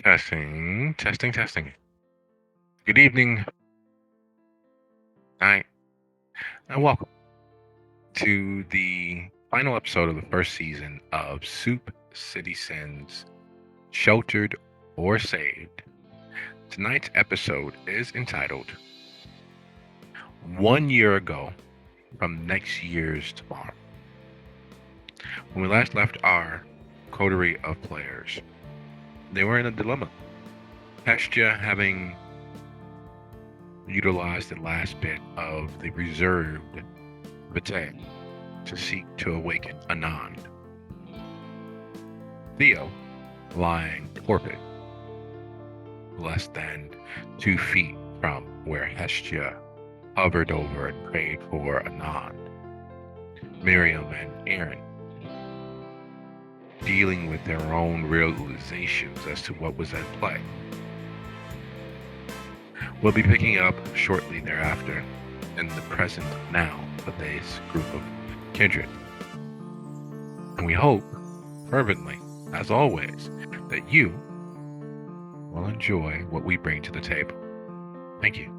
Testing, testing, testing. Good evening, night, and welcome to the final episode of the first season of Soup City Sins, Sheltered or Saved. Tonight's episode is entitled 1 Year Ago from Next Year's Tomorrow. When we last left our coterie of players, they were in a dilemma. Hestia having utilized the last bit of the reserved Vitae to seek to awaken Anand. Theo lying torpid, less than 2 feet from where Hestia hovered over and prayed for Anand. Miriam and Aaron dealing with their own realizations as to what was at play. We'll be picking up shortly thereafter in the present now of this group of kindred. And we hope fervently, as always, that you will enjoy what we bring to the table. Thank you.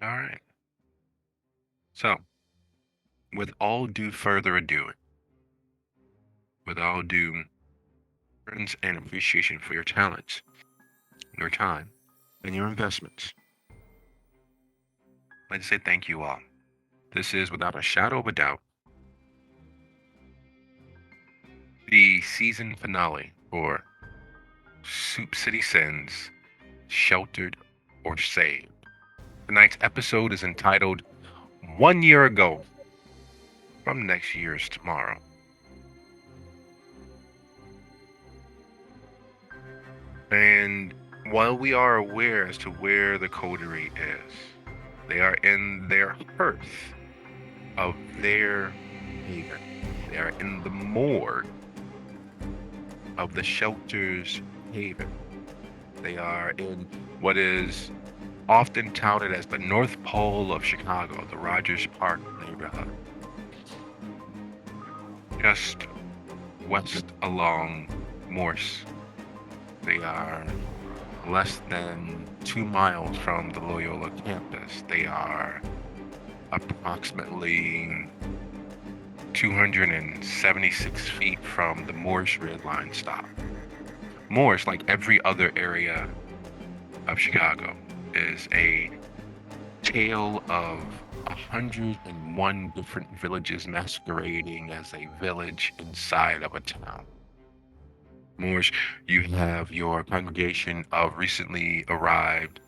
All right. So, with all due further ado, with all due reverence and appreciation for your talents, your time, and your investments, I'd like to say thank you all. This is, without a shadow of a doubt, the season finale for Soup City Sins, Sheltered or Saved. Tonight's episode is entitled 1 Year Ago from Next Year's Tomorrow. And while we are aware as to where the coterie is, they are in their hearth of their haven. They are in the morgue of the shelter's haven. They are in what is often touted as the North Pole of Chicago, the Rogers Park neighborhood. Just west along Morse. They are less than 2 miles from the Loyola campus. They are approximately 276 feet from the Morse Red Line stop. Morse, like every other area of Chicago, is a tale of 101 different villages masquerading as a village inside of a town. Moors, you have your congregation of recently arrived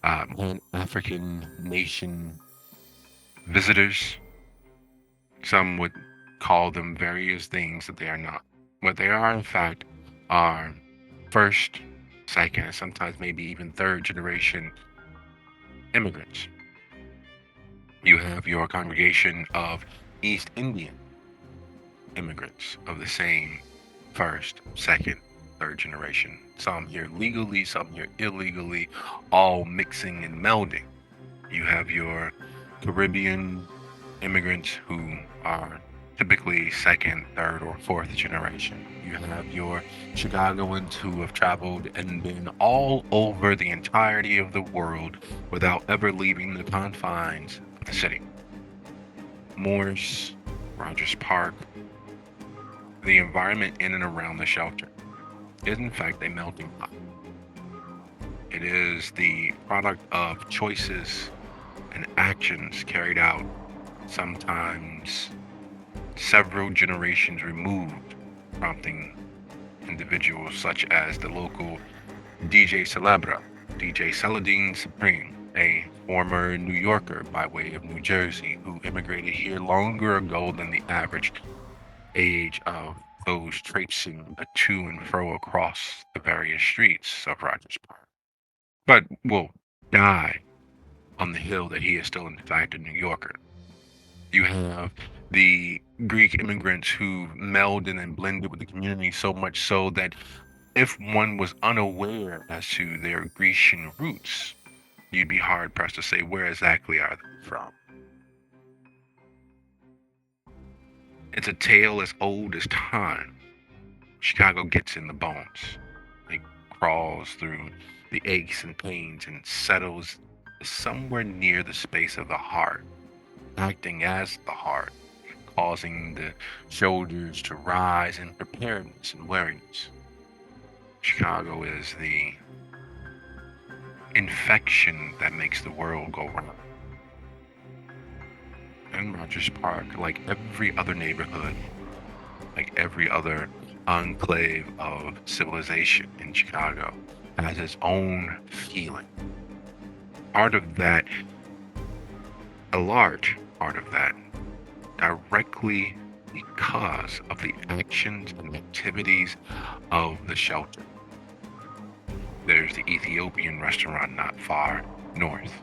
Pan-African nation visitors. Some would call them various things that they are not. What they are, in fact, are first, second, and sometimes maybe even third generation immigrants. You have your congregation of East Indian immigrants of the same first, second, third generation. Some here legally, some here illegally, all mixing and melding. You have your Caribbean immigrants who are typically second, third, or fourth generation. You have your Chicagoans who have traveled and been all over the entirety of the world without ever leaving the confines of the city. Morse, Rogers Park, the environment in and around the shelter is in fact a melting pot. It is the product of choices and actions carried out sometimes several generations removed, prompting individuals such as the local DJ Celebra, DJ Celadine Supreme, a former New Yorker by way of New Jersey who immigrated here longer ago than the average age of those traipsing a to and fro across the various streets of Rogers Park, but will die on the hill that he is still in fact a New Yorker. You have the Greek immigrants who melded and blended with the community so much so that if one was unaware as to their Grecian roots, you'd be hard pressed to say where exactly are they from. It's a tale as old as time. Chicago gets in the bones. It crawls through the aches and pains and settles somewhere near the space of the heart, acting as the heart, causing the shoulders to rise in preparedness and wariness. Chicago is the infection that makes the world go round. And Rogers Park, like every other neighborhood, like every other enclave of civilization in Chicago, has its own feeling. Part of that, a large part of that, directly because of the actions and activities of the shelter. There's the Ethiopian restaurant not far north.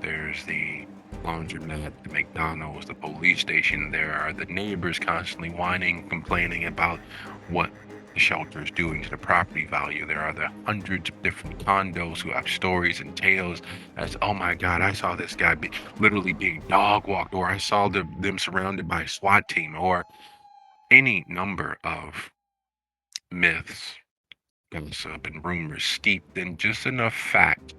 There's the laundromat, the McDonald's, the police station. There are the neighbors constantly whining, complaining about what the shelter is doing to the property value. There are the hundreds of different condos who have stories and tales as, oh my God, I saw this guy literally being dog walked, or I saw them surrounded by a SWAT team, or any number of myths, gossip, and rumors steeped in just enough fact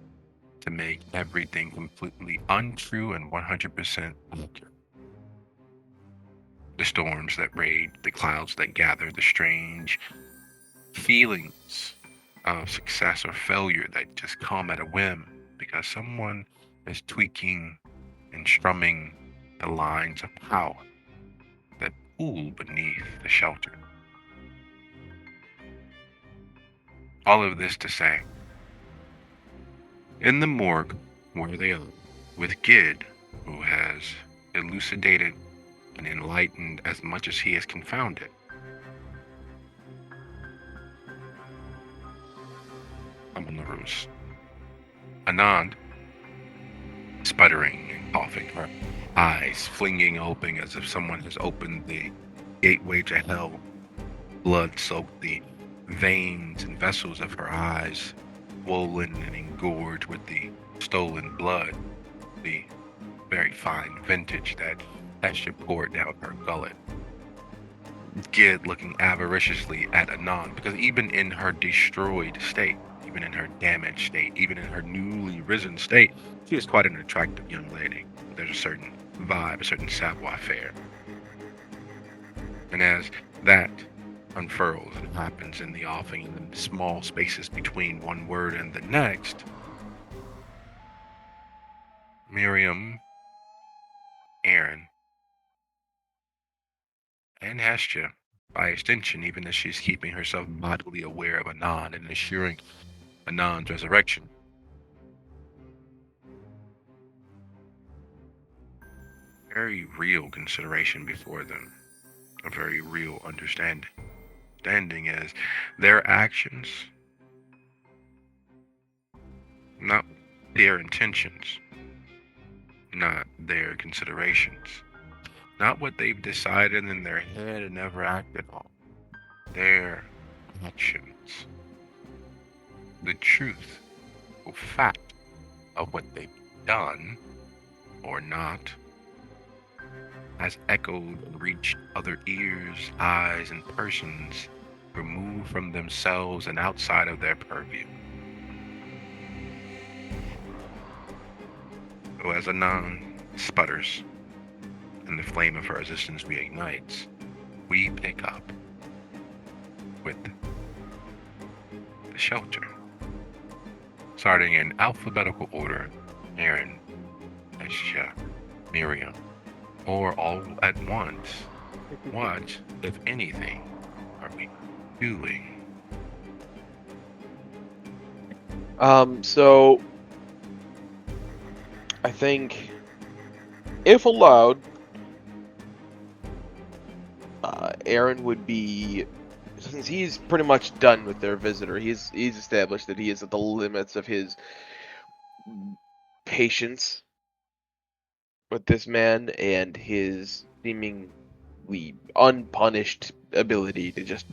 to make everything completely untrue and 100% accurate. The storms that rage, the clouds that gather, the strange feelings of success or failure that just come at a whim because someone is tweaking and strumming the lines of power that pool beneath the shelter. All of this to say, in the morgue where they are, with Gid, who has elucidated and enlightened as much as he has confounded, I'm on the roost. Anand, sputtering and coughing, her eyes flinging open as if someone has opened the gateway to hell. Blood soaked the veins and vessels of her eyes, swollen and engorged with the stolen blood, the very fine vintage that Hestia poured down her gullet. Gid looking avariciously at Anand, because even in her destroyed state, even in her damaged state, even in her newly risen state, she is quite an attractive young lady. There's a certain vibe, a certain savoir-faire. And as that unfurls and happens in the offing, in the small spaces between one word and the next, Miriam, Aaron, and Hestia, by extension, even as she's keeping herself bodily aware of Anand and assuring Anand's resurrection, very real consideration before them, a very real understanding. Understanding is their actions, not their intentions, not their considerations, not what they've decided in their head and never acted on, their actions, the truth or fact of what they've done or not, has echoed and reached other ears, eyes, and persons removed from themselves and outside of their purview. So as Anand sputters and the flame of her resistance reignites, we pick up with the shelter. Starting in alphabetical order, Aaron, Hestia, Miriam, or all at once. What, if anything, are we doing? So I think, if allowed, Aaron would be, since he's pretty much done with their visitor, he's established that he is at the limits of his patience with this man and his seemingly unpunished ability to just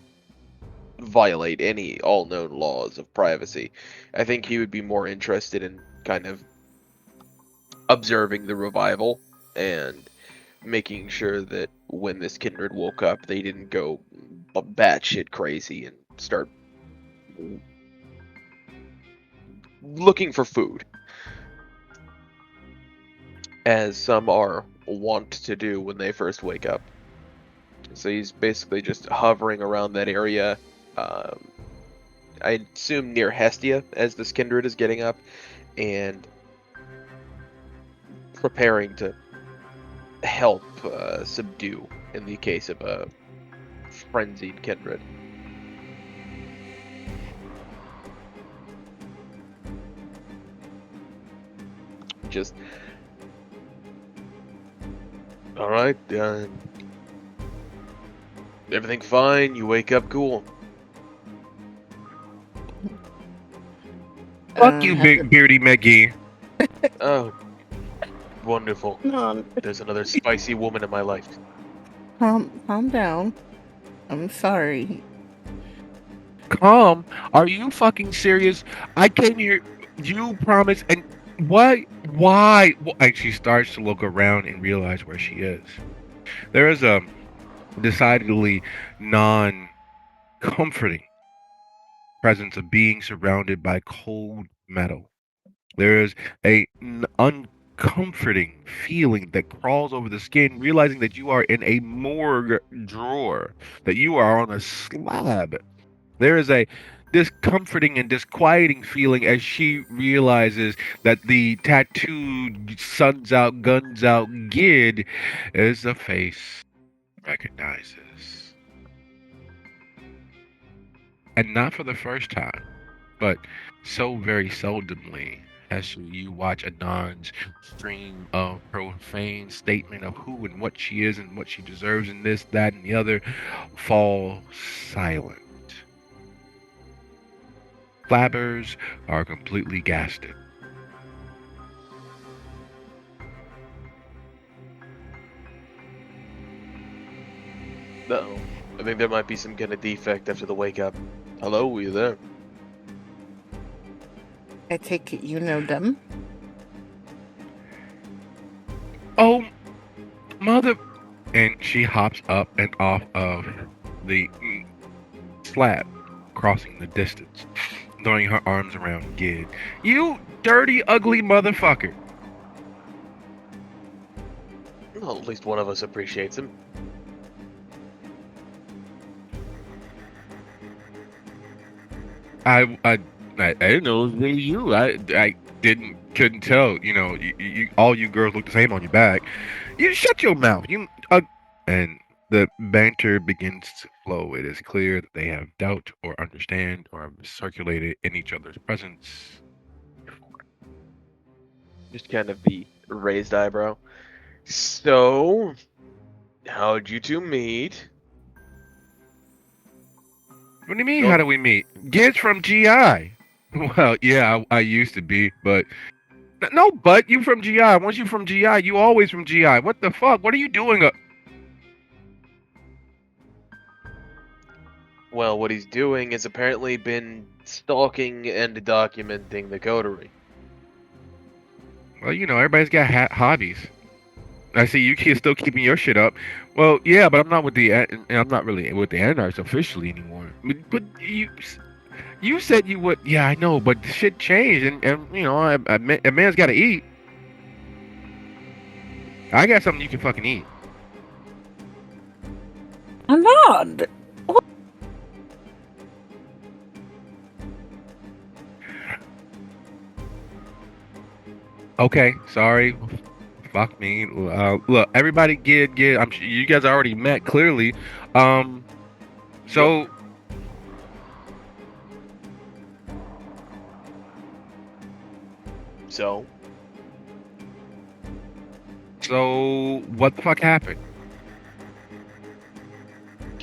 violate any all known laws of privacy. I think he would be more interested in kind of observing the revival and making sure that when this kindred woke up, they didn't go batshit crazy and start looking for food, as some are wont to do when they first wake up. So he's basically just hovering around that area. I assume near Hestia as this kindred is getting up, and preparing to help subdue in the case of a frenzied kindred. Just all right. Everything fine? You wake up cool. Fuck you, Have big beardy McGee. Oh, wonderful. to There's another spicy woman in my life. calm down. I'm sorry. Calm? Are you fucking serious? I came here. You promised, and what? Why? And she starts to look around and realize where she is. There is a decidedly non-comforting presence of being surrounded by cold metal. There is a uncomforting feeling that crawls over the skin, realizing that you are in a morgue drawer, that you are on a slab. There is a discomforting and disquieting feeling as she realizes that the tattooed, suns out, guns out Gid is a face recognizes. And not for the first time, but so very seldomly as you watch Adon's stream of profane statement of who and what she is and what she deserves and this, that, and the other fall silent. Flabbers are completely gasted. Uh-oh. I think there might be some kind of defect after the wake up. Hello, are you there? I take it you know them. Oh, mother. And she hops up and off of the slab, crossing the distance, throwing her arms around Gid. You dirty, ugly motherfucker. Well, at least one of us appreciates him. I didn't know it was really you. I couldn't tell. You know, all you girls look the same on your back. You shut your mouth. And the banter begins to flow. It is clear that they have doubt or understand or have circulated in each other's presence. Just kind of the raised eyebrow. So, how'd you two meet? What do you mean? No. How do we meet? Gid's from GI. Well, yeah, I used to be, but no, but you from GI. Once you from GI, you always from GI. What the fuck? What are you doing? Well, what he's doing is apparently been stalking and documenting the coterie. Well, you know, everybody's got hobbies. I see you kids still keeping your shit up. Well, yeah, but I'm not with the. I'm not really with the Anarchs officially anymore. But you said you would. Yeah, I know, but shit changed, and you know, a man's got to eat. I got something you can fucking eat. I'm not. Okay, sorry. Fuck me. Look, everybody get. I'm sure you guys already met clearly. So. So, What the fuck happened?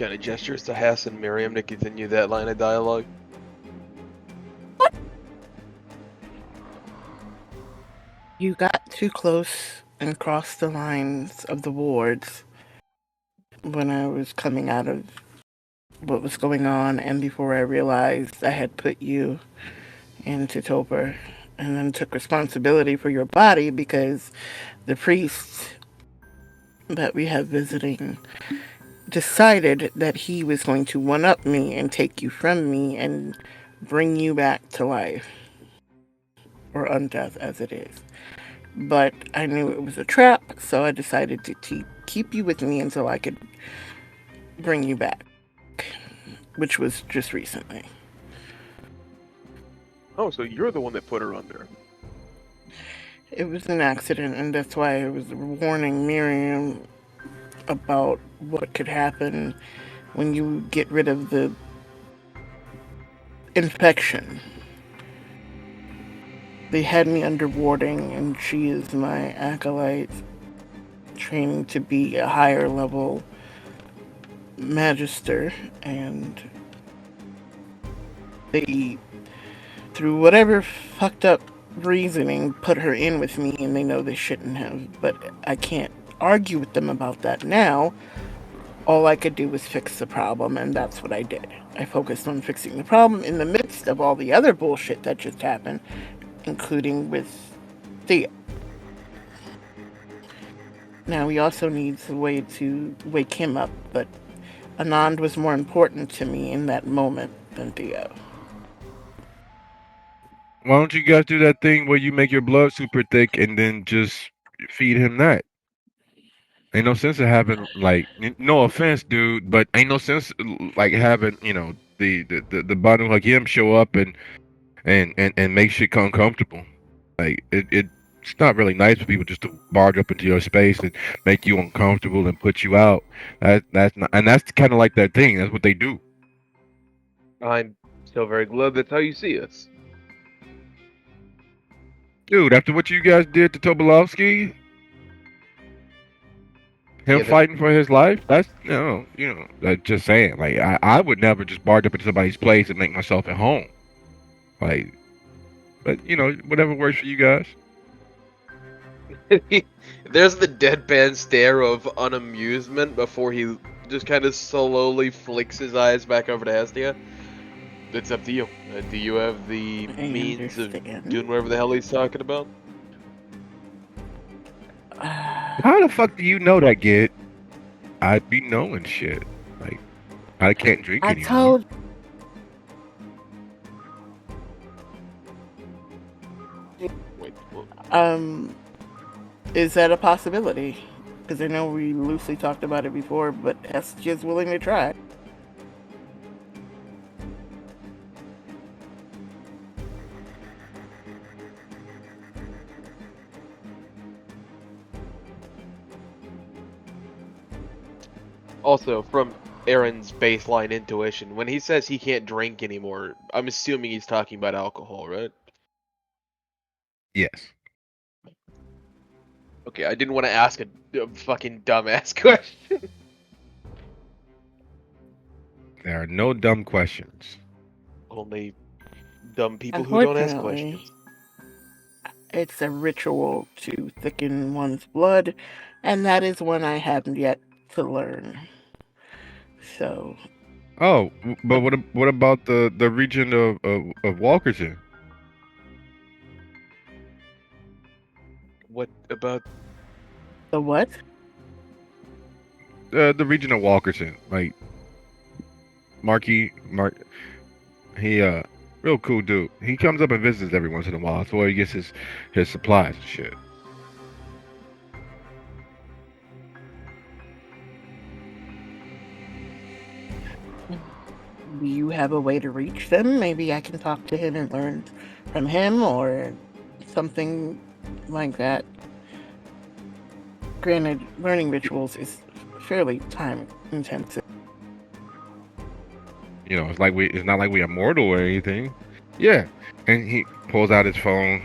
kind of gestures to Hass and Miriam to continue that line of dialogue. You got too close and crossed the lines of the wards when I was coming out of what was going on, and before I realized I had put you into torpor, and then took responsibility for your body because the priest that we have visiting decided that he was going to one-up me and take you from me and bring you back to life, or undeath as it is. But I knew it was a trap, so I decided to keep you with me until I could bring you back, which was just recently. Oh, so you're the one that put her under. It was an accident, and that's why I was warning Miriam about what could happen when you get rid of the infection. They had me under warding, and she is my acolyte, training to be a higher level magister, and they, through whatever fucked up reasoning, put her in with me, and they know they shouldn't have. But I can't argue with them about that now. All I could do was fix the problem, and that's what I did. I focused on fixing the problem in the midst of all the other bullshit that just happened, including with Theo. Now, we also need a way to wake him up, but Anand was more important to me in that moment than Theo. Why don't you guys do that thing where you make your blood super thick and then just feed him that? Ain't no sense of having like no offense, dude, but ain't no sense like having the bottom like him show up and make shit uncomfortable. Like it's not really nice for people just to barge up into your space and make you uncomfortable and put you out. That's not, and that's kind of like that thing. That's what they do. I'm still very glad that's how you see us. Dude, after what you guys did to Tobolowski, him Yeah, fighting for his life, that's just saying. Like I would never just barge up into somebody's place and make myself at home. Like, but whatever works for you guys. There's the deadpan stare of unamusement before he just kind of slowly flicks his eyes back over to Hestia. It's up to you. Do you have the means of doing whatever the hell he's talking about? How the fuck do you know that, Git? I'd be knowing shit. Like, I can't drink I anymore. told. Wait, Is that a possibility? Because I know we loosely talked about it before, but Hestia's willing to try. Also, from Aaron's baseline intuition, when he says he can't drink anymore, I'm assuming he's talking about alcohol, right? Yes. Okay, I didn't want to ask a fucking dumbass question. There are no dumb questions. Only dumb people who don't ask Unfortunately, questions. it's a ritual to thicken one's blood, and that is one I haven't yet to learn. So, Oh, but what about the region of Walkerton? What about... the what? The region of Walkerton, like Mark, he real cool dude. He comes up and visits every once in a while. That's where he gets his supplies and shit. Do you have a way to reach them? Maybe I can talk to him and learn from him or something like that. Granted, learning rituals is fairly time intensive. It's not like we immortal or anything. Yeah. And he pulls out his phone,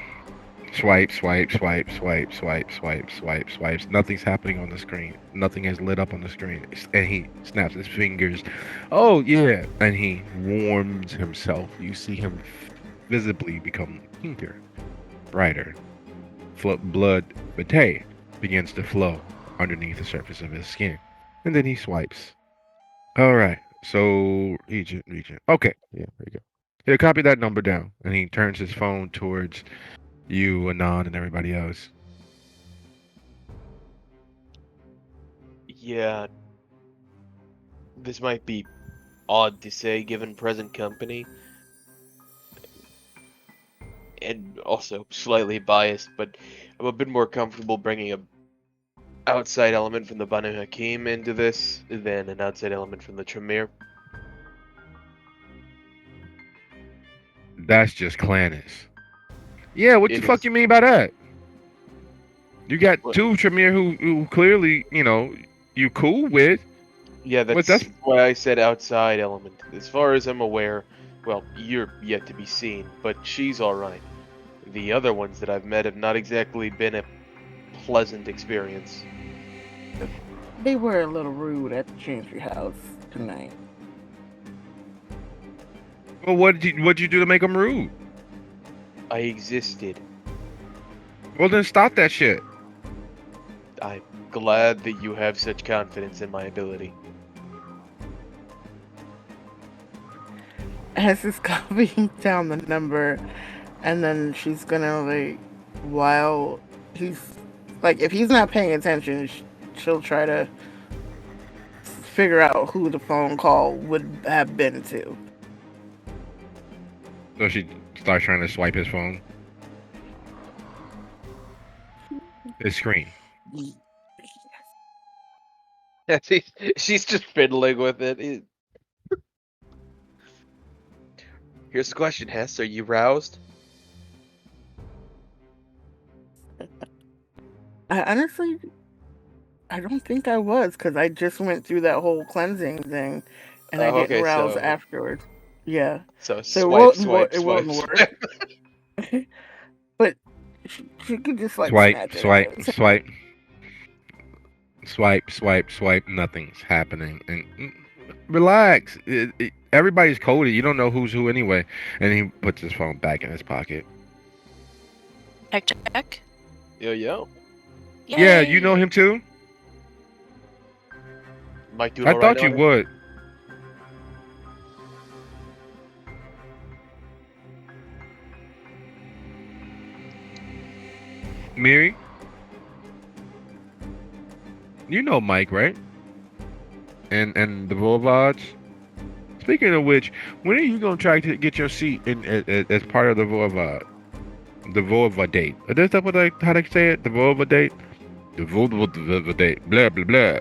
swipe, swipe, swipe, swipe, swipe, swipe, swipe, swipes. Nothing's happening on the screen. Nothing has lit up on the screen. And he snaps his fingers. Oh yeah. And he warms himself. You see him visibly become pinker, brighter. Blood bate begins to flow underneath the surface of his skin. And then he swipes. Alright. So region. Okay, yeah, there you go. Here, copy that number down. And he turns his phone towards You, Anon, and everybody else. Yeah, this might be odd to say given present company, and also slightly biased, but I'm a bit more comfortable bringing a outside element from the Banu Hakim into this than an outside element from the Tremere. That's just Clannis. Yeah, what the It fuck is. you mean by that? You got What? two Tremere who clearly, you cool with. Yeah, But that's that's why I said outside element. As far as I'm aware, well, you're yet to be seen, but she's alright. The other ones that I've met have not exactly been a pleasant experience. They were a little rude at the Chantry House tonight. well, what'd you do to make them rude? I existed. Well, then stop that shit. I'm glad that you have such confidence in my ability. As is copying down the number, and then she's gonna while he's if he's not paying attention, she'll try to figure out who the phone call would have been to. So she starts trying to swipe his phone. His screen. Yeah, she's just fiddling with it. Here's the question, Hess. Are you roused? Honestly, I don't think I was, because I just went through that whole cleansing thing, and I Oh, didn't okay, rouse so afterwards. Yeah, so swipe, it wouldn't work. But she could just Swipe, snatch it swipe, at any time. swipe, swipe, swipe, swipe. Nothing's happening. And relax. Everybody's coded. You don't know who's who anyway. And he puts his phone back in his pocket. Check, check. Yo. Yeah, you Yay. know him too? Mike doing I alright thought you on it? would. Miri? You know Mike, right? And the Voivodes? Speaking of which, when are you gonna try to get your seat as part of the Voivod? The Voivodate. Is that what how they say it? The Voivodate? The Voivodate. Blah blah blah.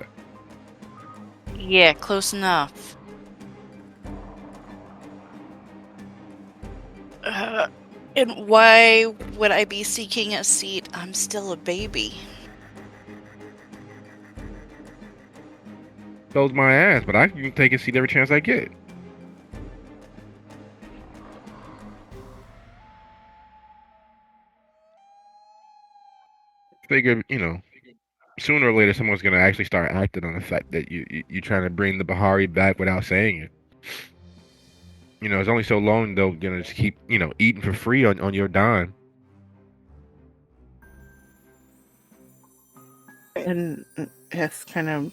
Yeah, close enough. And why would I be seeking a seat? I'm still a baby. So's my ass, but I can take a seat every chance I get. Figure, sooner or later someone's gonna actually start acting on the fact that you trying to bring the Bahari back without saying it. It's only so long they're gonna just keep, eating for free on your dime. And Hess kind of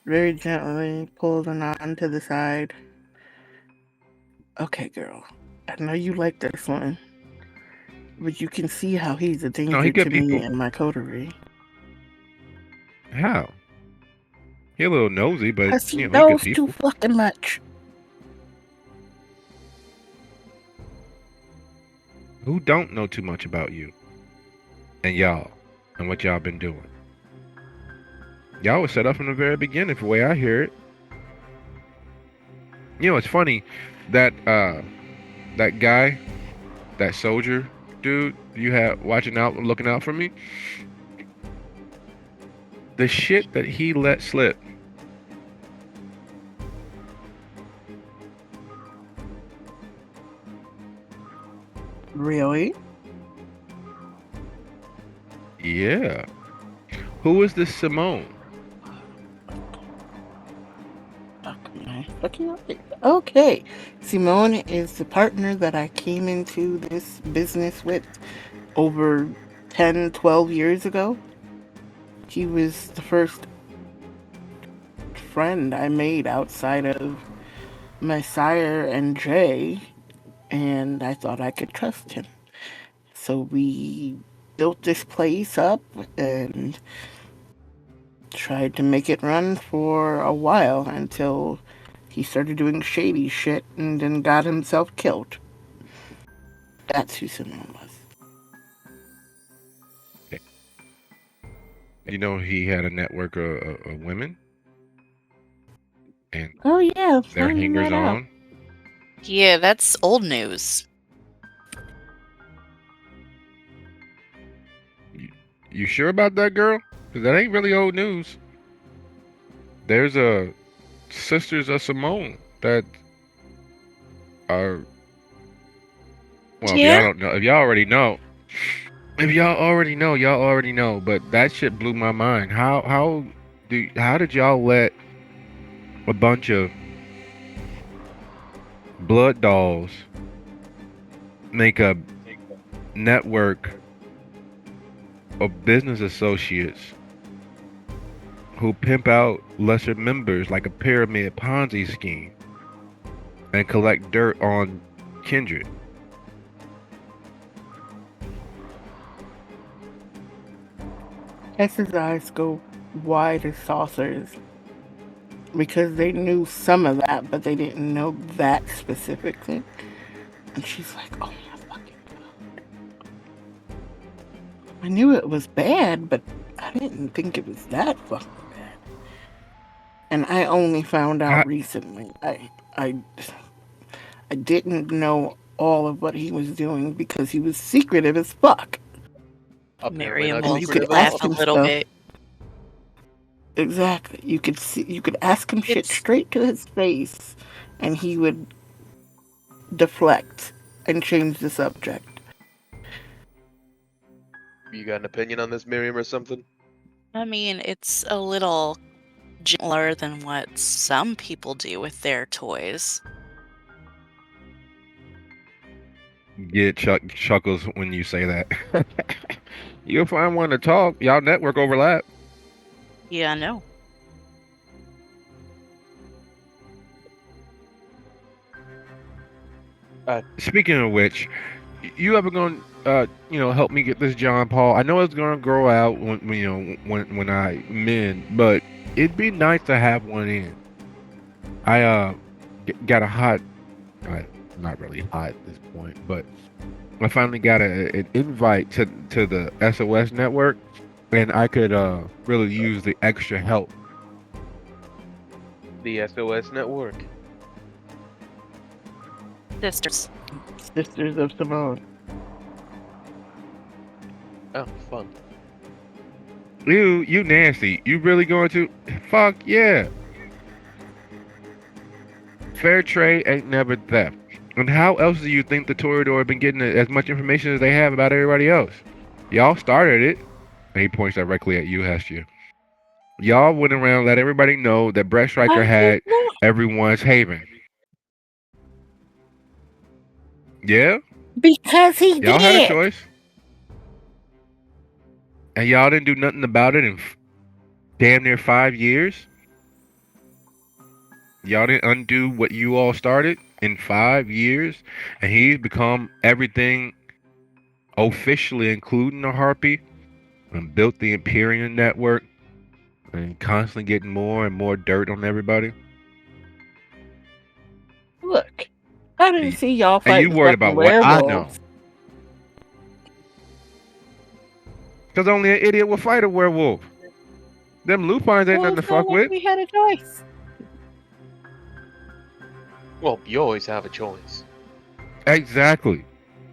very gently pulled Anon to the side. Okay, girl. I know you like this one, but you can see how he's a danger he good to me people. and my coterie. How? He a little nosy, but Because he he good knows people. too fucking much. Who don't know too much about you and y'all and what y'all been doing? Y'all was set up from the very beginning, from the way I hear it. It's funny that that guy, that soldier dude you had looking out for me. The shit that he let slip. Really? Yeah. Who is this Simone? Okay. Simone is the partner that I came into this business with over 10, 12 years ago. He was the first friend I made outside of my sire and Jay, and I thought I could trust him. So we built this place up and tried to make it run for a while until he started doing shady shit and then got himself killed. That's who Simone was. You know, he had a network of women and Oh yeah, their finding hangers that out. on. Yeah, that's old news. You sure about that, girl? Because that ain't really old news. There's a sisters of Simone that are. Well, if y'all Yeah? don't know, if y'all already know, y'all already know. But that shit blew my mind. How did y'all let a bunch of blood dolls make a network of business associates who pimp out lesser members like a pyramid Ponzi scheme and collect dirt on kindred? X's eyes go wide as saucers because they knew some of that, but they didn't know that specifically. And she's like, oh my fucking god. I knew it was bad, but I didn't think it was that fucking bad. And I only found out How, recently. I didn't know all of what he was doing because he was secretive as fuck. Apparently Miriam not And will you could secretive at ask laugh all. a him little stuff. bit. Exactly. You could ask him shit It's straight to his face, and he would deflect and change the subject. You got an opinion on this, Miriam, or something? I mean, it's a little gentler than what some people do with their toys. get chuckles when you say that. You'll find one to talk. Y'all network overlap. Yeah, I know. Speaking of which, you ever gonna help me get this John Paul? I know it's gonna grow out when I mend, but it'd be nice to have one in. I got a hot, not really hot at this point, but I finally got an invite to the SOS network, and I could really use the extra help. The SOS network. Sisters. Sisters of Simone. Oh, fun. You nasty. You really going to? Fuck yeah. Fair trade ain't never theft. And how else do you think the Toreador have been getting as much information as they have about everybody else? Y'all started it. And he points directly at you, Hestia. Y'all went around, let everybody know that Brett Stryker I had didn't know. everyone's haven. Yeah? Because he Y'all had a did. choice. And y'all didn't do nothing about it in damn near 5 years? Y'all didn't undo what you all started in 5 years? And he's become everything officially, including the Harpy, and built the Imperium network, and constantly getting more and more dirt on everybody? Look, I didn't see y'all And you fighting worried fucking about what I know. werewolves. Because only an idiot will fight a werewolf. Them lupines ain't Well, nothing to it's not fuck like with. we had a choice. Well, you always have a choice. Exactly.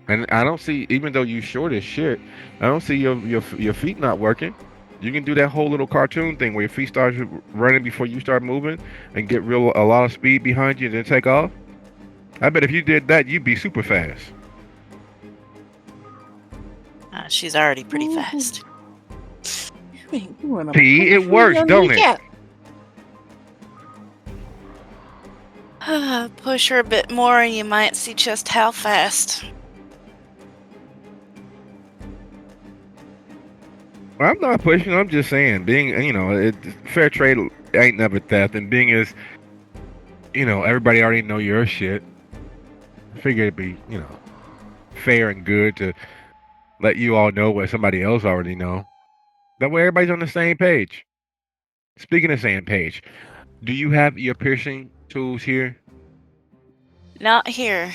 And I don't see, even though you short as shit, I don't see your feet not working. You can do that whole little cartoon thing where your feet start running before you start moving and get a lot of speed behind you and then take off. I bet if you did that, you'd be super fast. She's already pretty fast. You wanna See, punch it me works, on don't the it? kneecap. Push her a bit more and you might see just how fast. I'm not pushing. I'm just saying, being fair trade ain't never theft, and being as everybody already know your shit. I figure it'd be fair and good to let you all know what somebody else already know. That way everybody's on the same page. Speaking of same page, do you have your piercing tools here? Not here.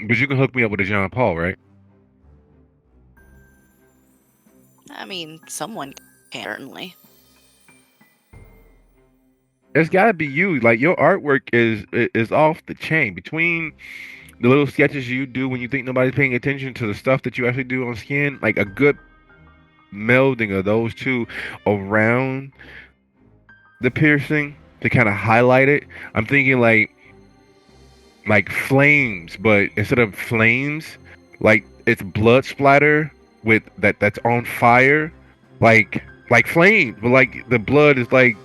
But you can hook me up with a John Paul, right? I mean, someone can, certainly. It's gotta be you. Like your artwork is off the chain. Between the little sketches you do when you think nobody's paying attention to the stuff that you actually do on skin, like a good melding of those two around the piercing to kind of highlight it. I'm thinking like flames, but instead of flames, like it's blood splatter with that's on fire, like flames, but like the blood is like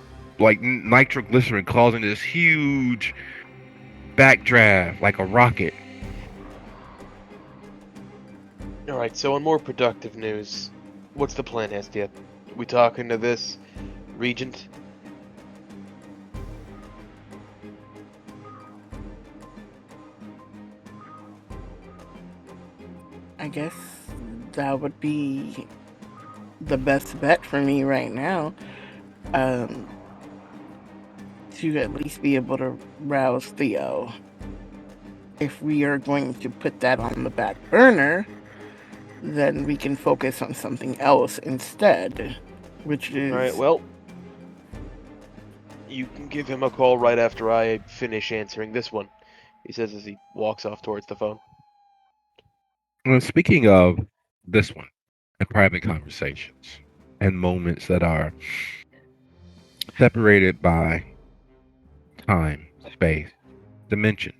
nitroglycerin causing this huge backdraft like a rocket. Alright, so on more productive news, what's the plan, Hestia? We talking to this regent? I guess that would be the best bet for me right now. To at least be able to rouse Theo. If we are going to put that on the back burner, then we can focus on something else instead, which is... Alright, well, you can give him a call right after I finish answering this one, he says as he walks off towards the phone. Well, speaking of this one, and private conversations and moments that are separated by time, space, dimensions.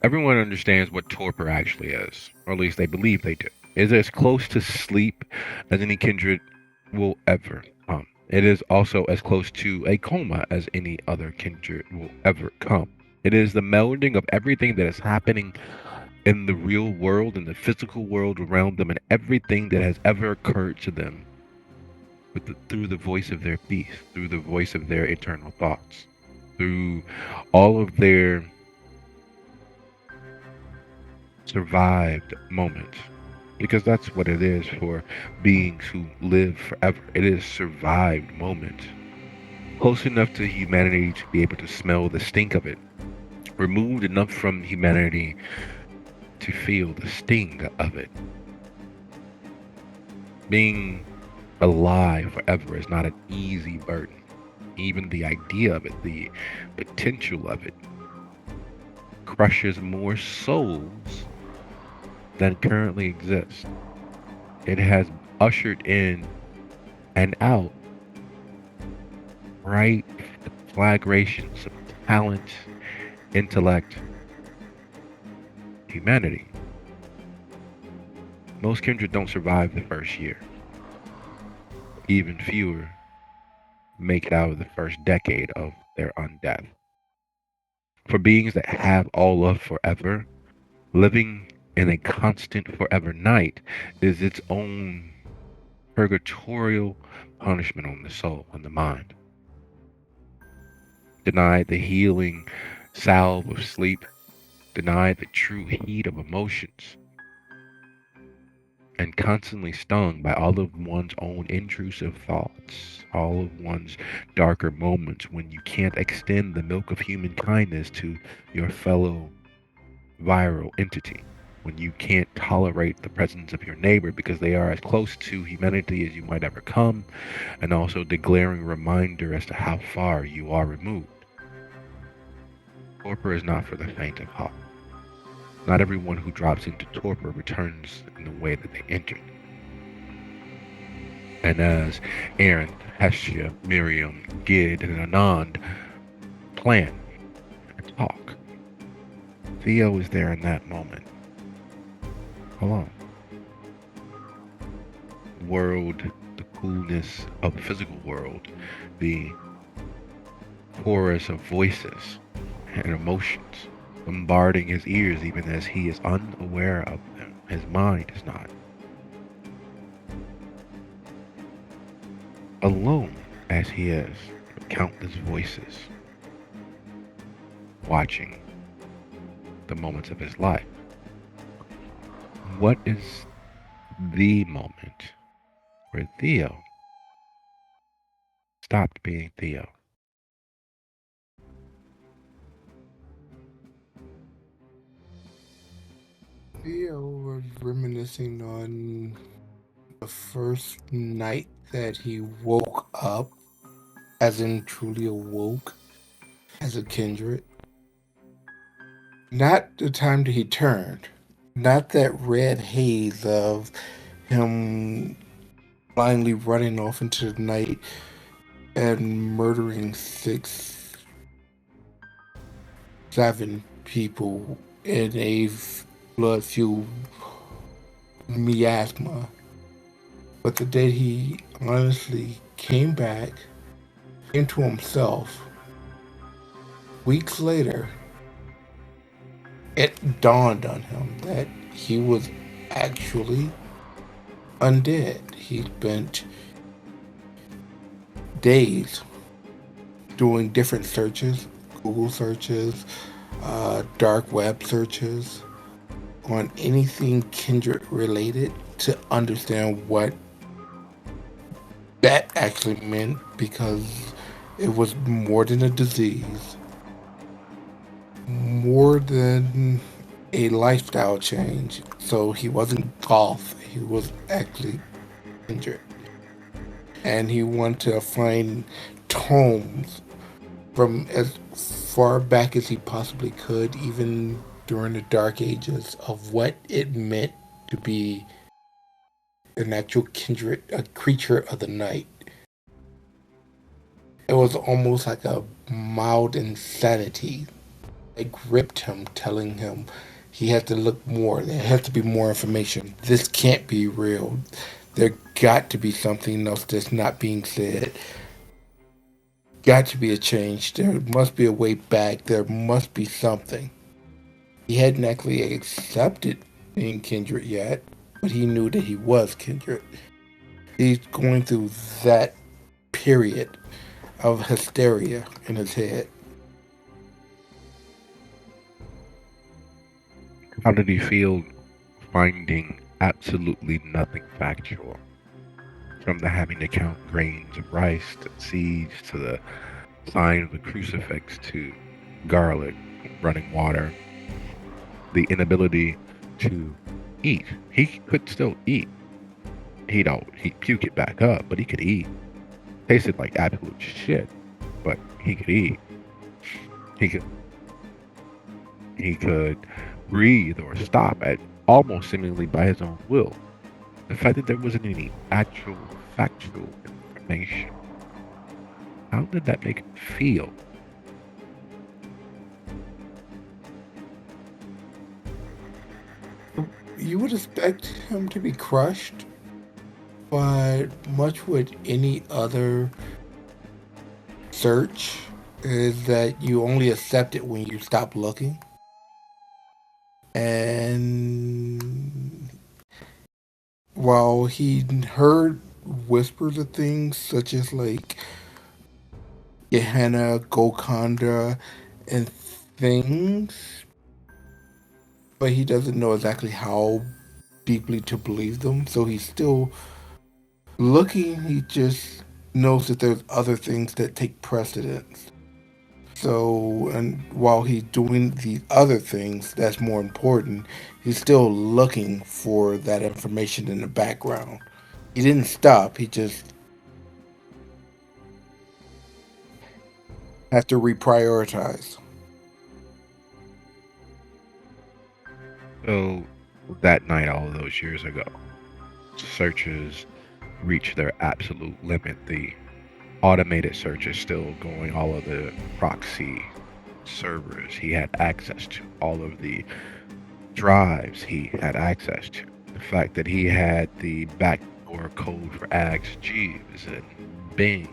Everyone understands what torpor actually is, or at least they believe they do. It is as close to sleep as any kindred will ever come. It is also as close to a coma as any other kindred will ever come. It is the melding of everything that is happening in the real world, in the physical world around them, and everything that has ever occurred to them through the voice of their beast, through the voice of their eternal thoughts, through all of their survived moments. Because that's what it is for beings who live forever. It is survived moments. Close enough to humanity to be able to smell the stink of it. Removed enough from humanity to feel the sting of it. Being alive forever is not an easy burden. Even the idea of it, the potential of it, crushes more souls than currently exist. It has ushered in and out bright flagrations of talent, intellect, humanity. Most kindred don't survive the first year. Even fewer make it out of the first decade of their undeath. For beings that have all of forever, living in a constant forever night is its own purgatorial punishment on the soul and the mind. Denied the healing salve of sleep, denied the true heat of emotions, and constantly stung by all of one's own intrusive thoughts, all of one's darker moments when you can't extend the milk of human kindness to your fellow viral entity, when you can't tolerate the presence of your neighbor because they are as close to humanity as you might ever come, and also the glaring reminder as to how far you are removed. Torpor is not for the faint of heart. Not everyone who drops into torpor returns in the way that they entered. And as Aaron, Hestia, Miriam, Gid, and Anand plan and talk, Theo is there in that moment, alone. The world, the coolness of the physical world, the chorus of voices and emotions bombarding his ears even as he is unaware of them. His mind is not. Alone as he is with countless voices, watching the moments of his life. What is the moment where Theo stopped being Theo? Theo was reminiscing on the first night that he woke up, as in truly awoke, as a kindred. Not the time that he turned, not that red haze of him blindly running off into the night and murdering 7 people in a blood-fueled miasma. But the day he honestly came back into himself, weeks later, it dawned on him that he was actually undead. He spent days doing different searches, Google searches, dark web searches, on anything kindred related to understand what that actually meant, because it was more than a disease, more than a lifestyle change. So he wasn't goth, he was actually kindred. And he wanted to find tomes from as far back as he possibly could, even during the dark ages, of what it meant to be an actual kindred, a creature of the night. It was almost like a mild insanity that gripped him, telling him he had to look more. There has to be more information. This can't be real. There got to be something else that's not being said. Got to be a change. There must be a way back. There must be something. He hadn't actually accepted being kindred yet, but he knew that he was kindred. He's going through that period of hysteria in his head. How did he feel finding absolutely nothing factual? From the having to count grains of rice to seeds to the sign of the crucifix to garlic, running water, the inability to eat. He could still eat. He'd puke it back up, but he could eat. Tasted like absolute shit, but he could eat. He could breathe or stop at almost seemingly by his own will. The fact that there wasn't any actual factual information. How did that make him feel? You would expect him to be crushed, but much with any other search is that you only accept it when you stop looking. And while he heard whispers of things such as like Gehenna, Golconda, and things, but he doesn't know exactly how deeply to believe them. So he's still looking. He just knows that there's other things that take precedence. So, and while he's doing the other things that's more important, he's still looking for that information in the background. He didn't stop. He just has to reprioritize. So that night, all of those years ago, searches reached their absolute limit. The automated search is still going, all of the proxy servers he had access to, all of the drives he had access to. The fact that he had the backdoor code for Axe Jeeves and Bing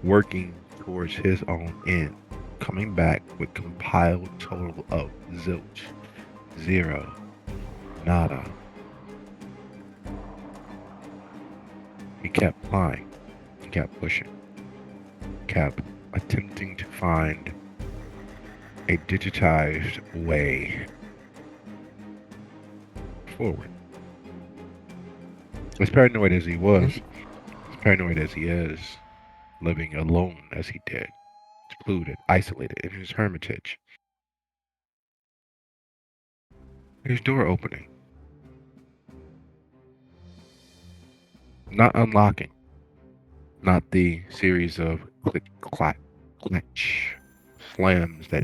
working towards his own end, coming back with compiled total of zilch, 0, nada. He kept flying. He kept pushing. Kept attempting to find a digitized way forward. As paranoid as he was, as paranoid as he is, living alone as he did, secluded, isolated in his hermitage. His door opening, not unlocking, not the series of click, clack, clench, slams that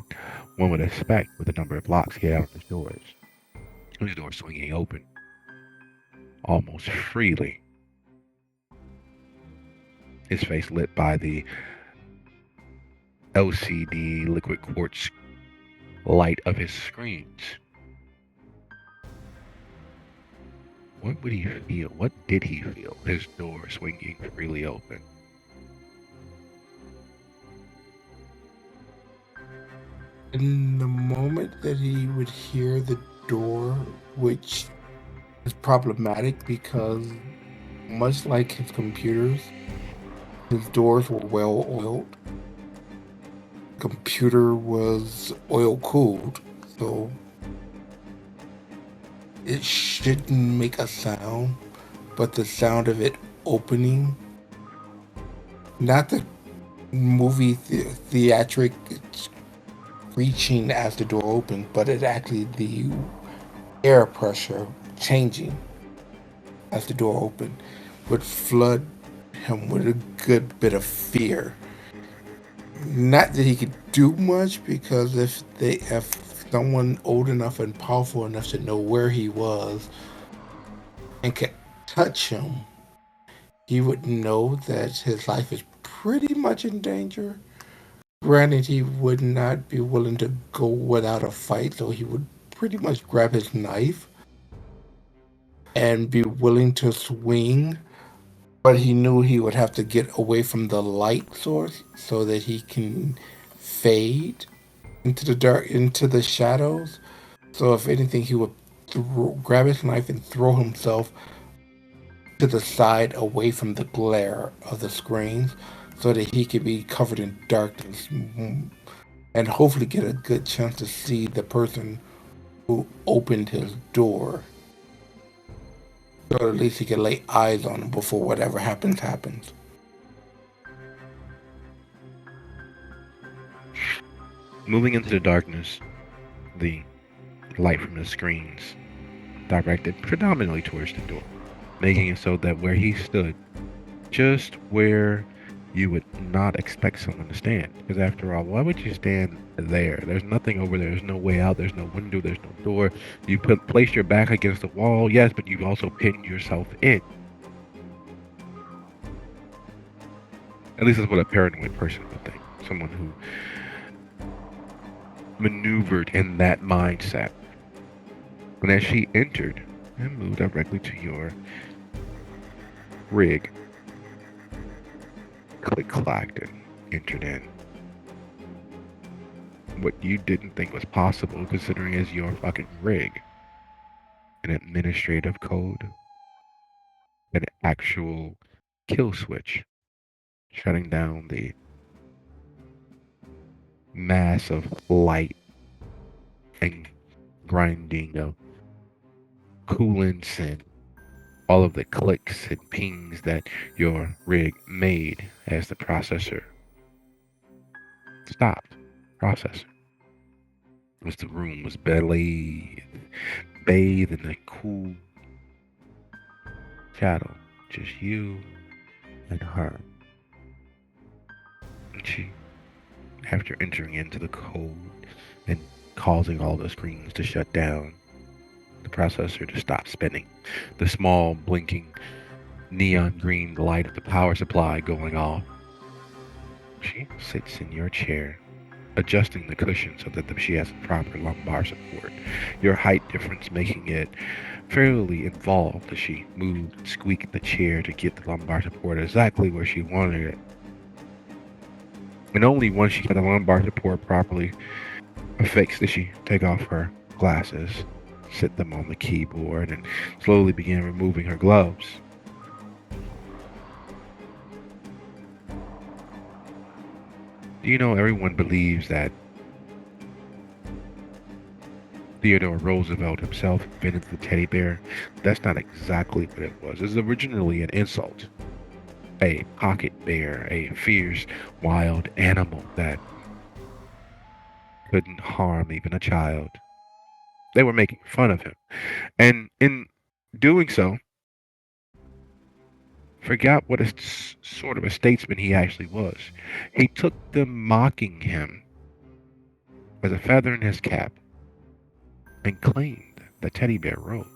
one would expect with the number of locks he had on his doors. His door swinging open, almost freely. His face lit by the LCD liquid quartz light of his screens. What would he feel? What did he feel? His door swinging freely open. In the moment that he would hear the door, which is problematic because much like his computers, his doors were well oiled. Computer was oil cooled, so it shouldn't make a sound, but the sound of it opening, not the movie theatric screeching as the door opened, but it actually the air pressure changing as the door opened would flood him with a good bit of fear. Not that he could do much, because if someone old enough and powerful enough to know where he was and could touch him, he would know that his life is pretty much in danger. Granted, he would not be willing to go without a fight, so he would pretty much grab his knife and be willing to swing, but he knew he would have to get away from the light source so that he can fade into the dark, into the shadows. So if anything, he would grab his knife and throw himself to the side away from the glare of the screens so that he could be covered in darkness and hopefully get a good chance to see the person who opened his door. So at least he could lay eyes on him before whatever happens. Moving into the darkness, the light from the screens directed predominantly towards the door, making it so that where he stood, just where you would not expect someone to stand. Because after all, why would you stand there? There's nothing over there. There's no way out. There's no window. There's no door. You place your back against the wall, yes, but you've also pinned yourself in. At least that's what a paranoid person would think. Someone who maneuvered in that mindset. And as she entered and moved directly to your rig, click-clacked and entered in. What you didn't think was possible, considering it's your fucking rig. An administrative code. An actual kill switch. Shutting down the mass of light and grinding of coolants and all of the clicks and pings that your rig made as the processor stopped processing. As the room was bathed in the cool shadow, just you and her. And she, after entering into the code and causing all the screens to shut down, the processor to stop spinning, the small blinking neon green light of the power supply going off, she sits in your chair, adjusting the cushion so that she has proper lumbar support, your height difference making it fairly involved as she moved and squeaked the chair to get the lumbar support exactly where she wanted it. And only once she got the lumbar support properly affixed did she take off her glasses, sit them on the keyboard, and slowly begin removing her gloves. Do you know everyone believes that Theodore Roosevelt himself invented the teddy bear. That's not exactly what it was. It was originally an insult. A pocket bear, a fierce, wild animal that couldn't harm even a child. They were making fun of him. And in doing so, forgot what sort of a statesman he actually was. He took them mocking him as a feather in his cap and claimed the teddy bear wrote.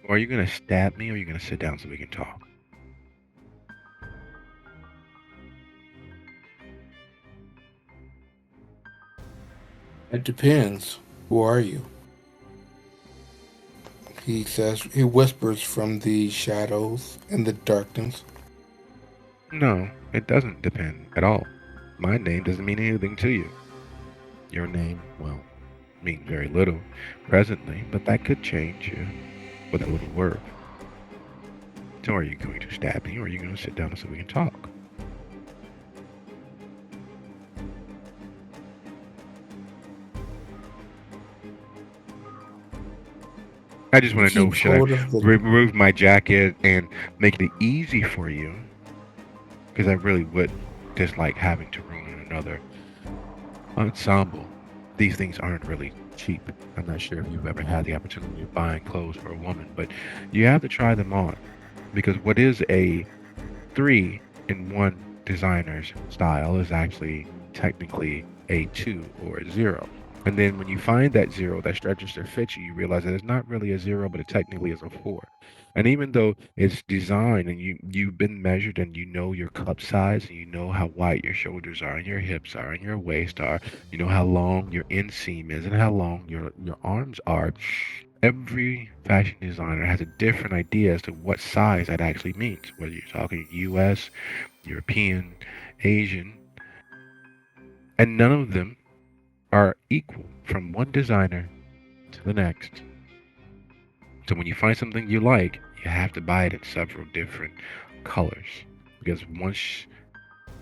Are you going to stab me or are you going to sit down so we can talk? It depends. Who are you? He says, he whispers from the shadows and the darkness. No, it doesn't depend at all. My name doesn't mean anything to you. Your name, well, means very little presently, but that could change with a little word. So are you going to stab me or are you going to sit down so we can talk? I just want to know, should I remove my jacket and make it easy for you? Because I really would dislike having to ruin another ensemble. These things aren't really cheap. I'm not sure if you've ever had the opportunity of buying clothes for a woman, but you have to try them on. Because what is a 3-in-1 designer's style is actually technically a 2 or a 0. And then when you find that 0 that stretches to fit you, you realize that it's not really a 0, but it technically is a 4. And even though it's designed and you've been measured and you know your cup size and you know how wide your shoulders are and your hips are and your waist are, you know how long your inseam is and how long your arms are, every fashion designer has a different idea as to what size that actually means, whether you're talking US, European, Asian, and none of them are equal from one designer to the next. So when you find something you like, you have to buy it in several different colors. Because once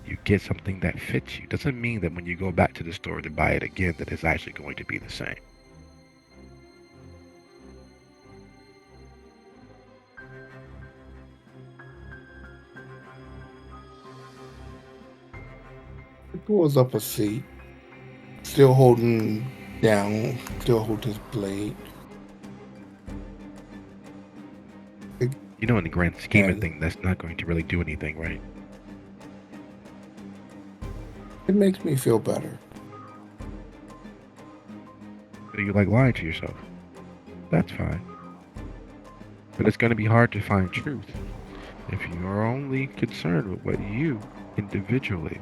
you get something that fits you, doesn't mean that when you go back to the store to buy it again, that it's actually going to be the same. He pulls up a seat, still holding down, still holding his blade. You know, in the grand scheme of things, that's not going to really do anything, right? It makes me feel better. So you like lying to yourself. That's fine. But it's going to be hard to find truth if you are only concerned with what you individually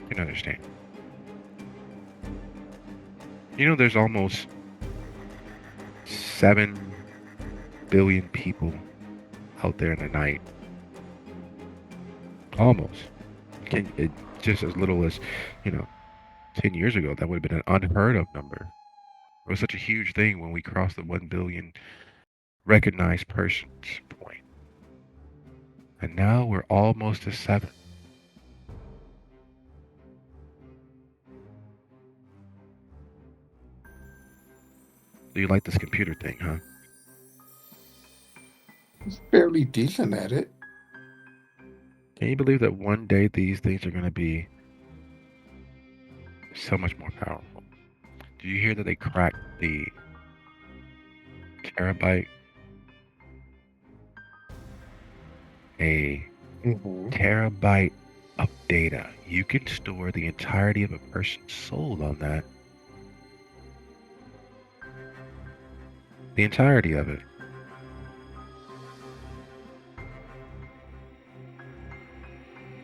can understand. You know, there's almost 7 billion people out there in the night. Almost. Just as little as, 10 years ago, that would have been an unheard of number. It was such a huge thing when we crossed the 1 billion recognized persons point. And now we're almost to 7. Do you like this computer thing, huh? He's fairly decent at it. Can you believe that one day these things are going to be so much more powerful? Do you hear that they cracked the terabyte? A terabyte of data. You can store the entirety of a person's soul on that. The entirety of it.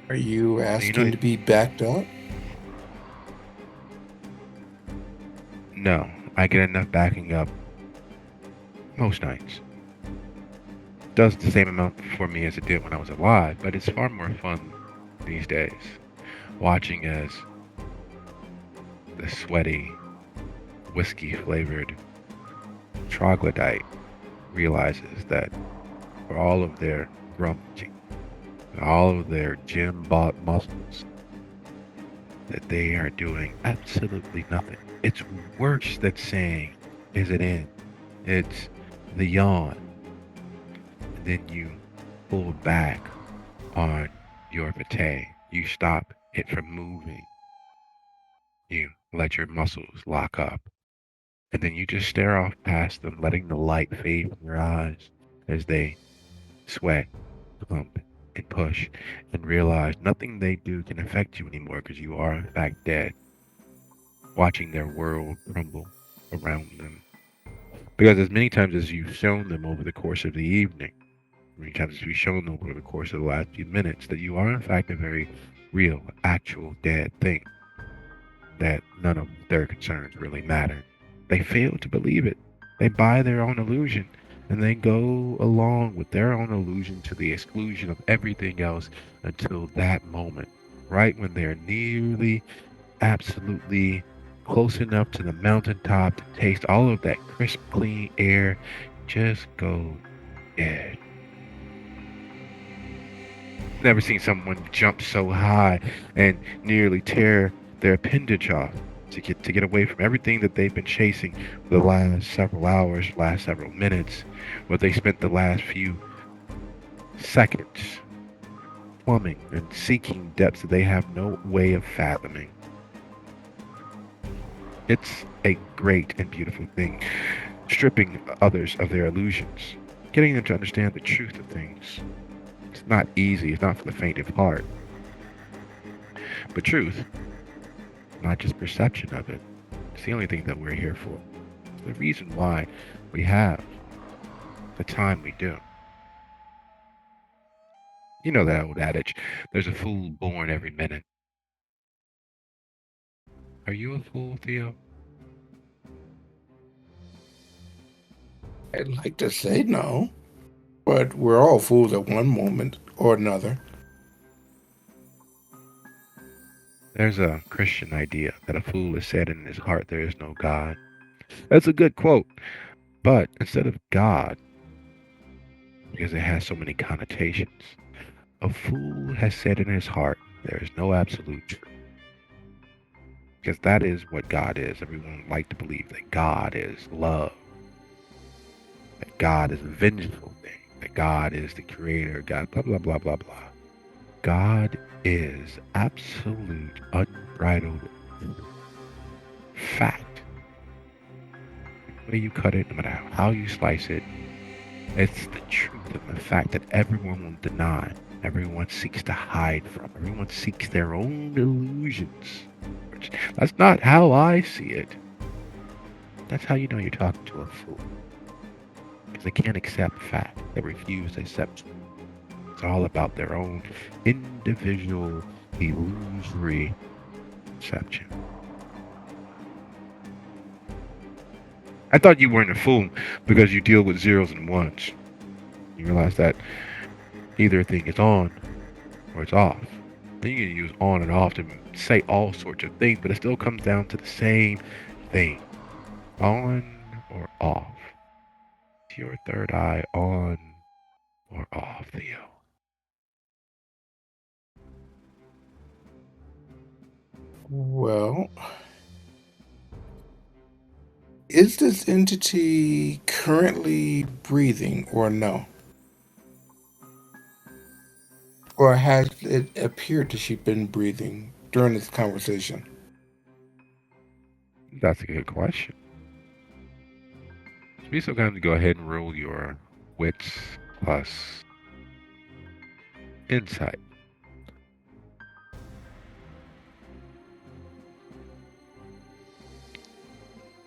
Are you asking to be backed up? No, I get enough backing up most nights. Does the same amount for me as it did when I was alive, but it's far more fun these days. Watching as the sweaty, whiskey-flavored troglodyte realizes that for all of their grumpy all of their gym bought muscles, that they are doing absolutely nothing. It's worse than saying, is it in? It's the yawn. And then you pull back on your vitae. You stop it from moving. You let your muscles lock up. And then you just stare off past them, letting the light fade from your eyes as they sweat, pump, and push, and realize nothing they do can affect you anymore because you are, in fact, dead, watching their world crumble around them. Because as many times as you've shown them over the course of the evening, many times as you've shown them over the course of the last few minutes, that you are, in fact, a very real, actual, dead thing, that none of their concerns really matter. They fail to believe it. They buy their own illusion, and they go along with their own illusion to the exclusion of everything else until that moment, right when they're nearly, absolutely close enough to the mountaintop to taste all of that crisp, clean air, just go dead. Never seen someone jump so high and nearly tear their appendage off to get away from everything that they've been chasing for the last several hours, last several minutes, what they spent the last few seconds plumbing and seeking depths that they have no way of fathoming. It's a great and beautiful thing, stripping others of their illusions, getting them to understand the truth of things. It's not easy, it's not for the faint of heart. But truth, not just perception of it, it's the only thing that we're here for. It's the reason why we have the time we do. You know that old adage, there's a fool born every minute. Are you a fool, Theo? I'd like to say no, but we're all fools at one moment or another. There's a Christian idea that a fool has said in his heart there is no God. That's a good quote. But instead of God, because it has so many connotations, a fool has said in his heart there is no absolute truth. Because that is what God is. Everyone would like to believe that God is love, that God is a vengeful thing, that God is the creator, God, blah, blah, blah, blah, blah. God is absolute, unbridled fact. The way you cut it, no matter how you slice it, it's the truth and the fact that everyone will deny, everyone seeks to hide from, everyone seeks their own illusions. That's not how I see it. That's how you know you're talking to a fool. Because they can't accept fact. They refuse to accept truth. It's all about their own individual, illusory perception. I thought you weren't a fool because you deal with zeros and ones. You realize that either a thing is on or it's off. Then you can use on and off to say all sorts of things, but it still comes down to the same thing. On or off. Is your third eye on or off, Theo? Well, is this entity currently breathing or no? Or has it appeared that she's been breathing during this conversation? That's a good question. Be so kind to go ahead and roll your wits plus insight.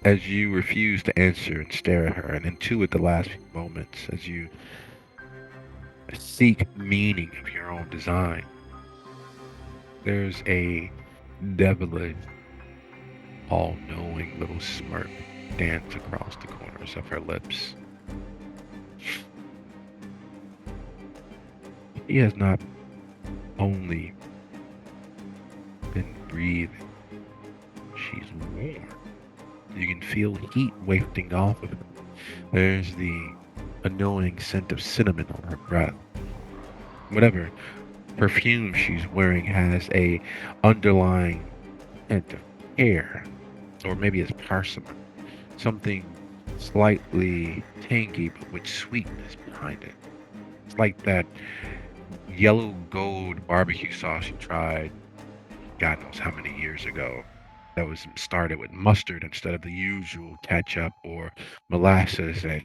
As you refuse to answer and stare at her and intuit the last few moments, as you seek meaning of your own design, there's a devilish, all-knowing little smirk dance across the corners of her lips. He has not only been breathing, she's warm. You can feel heat wafting off of him. There's the annoying scent of cinnamon on her breath. Whatever perfume she's wearing has a underlying hint of hair, or maybe it's persimmon, something slightly tangy but with sweetness behind it. It's like that yellow gold barbecue sauce you tried God knows how many years ago that was started with mustard instead of the usual ketchup or molasses and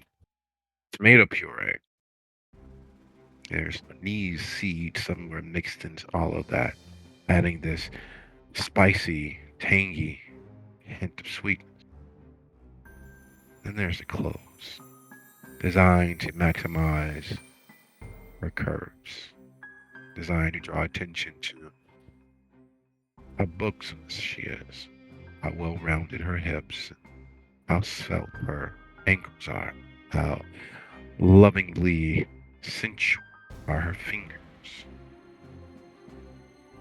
tomato puree. There's anise seed somewhere mixed into all of that, adding this spicy, tangy hint of sweetness. Then there's the clothes, designed to maximize her curves, designed to draw attention to how buxom she is, how well-rounded her hips, how svelte her ankles are, how lovingly sensual are her fingers,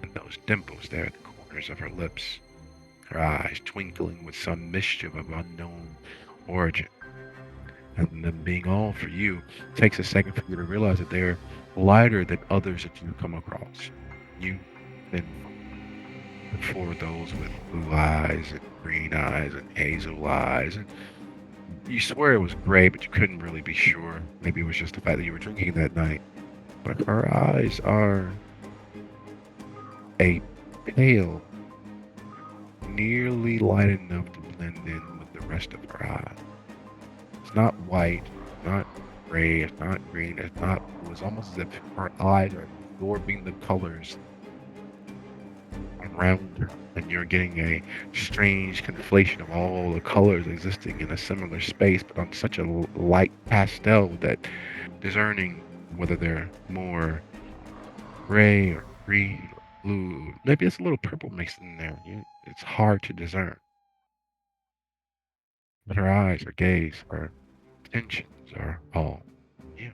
and those dimples there at the corners of her lips, her eyes twinkling with some mischief of unknown origin. And them being all for you takes a second for you to realize that they're lighter than others that you've come across. You've been before those with blue eyes and green eyes and hazel eyes, and you swear it was gray, but you couldn't really be sure. Maybe it was just the fact that you were drinking that night. But her eyes are a pale, nearly light enough to blend in with the rest of her eye. It's not white, not gray, it's not green, it's not blue. It's almost as if her eyes are absorbing the colors around her, and you're getting a strange conflation of all the colors existing in a similar space, but on such a light pastel that discerning whether they're more gray or green or blue, maybe it's a little purple mixed in there. It's hard to discern. But her eyes, her gaze, her intentions are all you.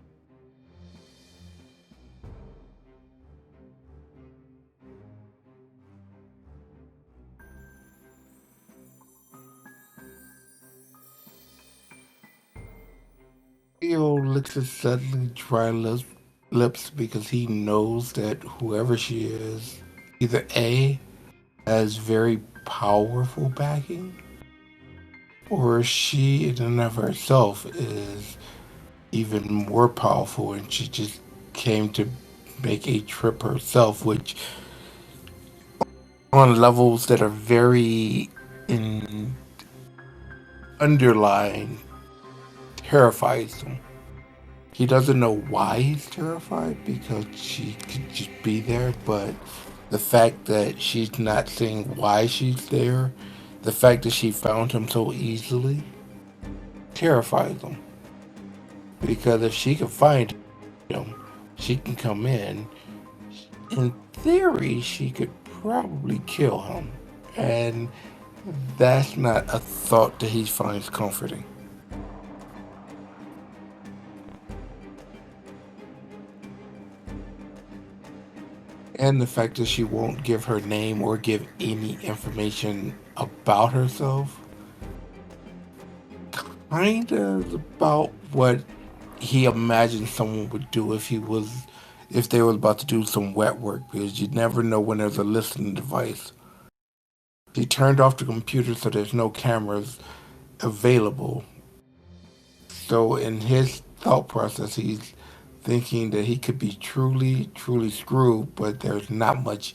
Theo licks his suddenly dry lips because he knows that whoever she is, either A, has very powerful backing, or she in and of herself is even more powerful and she just came to make a trip herself, which on levels that are very in underlying terrifies him. He doesn't know why he's terrified because she could just be there, but the fact that she's not saying why she's there, the fact that she found him so easily, terrifies him. Because if she can find him, she can come in. In theory, she could probably kill him. And that's not a thought that he finds comforting. And the fact that she won't give her name or give any information about herself kind of about what he imagined someone would do if they were about to do some wet work, because you never know when there's a listening device. He turned off the computer so there's no cameras available. So in his thought process, he's thinking that he could be truly, truly screwed, but there's not much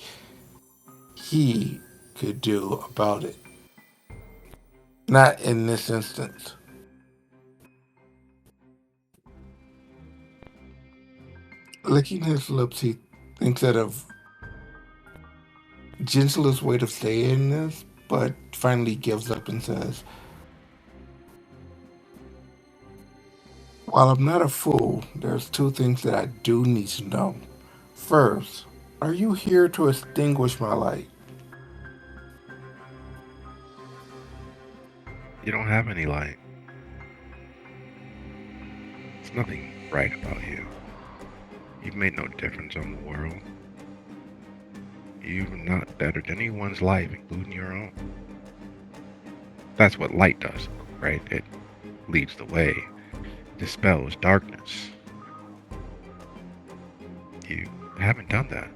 he could do about it. Not in this instance. Licking his lips, he thinks that of gentlest way to saying this, but finally gives up and says, "While I'm not a fool, there's two things that I do need to know. First, are you here to extinguish my light?" You don't have any light. There's nothing bright about you. You've made no difference on the world. You've not bettered anyone's life, including your own. That's what light does, right? It leads the way, dispels darkness. You haven't done that.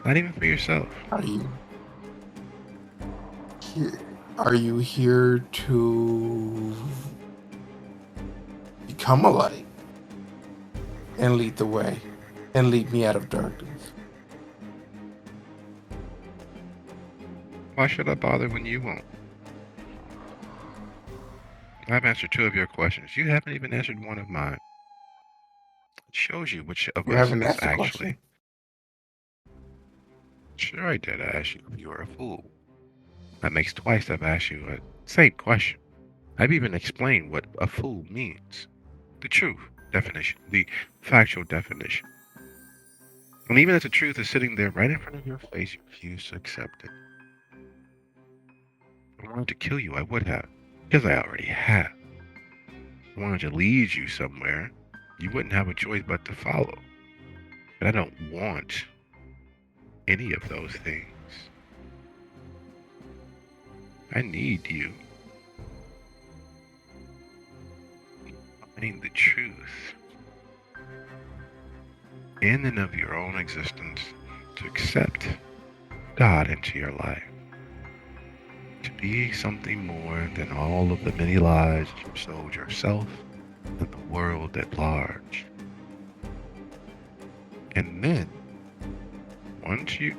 Not even for yourself. Are you here? Are you here to become a light and lead the way and lead me out of darkness? Why should I bother when you won't? I've answered 2 of your questions. You haven't even answered one of mine. It shows you which of You us haven't is asked the actually. question. Sure, I did ask you if you were a fool. That makes twice I've asked you the same question. I've even explained what a fool means. The truth definition, the factual definition. And even if the truth is sitting there right in front of your face, you refuse to accept it. If I wanted to kill you, I would have, because I already have. If I wanted to lead you somewhere, you wouldn't have a choice but to follow. But I don't want any of those things. I need you. Find the truth in and of your own existence, to accept God into your life, to be something more than all of the many lies you've sold yourself and the world at large. And then, once you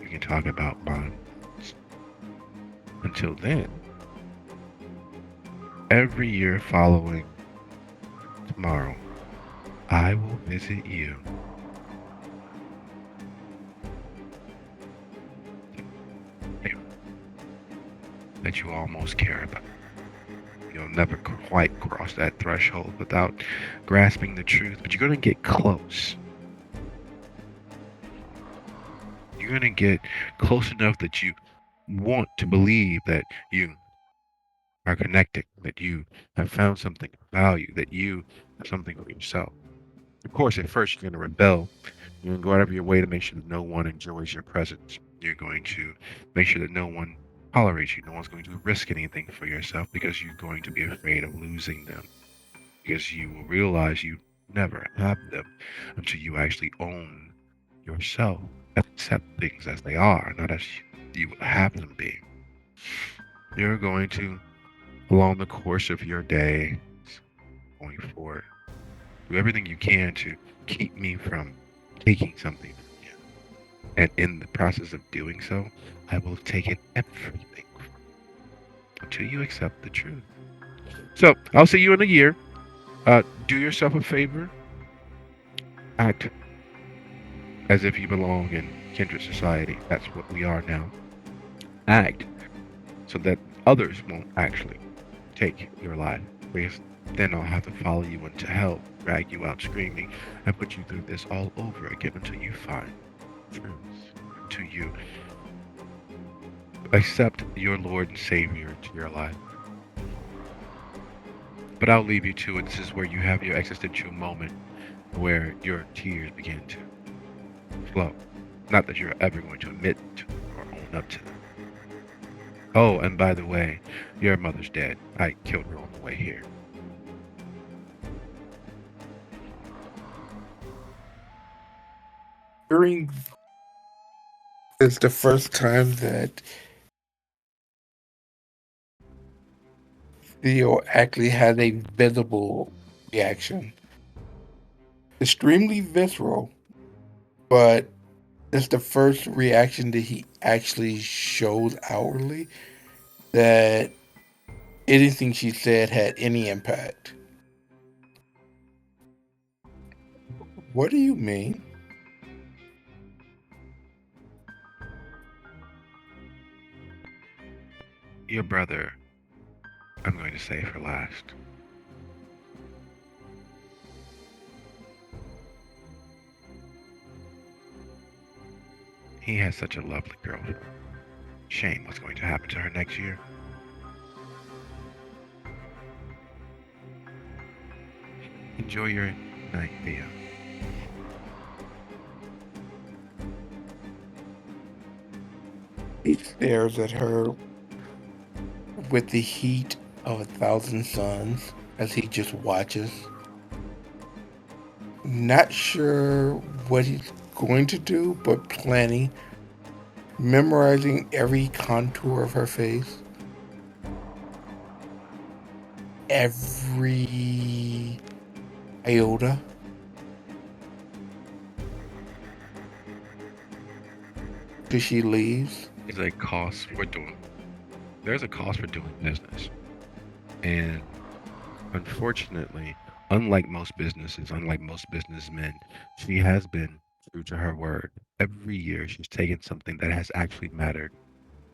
can talk about mine. Until then, every year following tomorrow, I will visit you. That you almost care about. You'll never quite cross that threshold without grasping the truth, but you're going to get close. You're going to get close enough that you want to believe that you are connected, that you have found something of value, that you have something for yourself. Of course, at first, you're going to rebel. You're going to go out of your way to make sure that no one enjoys your presence. You're going to make sure that no one tolerates you. No one's going to risk anything for yourself because you're going to be afraid of losing them. Because you will realize you never have them until you actually own yourself and accept things as they are, not as you would have them be. You're going to, along the course of your day, going forward, do everything you can to keep me from taking something from you. And in the process of doing so, I will have taken everything from you until you accept the truth. So I'll see you in a year. Do yourself a favor. Act as if you belong in kindred society. That's what we are now. Act so that others won't actually take your life. Because then I'll have to follow you into hell, drag you out screaming, and put you through this all over again until you find truth. Until you accept your Lord and Savior into your life. But I'll leave you to it. This is where you have your existential moment where your tears begin to flow. Not that you're ever going to admit to or own up to them. Oh, and by the way, your mother's dead. I killed her on the way here. During is the first time that Theo actually had a visible reaction. Extremely visceral, but it's the first reaction that he actually showed outwardly that anything she said had any impact. What do you mean? Your brother, I'm going to say for last. He has such a lovely girlfriend. Shame what's going to happen to her next year. Enjoy your night, Theo. He stares at her with the heat of 1,000 suns as he just watches. Not sure what he's going to do, but planning. Memorizing every contour of her face. Every iota. Till she leaves. There's a cost for doing business. And unfortunately, unlike most businesses, unlike most businessmen, she has been true to her word. Every year she's taken something that has actually mattered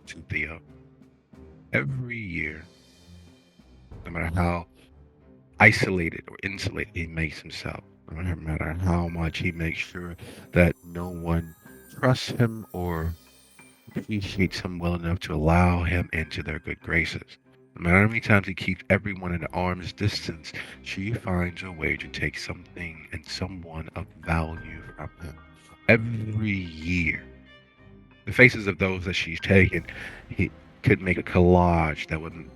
to Theo. Every year, no matter how isolated or insulated he makes himself, no matter how much he makes sure that no one trusts him or appreciates him well enough to allow him into their good graces. No matter how many times he keeps everyone at arm's distance, she finds a way to take something and someone of value from him. Every year, the faces of those that she's taken, he could make a collage that would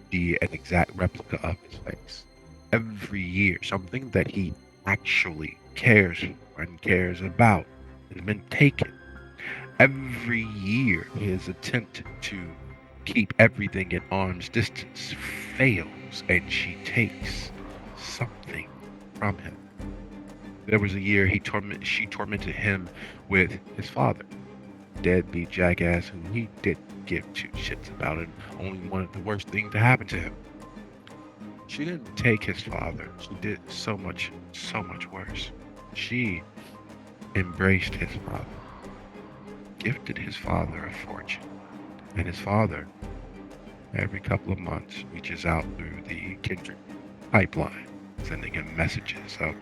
be an exact replica of his face. Every year, something that he actually cares for and cares about has been taken. Every year, his attempt to keep everything at arm's distance fails, and she takes something from him. There was a year she tormented him with his father, deadbeat jackass who he didn't give two shits about and only wanted the worst thing to happen to him. She didn't take his father. She did so much worse. She embraced his father, gifted his father a fortune, and his father, every couple of months, reaches out through the kindred pipeline, sending him messages of,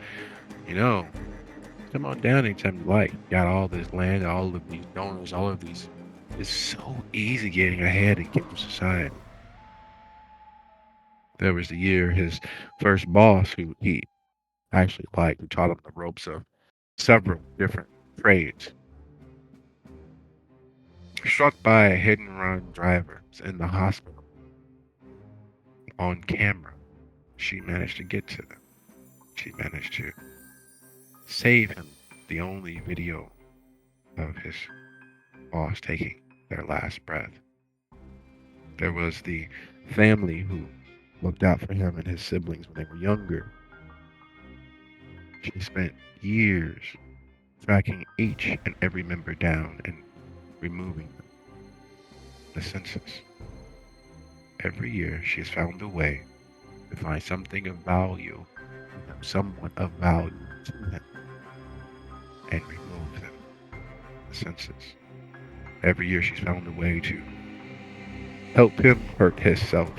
come on down anytime you like. Got all this land, all of these donors, all of these. It's so easy getting ahead in Kindred society. There was the year his first boss, who he actually liked, who taught him the ropes of several different trades, struck by a hit and run driver in the hospital. On camera, she managed to get to them. She managed to save him. The only video of his boss taking their last breath. There was the family who looked out for him and his siblings when they were younger. She spent years tracking each and every member down and removing them. The census. Every year she has found a way to find something of value, someone of value to him, and remove them. The census. Every year she's found a way to help him hurt himself.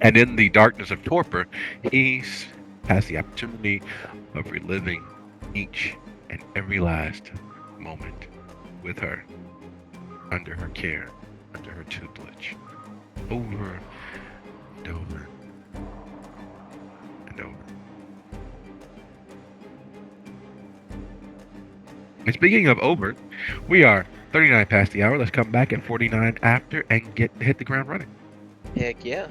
And in the darkness of torpor, he has the opportunity of reliving each and every last moment with her, under her care, under her tutelage, over and over and over. And speaking of over, we are 39 past the hour. Let's come back at 49 after and hit the ground running. Heck yeah.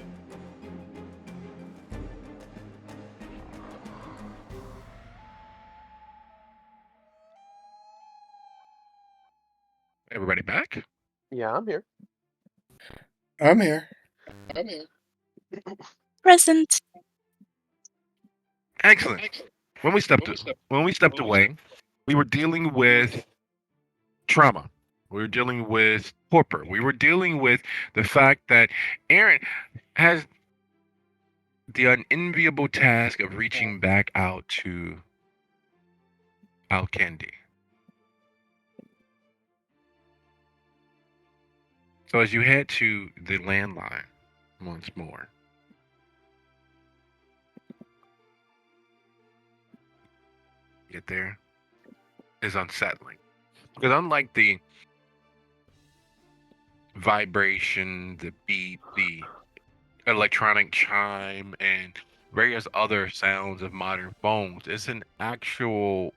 Everybody back? Yeah, I'm here. I'm here. Present. Excellent. When we stepped away, we were dealing with trauma. We were dealing with torpor. We were dealing with the fact that Aaron has the unenviable task of reaching back out to Alkendi. So as you head to the landline once more, get there is unsettling. Because unlike the vibration, the beep, the electronic chime, and various other sounds of modern phones, it's an actual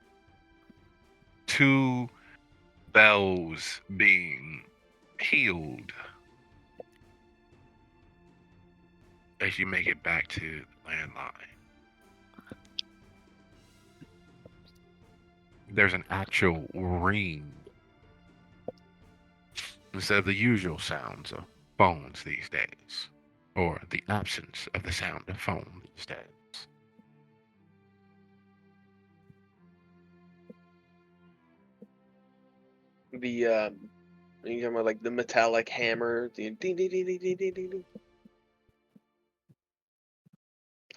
two bells being pealed. as you make it back to the landline, there's an actual ring instead of the usual sounds of phones these days, or the absence of the sound of phone these days. The you talking about like the metallic hammer, the ding ding ding ding ding ding ding, ding,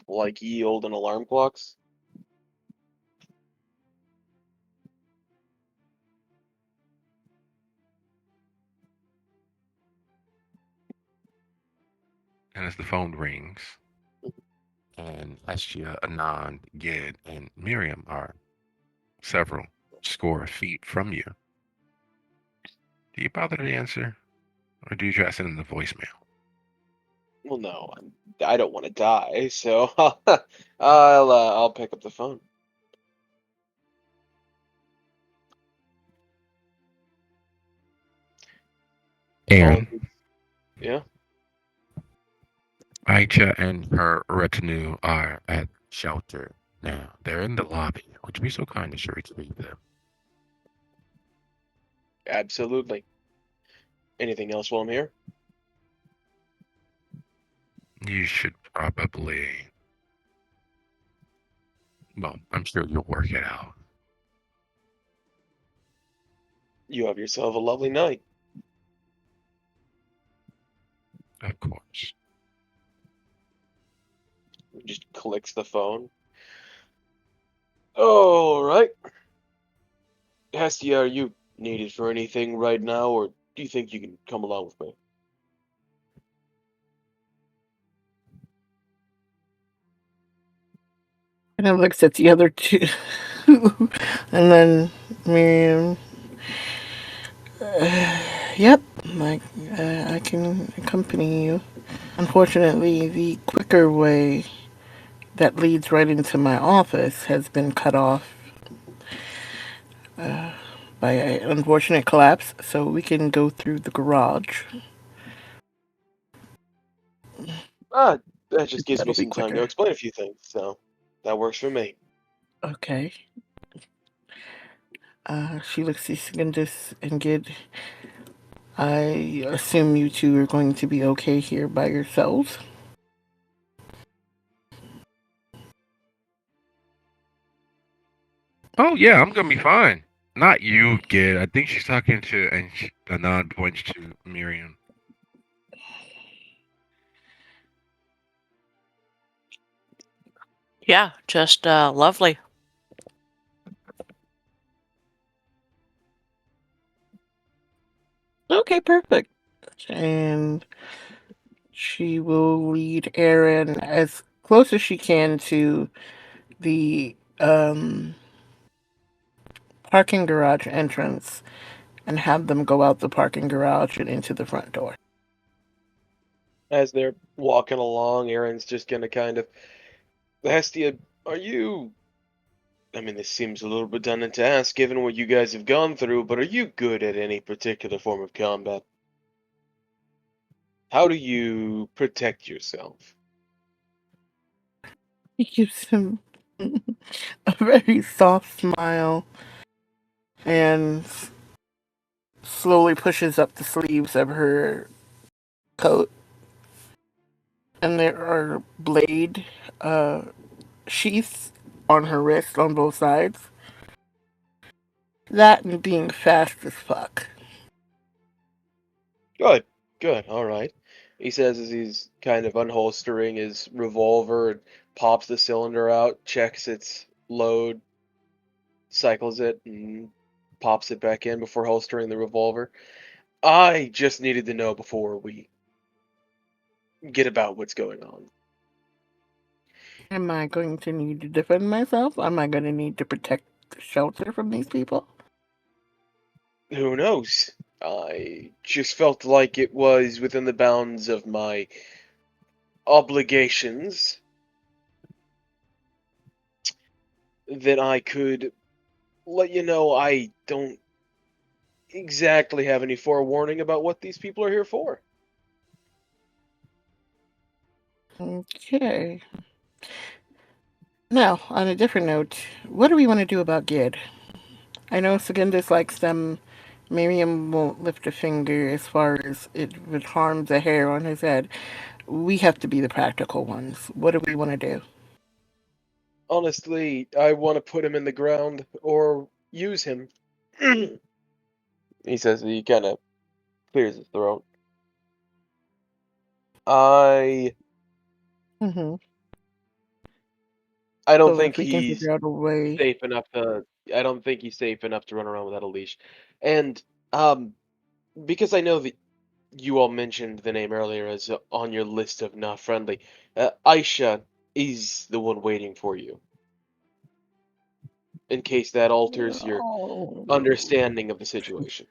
like ye olden alarm clocks. And as the phone rings, and Hestia, Anand, Gid, and Miriam are several score of feet from you, do you bother to answer, or do you try to send in the voicemail? Well, no, I don't want to die, so I'll pick up the phone. Aaron, Yeah. Aicha and her retinue are at shelter now. They're in the lobby. Would you be so kind as to retrieve them? Absolutely. Anything else while I'm here? You should probably. Well, I'm sure you'll work it out. You have yourself a lovely night. Of course. Just clicks the phone. All right. Hestia, are you needed for anything right now, or do you think you can come along with me? And it looks at the other two. And then Miriam, yep, like, I can accompany you. Unfortunately, the quicker way that leads right into my office has been cut off by an unfortunate collapse, so we can go through the garage. That just gives me That'll be some time to quicker. explain a few things, so that works for me. Okay. She looks at Secondus and Gid. I assume you two are going to be okay here by yourselves. Oh yeah, I'm gonna be fine. Not you, Gid. I think she's talking to, and Anand points to Miriam. Yeah, just lovely. Okay, perfect. And she will lead Aaron as close as she can to the parking garage entrance and have them go out the parking garage and into the front door. As they're walking along, Aaron's just gonna kind of, Hestia, are you? I mean, this seems a little redundant to ask, given what you guys have gone through, but are you good at any particular form of combat? How do you protect yourself? He gives him a very soft smile and slowly pushes up the sleeves of her coat. And there are blade sheaths on her wrist on both sides. That and being fast as fuck. Good, good, all right. He says as he's kind of unholstering his revolver and pops the cylinder out, checks its load, cycles it, and pops it back in before holstering the revolver. I just needed to know before we get about what's going on. Am I going to need to defend myself? Am I going to need to protect the shelter from these people? Who knows? I just felt like it was within the bounds of my obligations that I could let you know I don't exactly have any forewarning about what these people are here for. Okay. Now, on a different note, what do we want to do about Gid? I know Sagin dislikes them. Miriam won't lift a finger as far as it would harm the hair on his head. We have to be the practical ones. What do we want to do? Honestly, I want to put him in the ground or use him. He says he kind of clears his throat. I Mm-hmm. I don't So think if we can he's figure out a way. safe enough to. I don't think he's safe enough to run around without a leash. And um, because I know that you all mentioned the name earlier as on your list of not friendly, Aisha is the one waiting for you. In case that alters your Oh, understanding of the situation.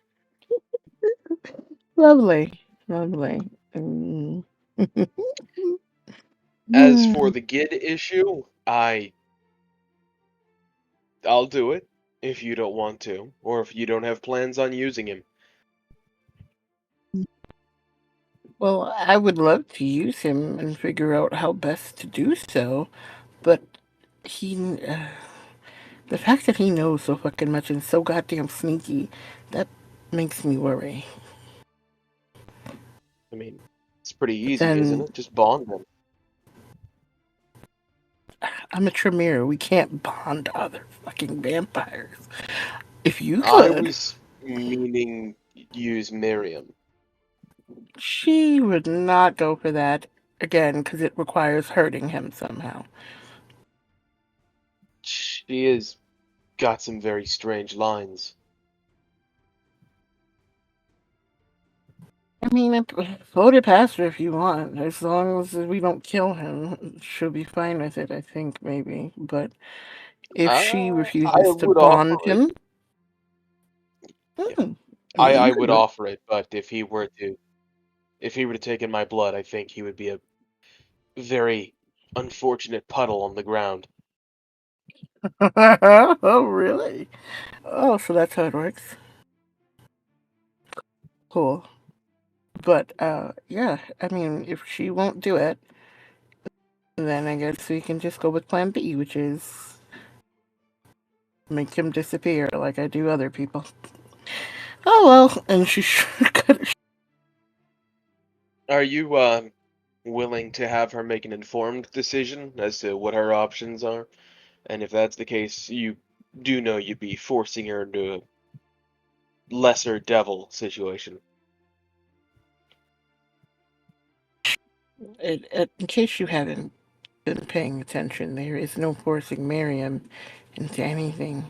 lovely. Lovely. Mm. As for the Gid issue, I'll do it if you don't want to, or if you don't have plans on using him. Well, I would love to use him and figure out how best to do so, but he, the fact that he knows so fucking much and so goddamn sneaky, that makes me worry. I mean, it's pretty But easy, isn't then it? Just bond them. I'm a Tremere. We can't bond other fucking vampires. If you I could, was meaning use Miriam. she would not go for that again because it requires hurting him somehow. She has got some very strange lines. I mean, float it past her if you want. As long as we don't kill him, she'll be fine with it, I think, maybe. But if she I refuses to would offer bond it. him, Yeah. hmm, I you can would do it. offer it, but if he were to take in my blood, I think he would be a very unfortunate puddle on the ground. Oh, really? Oh, so that's how it works. Cool. But, yeah, I mean, if she won't do it, then I guess we can just go with plan B, which is make him disappear like I do other people. Oh, well, and she sure got a Are you willing to have her make an informed decision as to what her options are? And if that's the case, you do know you'd be forcing her into a lesser devil situation. in case you haven't been paying attention, there is no forcing Miriam into anything.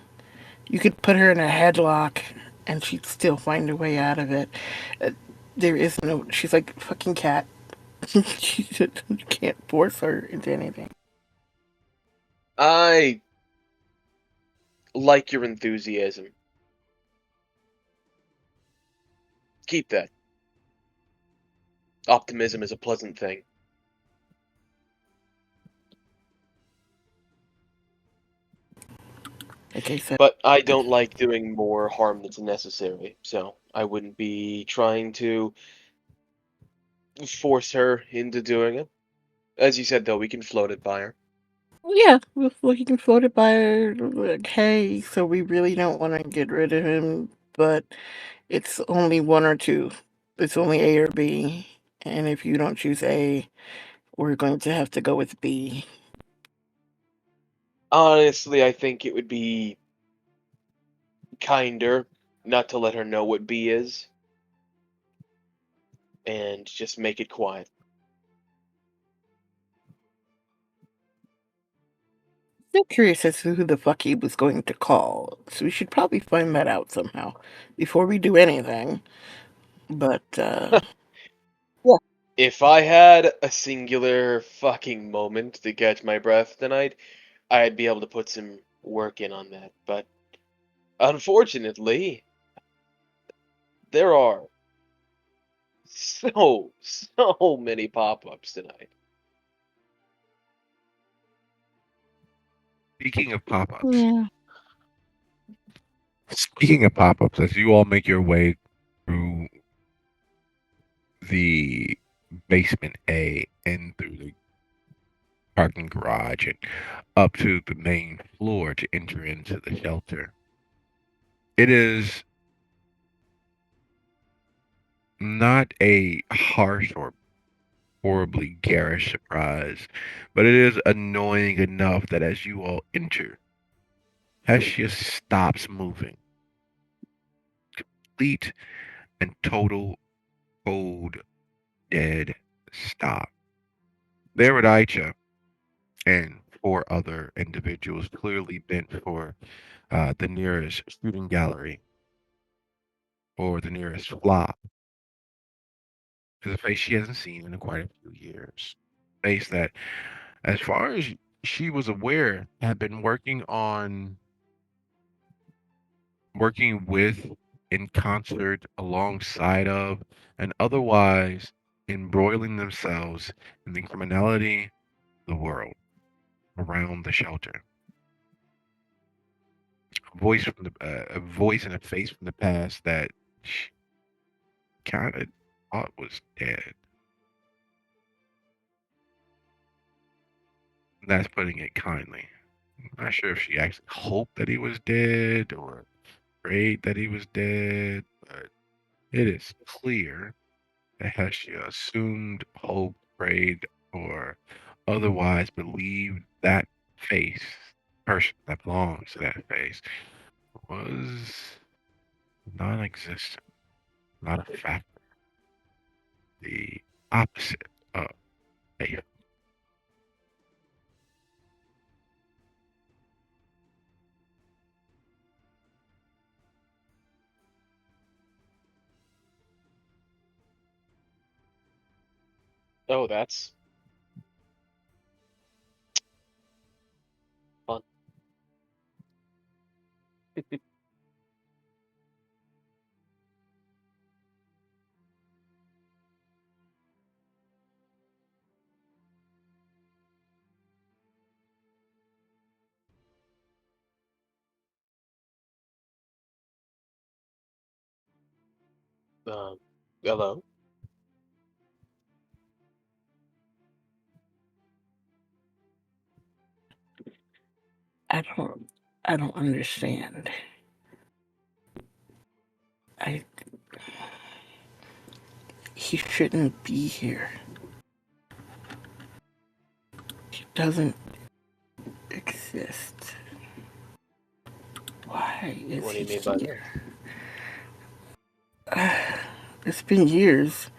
You could put her in a headlock and she'd still find a way out of it. Uh, there is no. She's like a fucking cat. She can't force her into anything. I like your enthusiasm. Keep that. Optimism is a pleasant thing. Like I said, But I don't like doing more harm that's necessary, so I wouldn't be trying to force her into doing it. As you said, though, we can float it by her. yeah, well, he can float it by her. Like, hey, so we really don't want to get rid of him, but it's only one or two. It's only A or B, and if you don't choose A, we're going to have to go with B. Honestly, I think it would be kinder not to let her know what B is and just make it quiet. Still curious as to who the fuck he was going to call, so we should probably find that out somehow before we do anything. But, yeah. If I had a singular fucking moment to catch my breath tonight, I'd be able to put some work in on that. But unfortunately, there are so many pop-ups tonight. Speaking of pop-ups, Yeah. as you all make your way through the basement A and through the parking garage and up to the main floor to enter into the shelter. It is not a harsh or horribly garish surprise, but it is annoying enough that as you all enter, Hestia stops moving. Complete and total cold, dead stop. There at Aicha and four other individuals clearly bent for the nearest shooting gallery or the nearest flop. Is a face she hasn't seen in quite a few years. Face that, as far as she was aware, had been working with, in concert, alongside of, and otherwise embroiling themselves in the criminality of the world around the shelter. A voice and a face from the past that she kind of thought was dead. That's putting it kindly. I'm not sure if she actually hoped that he was dead or prayed that he was dead, but it is clear that Hestia assumed, hoped, prayed, or otherwise believed that face, person that belongs to that face, was non existent, not a factor, the opposite of faith. Oh, that's fun. Um, hello. I don't I don't understand. I He shouldn't be here. He doesn't exist. Why is What do he you mean by that? here? It's been years,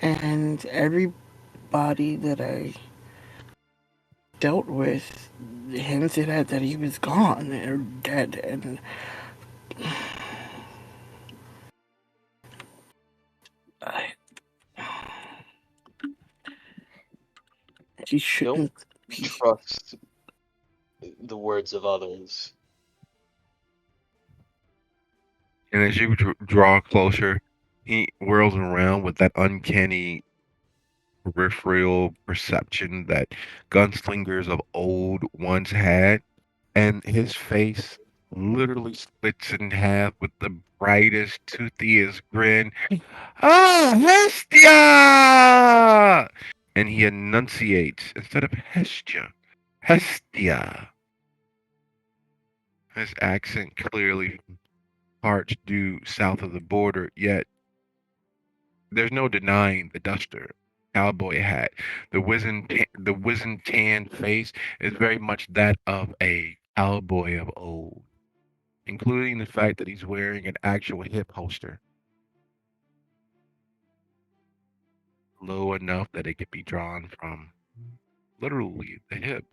and everybody that I dealt with hinted at that he was gone or dead, and I, he Don't shouldn't be. trust the words of others. And as you draw closer, he whirls around with that uncanny peripheral perception that gunslingers of old once had, and his face literally splits in half with the brightest, toothiest grin. Ah, Hestia! And he enunciates instead of Hestia, Hestia. His accent clearly from parts due south of the border, yet there's no denying the duster, cowboy hat. The wizened tan face is very much that of a cowboy of old, including the fact that he's wearing an actual hip holster, low enough that it could be drawn from literally the hip,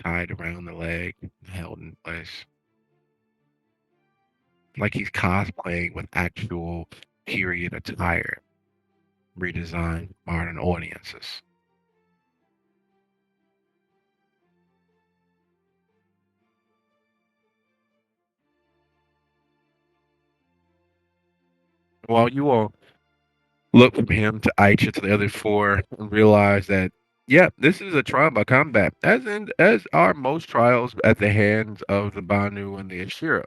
tied around the leg, held in place, like he's cosplaying with actual period attire, redesigned for modern audiences. While you all look from him to Aicha to the other four and realize that, yeah, this is a trial by combat, as are most trials at the hands of the Banu and the Ashira.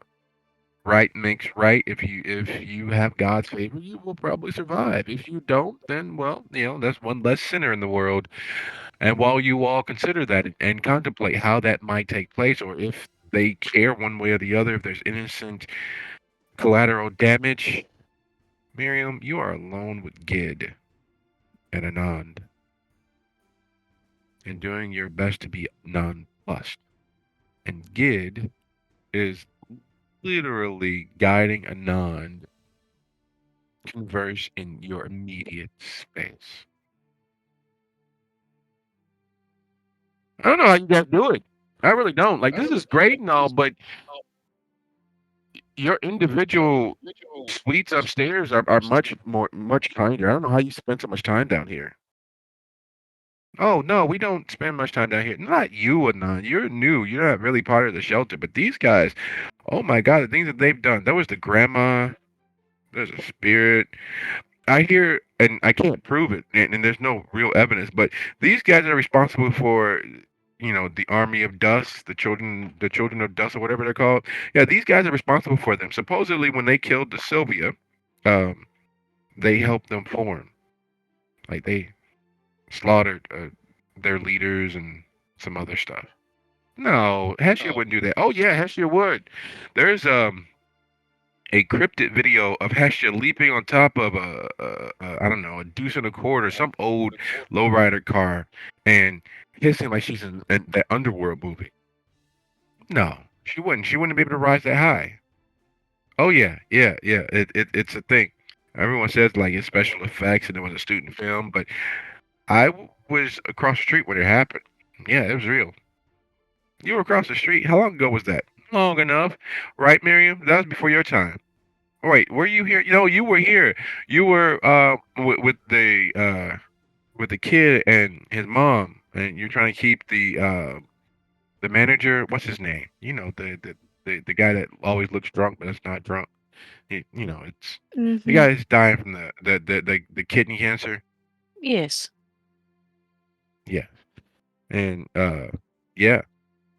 Right makes right. If you have God's favor, you will probably survive. If you don't, then well, that's one less sinner in the world. And while you all consider that and contemplate how that might take place, or if they care one way or the other, if there's innocent collateral damage, Miriam, you are alone with Gid and Anand, and doing your best to be nonplussed. And Gid is literally guiding Anand converse in your immediate space. I don't know how you guys do it. I really don't. Like, this is great and all, but your individual suites upstairs are much kinder. I don't know how you spend so much time down here. Oh no, we don't spend much time down here. Not you, Anon. You're new. You're not really part of the shelter. But these guys, oh my God, the things that they've done. There was the grandma. There's a spirit. I hear, and I can't prove it, and there's no real evidence. But these guys are responsible for, the army of dust, the children of dust, or whatever they're called. Yeah, these guys are responsible for them. Supposedly, when they killed the Sylvia, um, they helped them form. Like they slaughtered their leaders and some other stuff. No, Heshia wouldn't do that. Oh yeah, Heshia would. There's a cryptid video of Heshia leaping on top of I don't know, a deuce and a quarter, or some old lowrider car, and hissing like she's in that Underworld movie. No, she wouldn't. She wouldn't be able to rise that high. Oh yeah, yeah, yeah. It's a thing. Everyone says like it's special effects and it was a student film, but was across the street when it happened. Yeah, it was real. You were across the street. How long ago was that? Long enough, right, Miriam? That was before your time. Wait, were you here? You were here. You were with the kid and his mom, and you're trying to keep the manager. What's his name? The guy that always looks drunk, but it's not drunk. It's the Hmm. guy that's dying from the kidney cancer. Yes. Yeah, and yeah,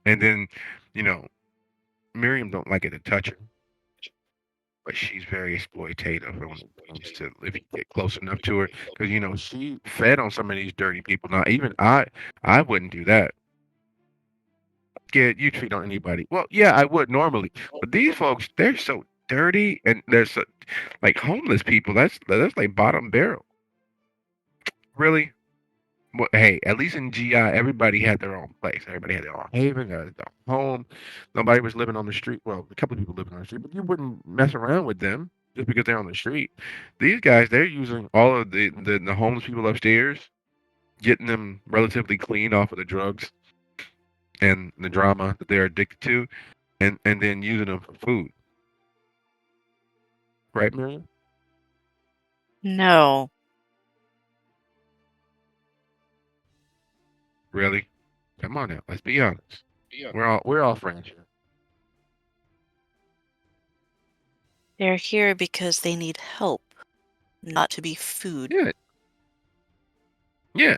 and then you know Miriam don't like it to touch her, but she's very exploitative when it comes to if you get close enough to her, because she fed on some of these dirty people. Now, even I wouldn't do that. Get you treat on anybody. Well, yeah, I would normally, but these folks, they're so dirty, and they're so like homeless people. That's like bottom barrel. Really? Well, hey, at least in GI, everybody had their own place. Everybody had their own haven, their own home. Nobody was living on the street. Well, a couple of people living on the street, but you wouldn't mess around with them just because they're on the street. These guys, they're using all of the homeless people upstairs, getting them relatively clean off of the drugs and the drama that they're addicted to, and then using them for food. Right, Miriam? No. Really? Come on now. Let's be honest. We're all friends here. They're here because they need help, not to be food. Yeah, yeah.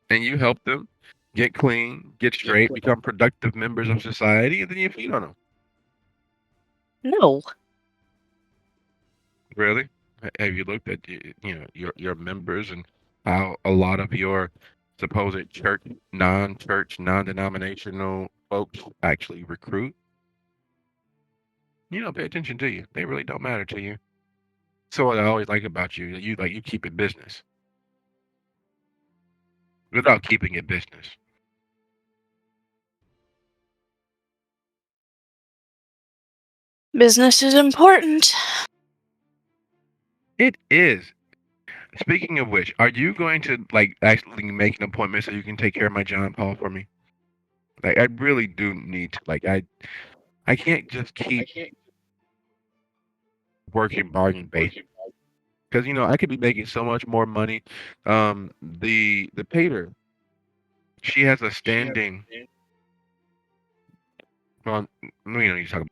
And you help them get clean, get straight, become productive members of society, and then you feed on them. No. Really? Have you looked at your members and how a lot of your supposed church, non-denominational folks actually recruit? You don't pay attention to you. They really don't matter to you. So what I always like about you, you keep it business without keeping it business. Business is important. It is. Speaking of which, are you going to like actually make an appointment so you can take care of my John Paul for me? Like I really do need to. Like I can't just keep working bargain based because I could be making so much more money. The pater, she has a standing. Well, we don't need to talk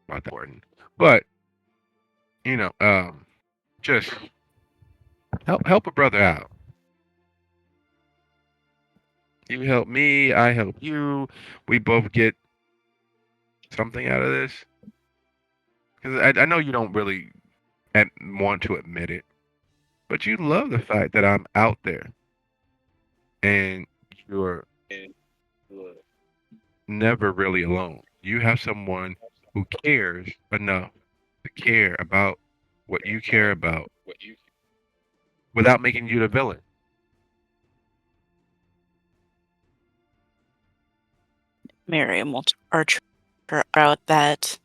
about that, important. But just help a brother out. You help me, I help you. We both get something out of this. Because I know you don't really want to admit it, but you love the fact that I'm out there and you're never really alone. You have someone who cares enough to care about what you care about without making you the villain. Miriam will arch her out that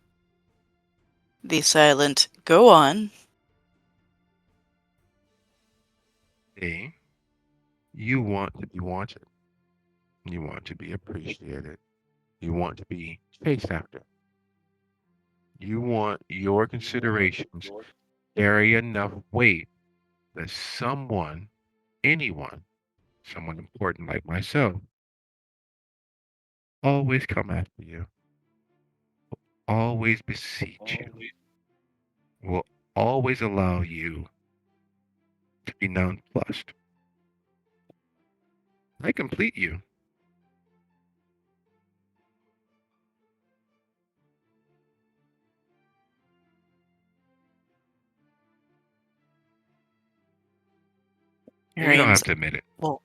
the silent go on. See, you want to be wanted. You want to be appreciated. You want to be chased after. You want your considerations carry enough weight that someone, anyone, someone important like myself, always come after you, always beseech you, will always allow you to be nonplussed. I complete you. And you don't Miriam's have to admit it. will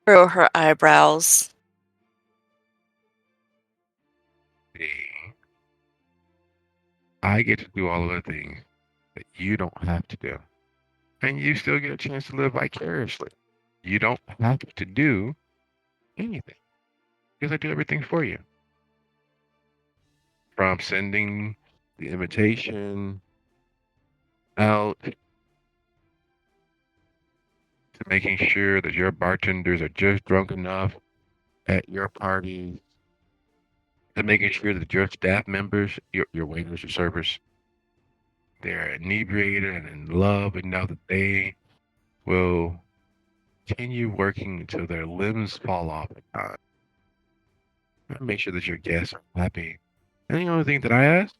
furrow her eyebrows. See, I get to do all of the things that you don't have to do. And you still get a chance to live vicariously. You don't have to do anything because I do everything for you. From sending the invitation out to making sure that your bartenders are just drunk enough at your parties, to making sure that your staff members, your waiters, your servers, they're inebriated and in love enough that they will continue working until their limbs fall off at time. I make sure that your guests are happy. And the only thing that I ask,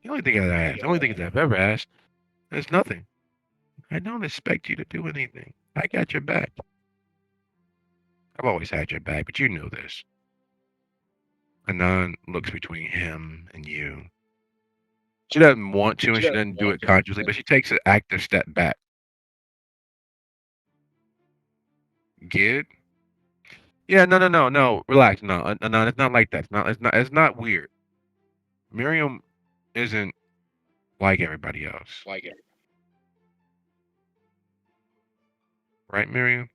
the only thing that I ask, the only thing that I've ever asked is nothing. I don't expect you to do anything. I got your back. I've always had your back, but you know this. Anon looks between him and you. She doesn't want to, and she doesn't do it consciously, but she takes an active step back. Gid? Yeah, no. Relax. No, no, it's not like that. It's not weird. Miriam isn't like everybody else. Right, Miriam?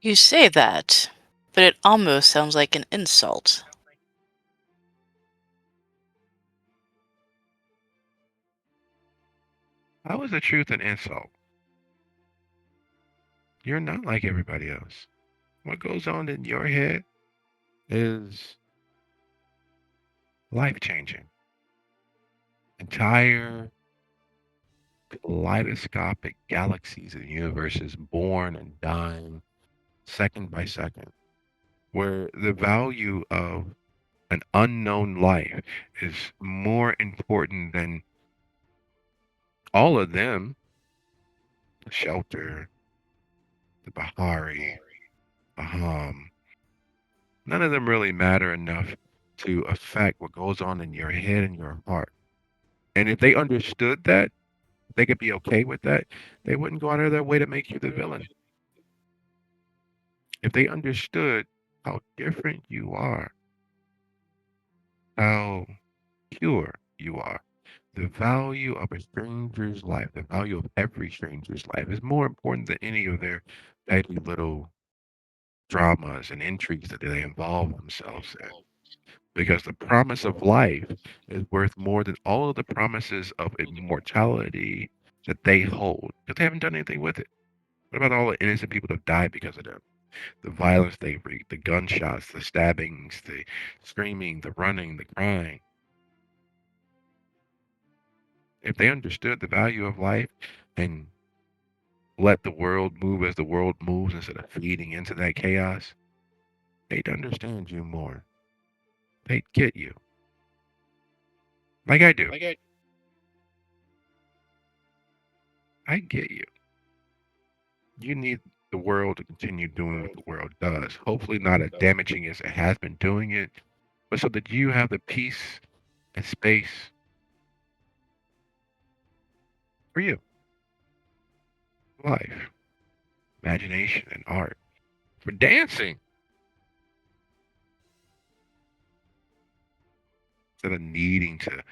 You say that, but it almost sounds like an insult. How is the truth an insult? You're not like everybody else. What goes on in your head is life changing. Entire kaleidoscopic galaxies of universes born and dying second by second, where the value of an unknown life is more important than all of them: the shelter, the Bahari, Baham. None of them really matter enough to affect what goes on in your head and your heart. And if they understood that, they could be okay with that, they wouldn't go out of their way to make you the villain. If they understood how different you are, how pure you are, the value of a stranger's life, the value of every stranger's life is more important than any of their petty little dramas and intrigues that they involve themselves in. Because the promise of life is worth more than all of the promises of immortality that they hold, because they haven't done anything with it. What about all the innocent people that have died because of them? The violence they wreak, the gunshots, the stabbings, the screaming, the running, the crying. If they understood the value of life and let the world move as the world moves instead of feeding into that chaos, they'd understand you more. They'd get you. Like I do. I get you. You need the world to continue doing what the world does. Hopefully not as damaging as it has been doing it, but so that you have the peace and space for you. Life, imagination, and art. For dancing. Instead of needing to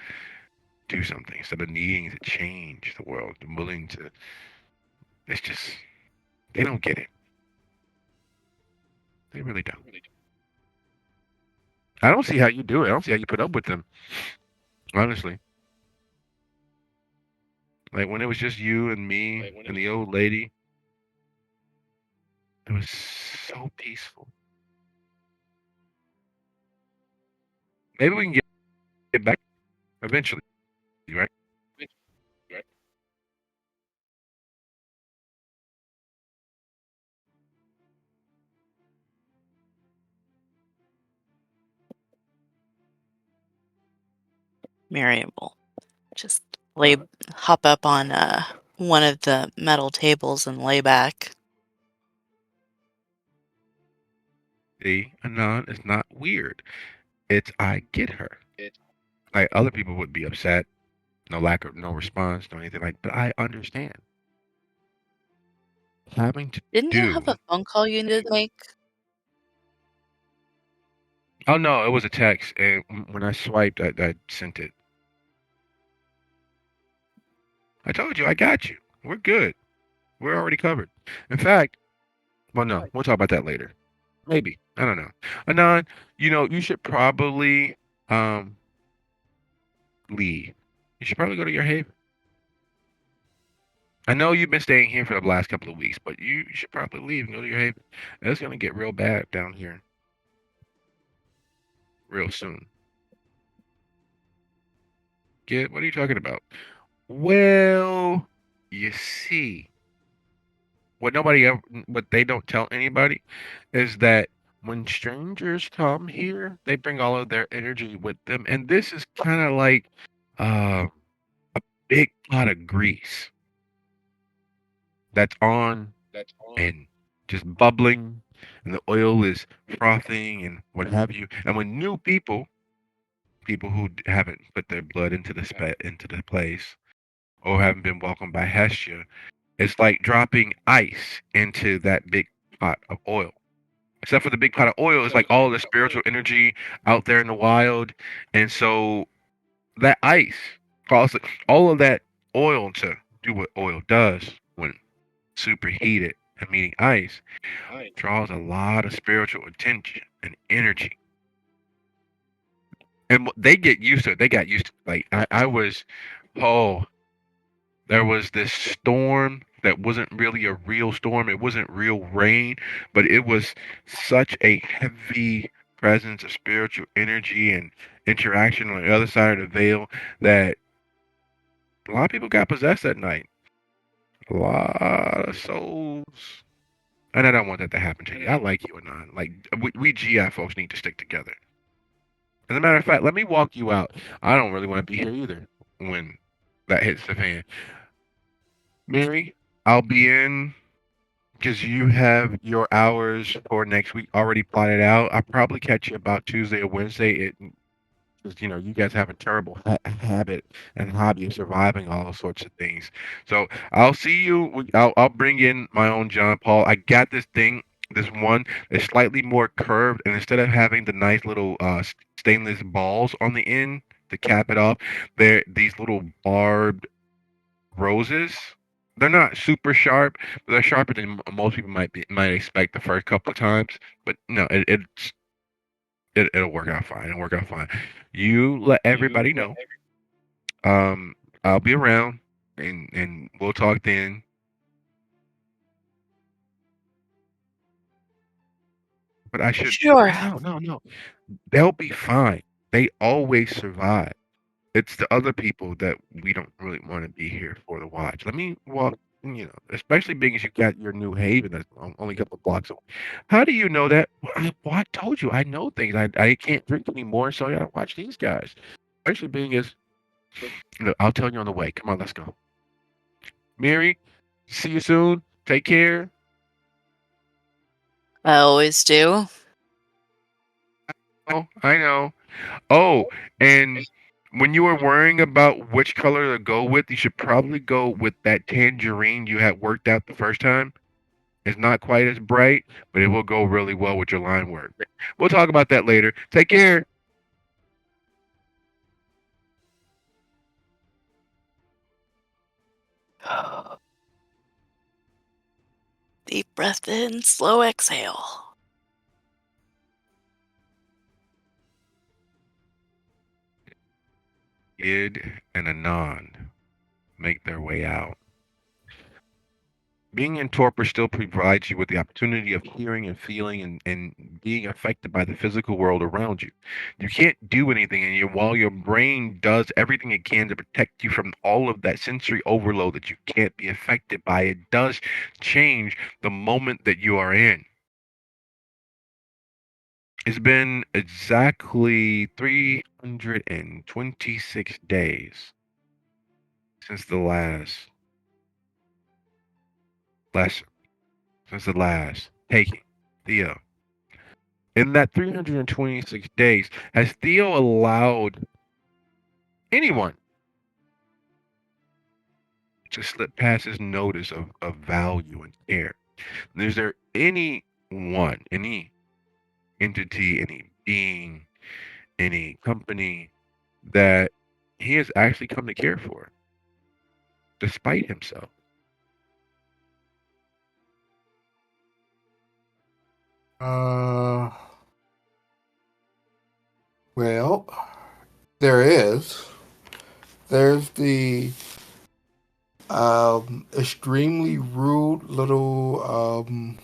do something, instead of needing to change the world, I'm willing to. It's just, they don't get it. They really don't. I don't see how you do it. I don't see how you put up with them. Honestly. Like when it was just you and me and the old lady, it was so peaceful. Maybe we can get back eventually, right? Miriam will just hop up on one of the metal tables and lay back. See, Anon is not weird. It's I get her. Like other people would be upset, no response, no anything like. But I understand. Having to Didn't you have do. a phone call you needed to make? Oh no, it was a text, and when I swiped, I sent it. I told you, I got you. We're good. We're already covered. In fact, well, no, we'll talk about that later. Maybe. I don't know. Anon, you should probably um leave. You should probably go to your haven. I know you've been staying here for the last couple of weeks, but you should probably leave and go to your haven. It's gonna get real bad down here real soon. What are you talking about? Well, you see, what they don't tell anybody is that when strangers come here, they bring all of their energy with them, and this is kind of like uh, a big pot of grease that's on and just bubbling, and the oil is frothing and what have you. And when new people who haven't put their blood into the place or haven't been welcomed by Hestia, it's like dropping ice into that big pot of oil. Except for the big pot of oil, it's like all the spiritual energy out there in the wild, and so that ice causes all of that oil to do what oil does when superheated and meeting ice, draws a lot of spiritual attention and energy. And they get used to it. They got used to it. Like I was, oh, there was this storm that wasn't really a real storm. It wasn't real rain, but it was such a heavy presence of spiritual energy and interaction on the other side of the veil that a lot of people got possessed that night. A lot of souls. And I don't want that to happen to you. I like you, Anon. Like we GI folks need to stick together. As a matter of fact, let me walk you out. I don't really want to be here either when that hits the fan. Mary, I'll be in because you have your hours for next week already plotted out. I'll probably catch you about Tuesday or Wednesday. Because you guys have a terrible habit and hobby of surviving all sorts of things. So I'll see you. I'll bring in my own John Paul. I got this thing. This one is slightly more curved, and instead of having the nice little stainless balls on the end to cap it off, they're these little barbed roses. They're not super sharp, but they're sharper than most people might expect the first couple of times. But no, it'll work out fine. It'll work out fine. You let everybody know. Um, I'll be around, and we'll talk then. But I should. Sure. No. They'll be fine. They always survive. It's the other people that we don't really want to be here for to watch. Let me walk. Especially being as you got your new haven that's only a couple of blocks away. How do you know that? I told you I know things. I can't drink anymore, so I gotta watch these guys. Especially being as look, I'll tell you on the way. Come on, let's go. Mary, see you soon. Take care. I always do. Oh, I know. Oh, and When you are worrying about which color to go with, you should probably go with that tangerine you had worked out the first time. It's not quite as bright, but it will go really well with your line work. We'll talk about that later. Take care. Deep breath in, slow exhale. Id and Anon make their way out. Being in torpor still provides you with the opportunity of hearing and feeling and being affected by the physical world around you. You can't do anything, and while your brain does everything it can to protect you from all of that sensory overload that you can't be affected by, it does change the moment that you are in. It's been exactly 326 days since the last lesson, since the last taking. Theo. In that 326 days, has Theo allowed anyone to slip past his notice of value and care? And is there anyone, any entity, any being, any company that he has actually come to care for, despite himself? Uh, well, there is. There's the extremely rude little um,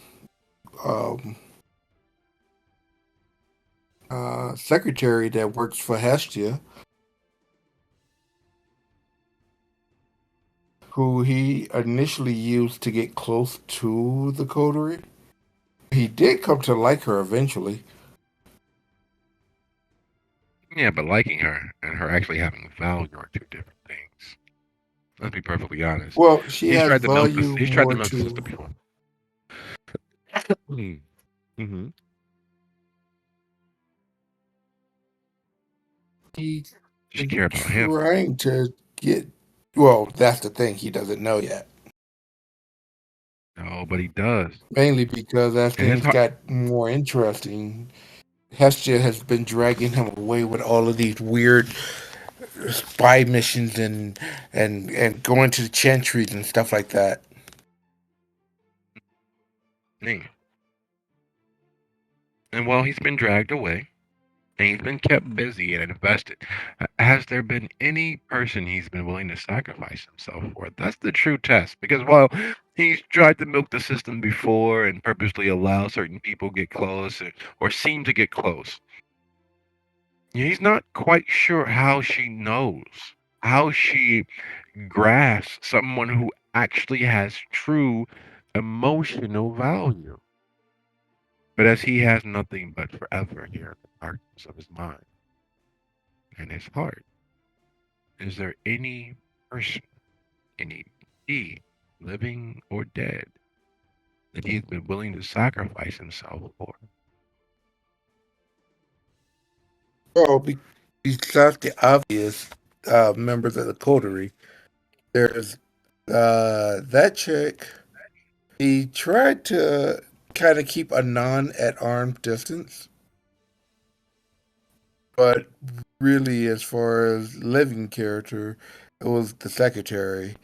secretary that works for Hestia, who he initially used to get close to the coterie. He did come to like her eventually. Yeah, but liking her and her actually having value are two different things. Let's be perfectly honest. Well, she He's has tried to milk this. value He's tried to more milk the to. system before. Mm-hmm. He's She care about him. trying to get. Well, that's the thing. He doesn't know yet. No, but he does. Mainly because as And his things heart. got more interesting, Hestia has been dragging him away with all of these weird spy missions and going to the chantries and stuff like that. And while he's been dragged away, and he's been kept busy and invested, has there been any person he's been willing to sacrifice himself for? That's the true test. Because while he's tried to milk the system before and purposely allow certain people get close or seem to get close, he's not quite sure how she knows, how she grasps someone who actually has true emotional value. But as he has nothing but forever here in the darkness of his mind and his heart, is there any person, any being, living or dead, that he's been willing to sacrifice himself for? Well, besides the obvious members of the coterie, there's that chick. He tried to kind of keep Anon at arm's distance, but really, as far as living character, it was the secretary.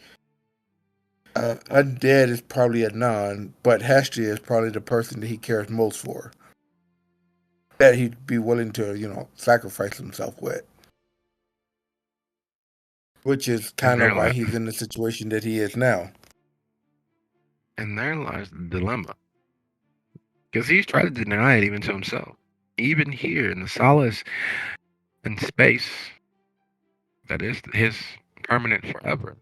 Undead is probably Anon, but Hestia is probably the person that he cares most for. That he'd be willing to, sacrifice himself with. Which is And kind of there, why he's in the situation that he is now. and there lies the dilemma. Because he's tried to deny it even to himself. Even here in the solace and space that is his permanent forever.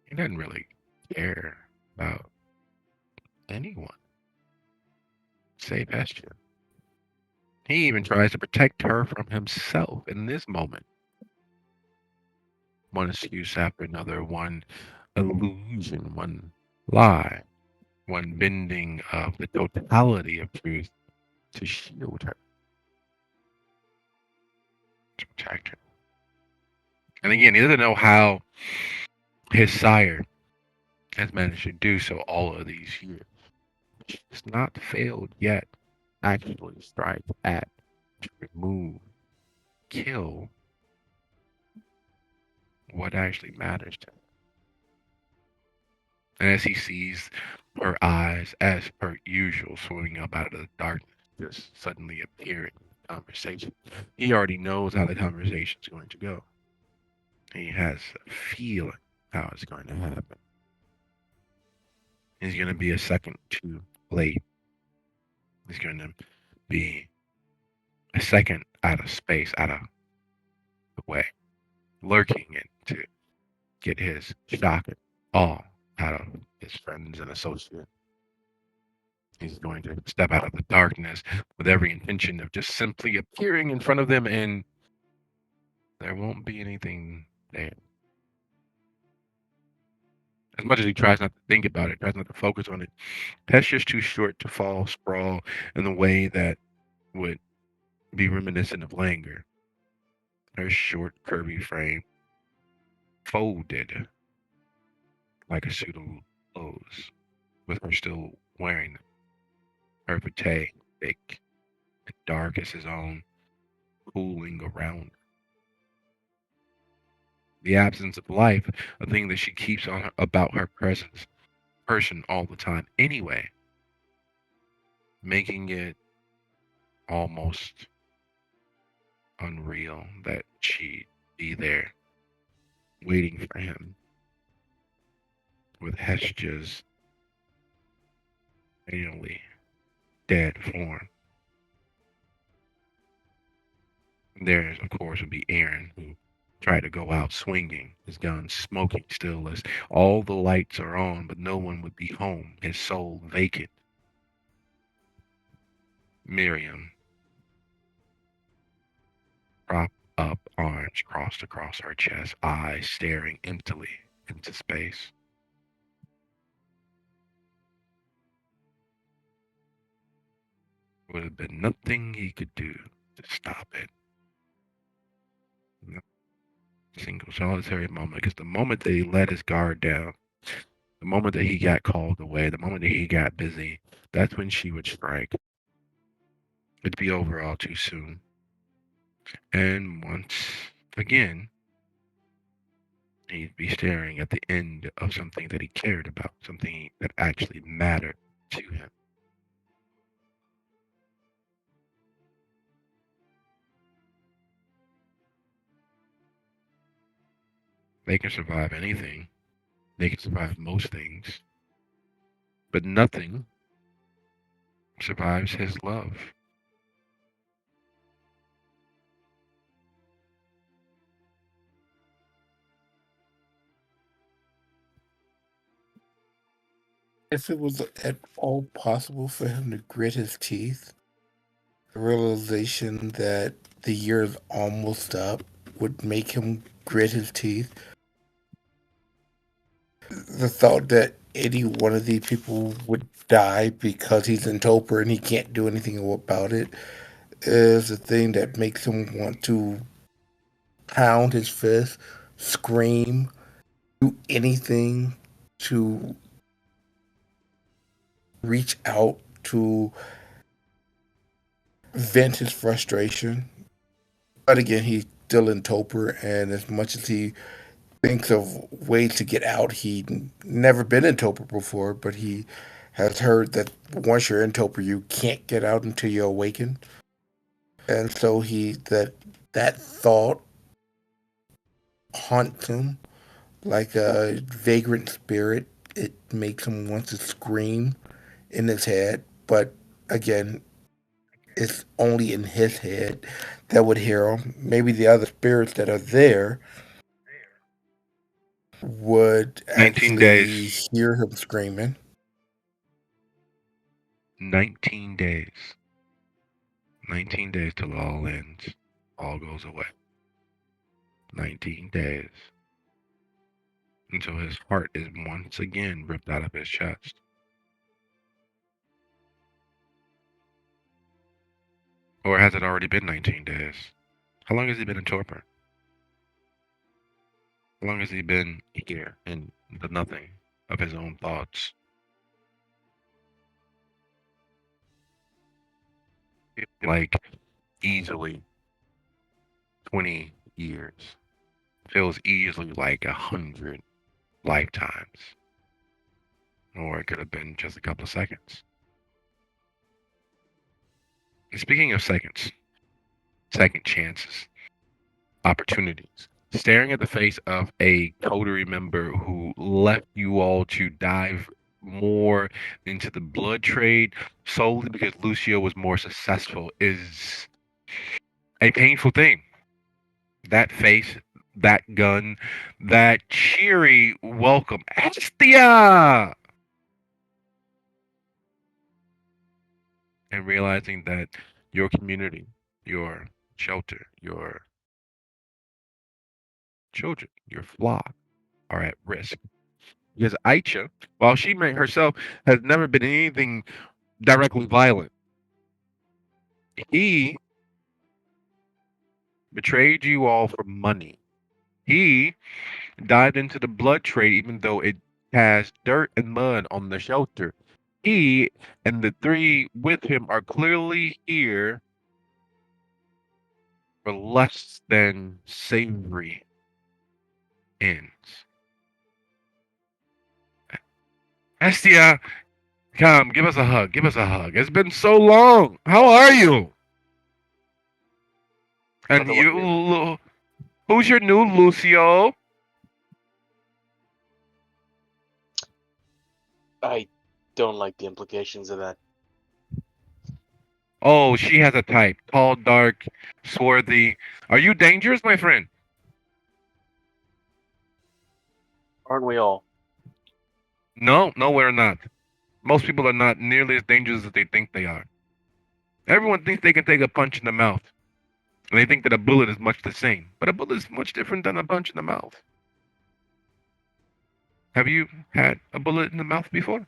He doesn't really care about anyone save Hestia. He even tries to protect her from himself in this moment. One excuse after another, one illusion, one lie, one bending of the totality of truth to shield her. protect him. And again, he doesn't know how his sire has managed to do so all of these years. It's not failed yet. Actually strike at, to remove, kill what actually matters to him. And as he sees her eyes, as per usual, swimming up out of the darkness, just suddenly appearing in the conversation, he already knows how the conversation is going to go. He has a feeling how it's going to happen. He's going to be a second too late. He's going to be a second out of space, out of the way, lurking in to get his shock and awe out of his friends and associates. He's going to step out of the darkness with every intention of just simply appearing in front of them, and there won't be anything there. As much as he tries not to think about it, tries not to focus on it, that's just too short to fall sprawl in the way that would be reminiscent of Langer. Her short, curvy frame folded like a suit of clothes, with her still wearing them. Her pate, thick and dark as his own, cooling around her. The absence of life, a thing that she keeps on about her person all the time anyway, making it almost unreal that she'd be there waiting for him with Hestia's annually dead form. There, of course, would be Aaron, who tried to go out swinging, his gun smoking still as all the lights are on, but no one would be home, his soul vacant. Miriam, propped up, arms crossed across her chest, eyes staring emptily into space. Would have been nothing he could do to stop it. No single solitary moment, because the moment that he let his guard down, the moment that he got called away, the moment that he got busy, that's when she would strike. It'd be over all too soon. And once again, he'd be staring at the end of something that he cared about, something that actually mattered to him. They can survive anything. They can survive most things. But nothing survives his love. If it was at all possible for him to grit his teeth, the realization that the year is almost up would make him grit his teeth. The thought that any one of these people would die because he's in torpor and he can't do anything about it is the thing that makes him want to pound his fist, scream, do anything to reach out to vent his frustration. But again, he's still in torpor, and as much as he thinks of ways to get out, he'd never been in torpor before, but he has heard that once you're in torpor, you can't get out until you awaken. And so that thought haunts him like a vagrant spirit. It makes him want to scream in his head, but again, it's only in his head that would hear him. Maybe the other spirits that are there would 19 actually days. hear him screaming. 19 days. 19 days till all ends. All goes away. 19 days. Until his heart is once again ripped out of his chest. Or has it already been 19 days? How long has he been in torpor? How long has he been here in the nothing of his own thoughts? Like easily 20 years. Feels easily like 100 lifetimes. Or it could have been just a couple of seconds. And speaking of seconds, second chances, opportunities. Staring at the face of a coterie member who left you all to dive more into the blood trade solely because Lucio was more successful is a painful thing. That face, that gun, that cheery welcome. Hestia! And realizing that your community, your shelter, your children, your flock are at risk. Because Aicha, while she may herself has never been anything directly violent, he betrayed you all for money. He dived into the blood trade even though it has dirt and mud on the shelter. He and the three with him are clearly here for less than savory ends. Estia, come, give us a hug. Give us a hug. It's been so long. How are you? And you, who's your new Lucio? I don't like the implications of that. Oh, she has a type. Tall, dark, swarthy. Are you dangerous, my friend? Aren't we all? No, we're not. Most people are not nearly as dangerous as they think they are. Everyone thinks they can take a punch in the mouth. And they think that a bullet is much the same. But a bullet is much different than a punch in the mouth. Have you had a bullet in the mouth before?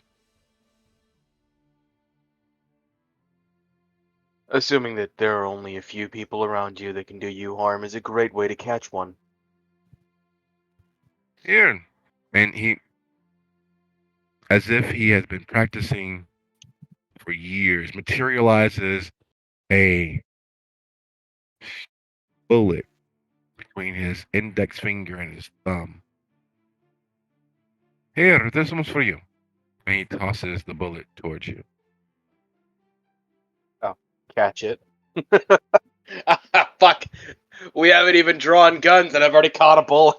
Assuming that there are only a few people around you that can do you harm is a great way to catch one. Here. And he, as if he has been practicing for years, materializes a bullet between his index finger and his thumb. Here, this one's for you. And he tosses the bullet towards you. Catch it. Fuck! We haven't even drawn guns and I've already caught a bullet.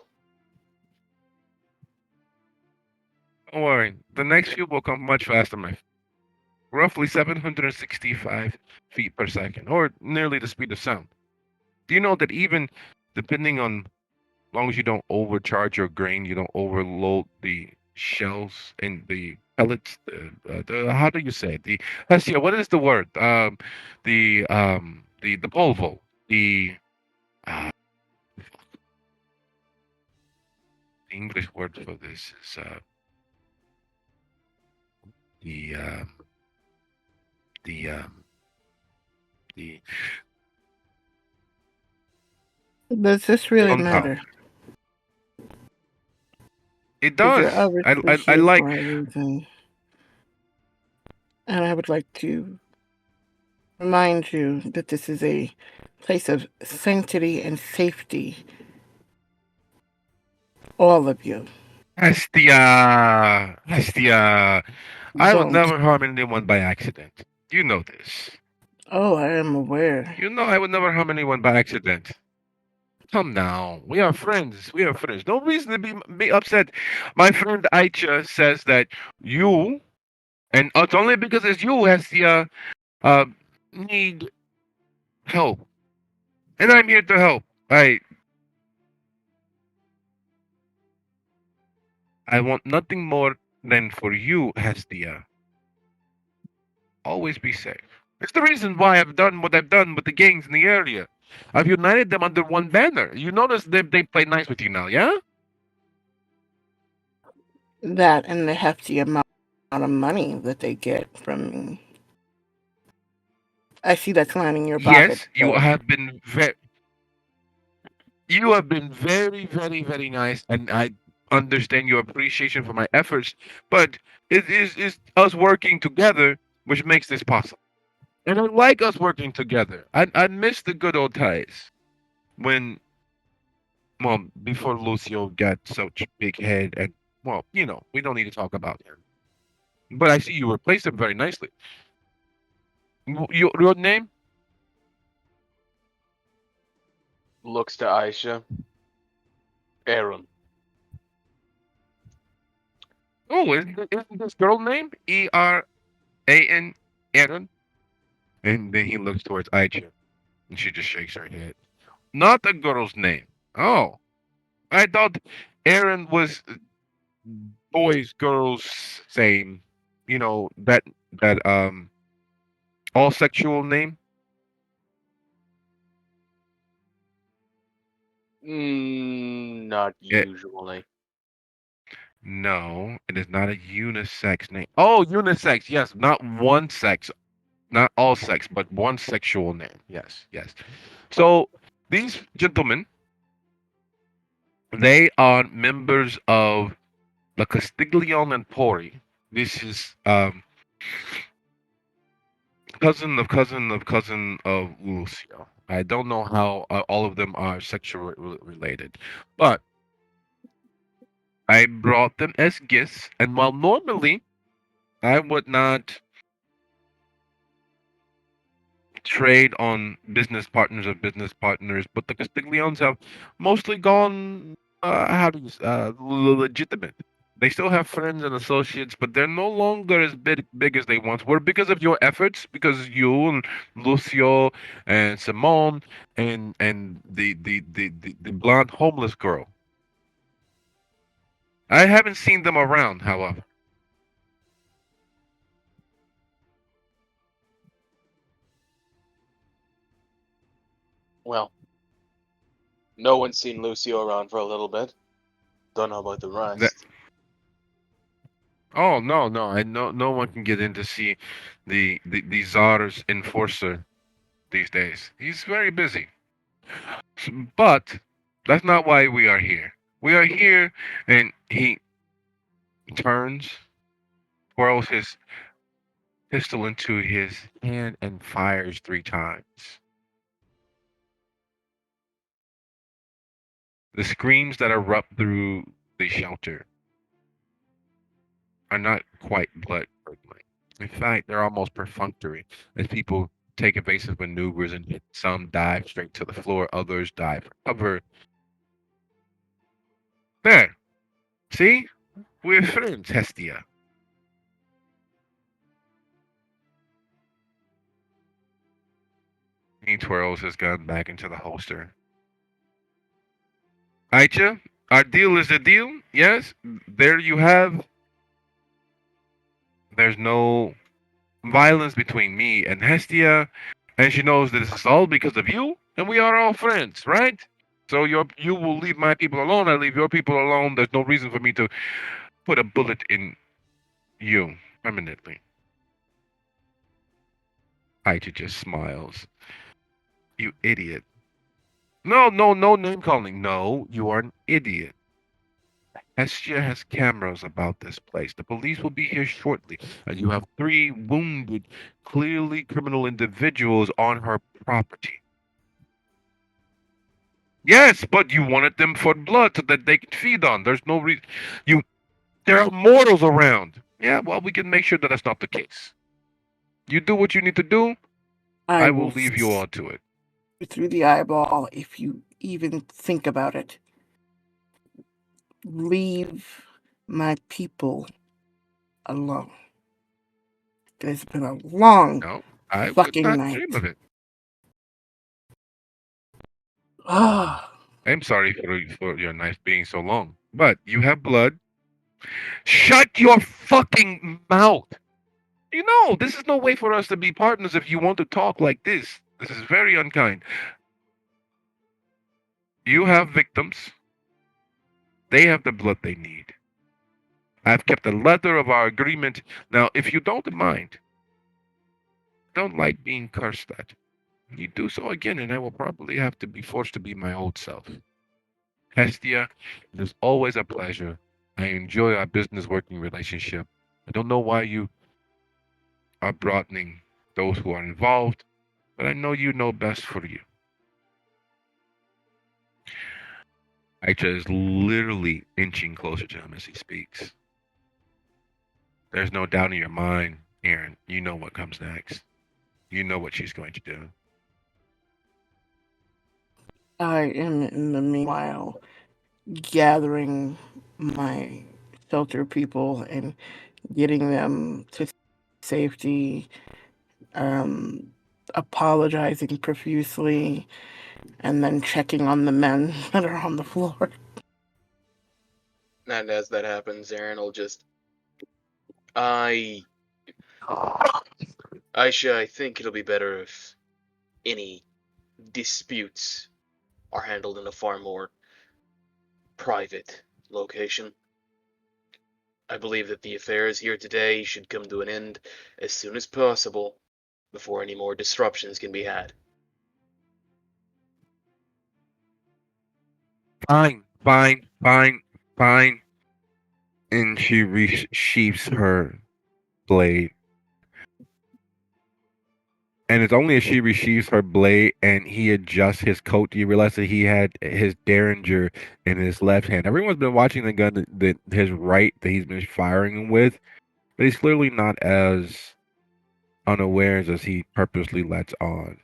Don't worry, the next few will come much faster, my friend. Roughly 765 feet per second, or nearly the speed of sound. Do you know that even depending on, as long as you don't overcharge your grain, you don't overload the shells and the pellets, the how do you say it? The Hestia, what is the word? The polvo, the uh, English word for this is the um, the Does this really gunpowder. matter? It Because does. you're obviously I here like. for a reason. And I would like to remind you that this is a place of sanctity and safety. All of you. Hestia, I would Don't. never harm anyone by accident. You know this. Oh, I am aware. You know I would never harm anyone by accident. Come now, we are friends. We are friends. No reason to be upset. My friend Aicha says that you, and it's only because it's you, Hestia, need help, and I'm here to help. I want nothing more than for you, Hestia. Always be safe. It's the reason why I've done what I've done with the gangs in the area. I've united them under one banner. You notice they play nice with you now, yeah? That and the hefty amount of money that they get from me. I see that's lining your pocket. Yes, you have been You have been very, very, very nice, and I understand your appreciation for my efforts. But it is us working together which makes this possible. And I like us working together. I miss the good old times when, well, before Lucio got such big head, and well, we don't need to talk about him. But I see you replaced him very nicely. Your name? Looks to Aisha. Aaron. Oh, isn't this girl name Eran? Aaron? And then he looks towards Aicha, and she just shakes her head. Not the girl's name. Oh, I thought Aaron was boys, girls, same. That all sexual name. Not It, usually. no, it is not a unisex name. Oh, unisex. Yes, not one sex, not all sex, but one sexual name. Yes, yes. So these gentlemen, they are members of the Castiglione and Pori. This is cousin of Lucio. I don't know how all of them are sexually related, but I brought them as gifts. And while normally I would not trade on business partners, but the Castigliones have mostly gone, how do you legitimate. They still have friends and associates, but they're no longer as big as they once were because of your efforts, because you and Lucio and Simone and the blonde homeless girl. I haven't seen them around, however. Well, no one's seen Lucio around for a little bit. Don't know about the That rest. Oh, no, no, I no one can get in to see the czar's enforcer these days. He's very busy. But that's not why we are here. We are here, and he turns, twirls his pistol into his hand, and fires 3 times. The screams that erupt through the shelter are not quite blood curdling. In fact, they're almost perfunctory as people take evasive maneuvers and hit. Some dive straight to the floor, others dive for cover. There, see? We're friends, Hestia. He twirls his gun back into the holster. Aicha, our deal is a deal. Yes, there you have. There's no violence between me and Hestia, and she knows that this is all because of you, and we are all friends, right? So you will leave my people alone. I leave your people alone. There's no reason for me to put a bullet in you permanently. Aicha just smiles. You idiot. No, no, no name calling. No, you are an idiot. Hestia has cameras about this place. The police will be here shortly, and you have 3 wounded, clearly criminal individuals on her property. Yes, but you wanted them for blood so that they can feed on. There's no reason. You, there are mortals around. Yeah, well, we can make sure that that's not the case. You do what you need to do. I I will will leave you all to it. through the eyeball if you even think about it. Leave my people alone. It's been a long No, I would fucking not night. dream of it. Ah, I'm sorry for your knife being so long, but you have blood. Shut your fucking mouth. You know, this is no way for us to be partners if you want to talk like this. This is very unkind. You have victims. They have the blood they need. I've kept a letter of our agreement. Now, if you don't mind, don't like being cursed at, you do so again, and I will probably have to be forced to be my old self. Hestia, it is always a pleasure. I enjoy our business working relationship. I don't know why you are broadening those who are involved, but I know you know best for you. Aisha is literally inching closer to him as he speaks. There's no doubt in your mind, Aaron. You know what comes next. You know what she's going to do. I am in the meanwhile gathering my shelter people and getting them to safety, um, apologizing profusely, and then checking on the men that are on the floor. And as that happens, Aaron will just, Aisha, I think it'll be better if any disputes are handled in a far more private location. I believe that the affairs here today should come to an end as soon as possible before any more disruptions can be had. Fine, fine, fine, fine. And she sheaths her blade. And it's only as she receives her blade and he adjusts his coat, do you realize that he had his derringer in his left hand. Everyone's been watching the gun that his right that he's been firing with, but he's clearly not as unawares as he purposely lets on.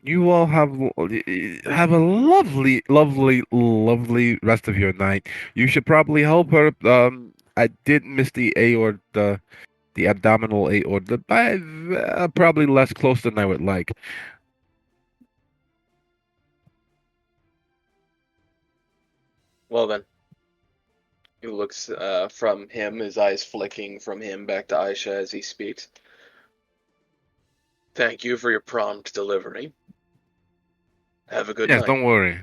You all have a lovely, lovely, lovely rest of your night. You should probably help her. I did miss the aorta, the abdominal aorta, by probably less close than I would like. Well then, he looks from him, his eyes flicking from him back to Aisha as he speaks. Thank you for your prompt delivery. Have a good Yes, night. don't worry.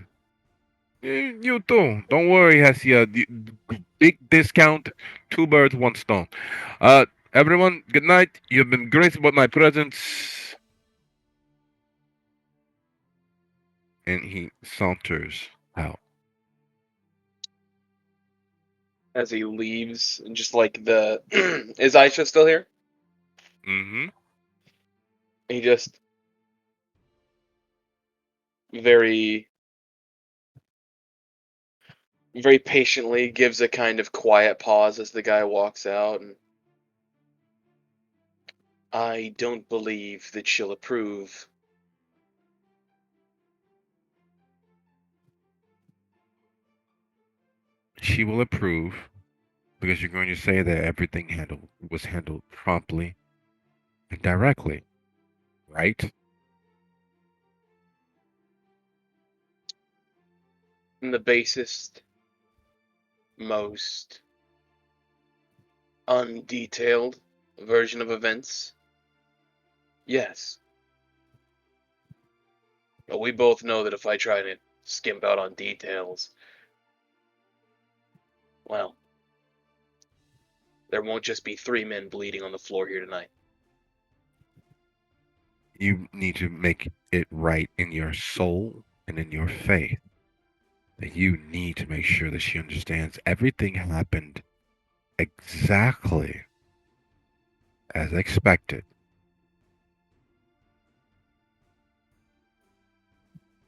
You too. Don't worry, Hesia. Big discount, two birds, one stone. Everyone, good night. You've been graced with my presence. And he saunters out. As he leaves, just like the is Aisha still here? Mm-hmm. He just very very patiently gives a kind of quiet pause as the guy walks out, and I don't believe that she'll approve. She will approve because you're going to say that everything was handled promptly and directly, right? In the basest, most undetailed version of events, yes. But we both know that if I try to skimp out on details, well, there won't just be 3 men bleeding on the floor here tonight. You need to make it right in your soul and in your faith. That you need to make sure that she understands everything happened exactly as expected.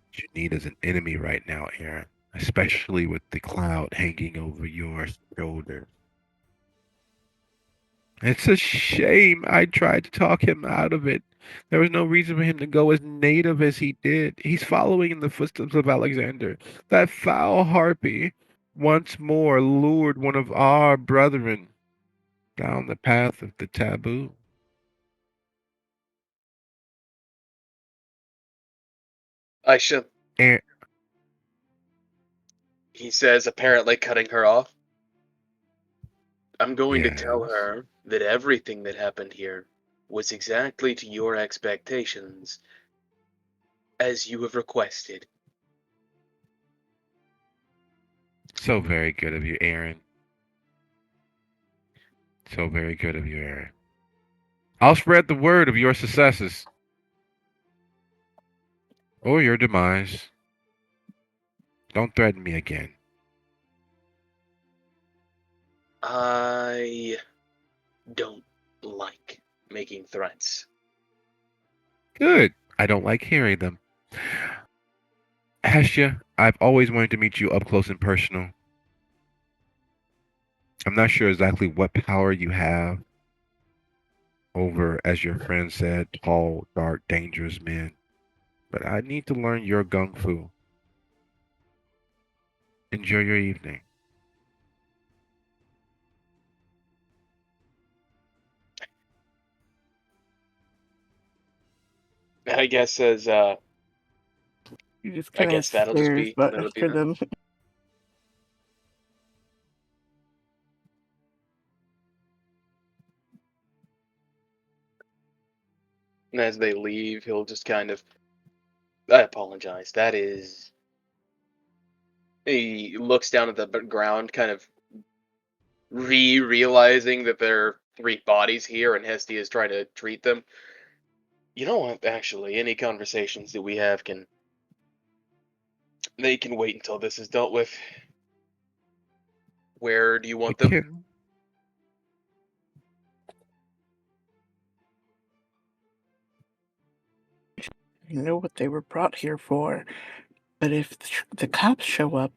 What you need is an enemy right now, Aaron, especially with the cloud hanging over your shoulder. It's a shame I tried to talk him out of it. There was no reason for him to go as native as he did. He's following in the footsteps of Alexander. That foul harpy once more lured one of our brethren down the path of the taboo. Aisha, And he says, apparently cutting her off. I'm going to tell yes, her that everything that happened here was exactly to your expectations, as you have requested. so very good of you, Aaron. So very good of you, Aaron. I'll spread the word of your successes. or your demise. Don't threaten me again. I don't like making threats. Good. I don't like hearing them. Hestia, I've always wanted to meet you up close and personal. I'm not sure exactly what power you have over, as your friend said, tall, dark, dangerous men, but I need to learn your gung fu. Enjoy your evening. I guess You just I kind of guess that'll just stares be but that'll be after that. them. And as they leave, he'll just kind of, I apologize. That is. He looks down at the ground, kind of realizing that there are three bodies here, and Hestia is trying to treat them. You know what? Actually, any conversations that we have can wait until this is dealt with. Where do you The want them? kid, You know what they were brought here for. But if the cops show up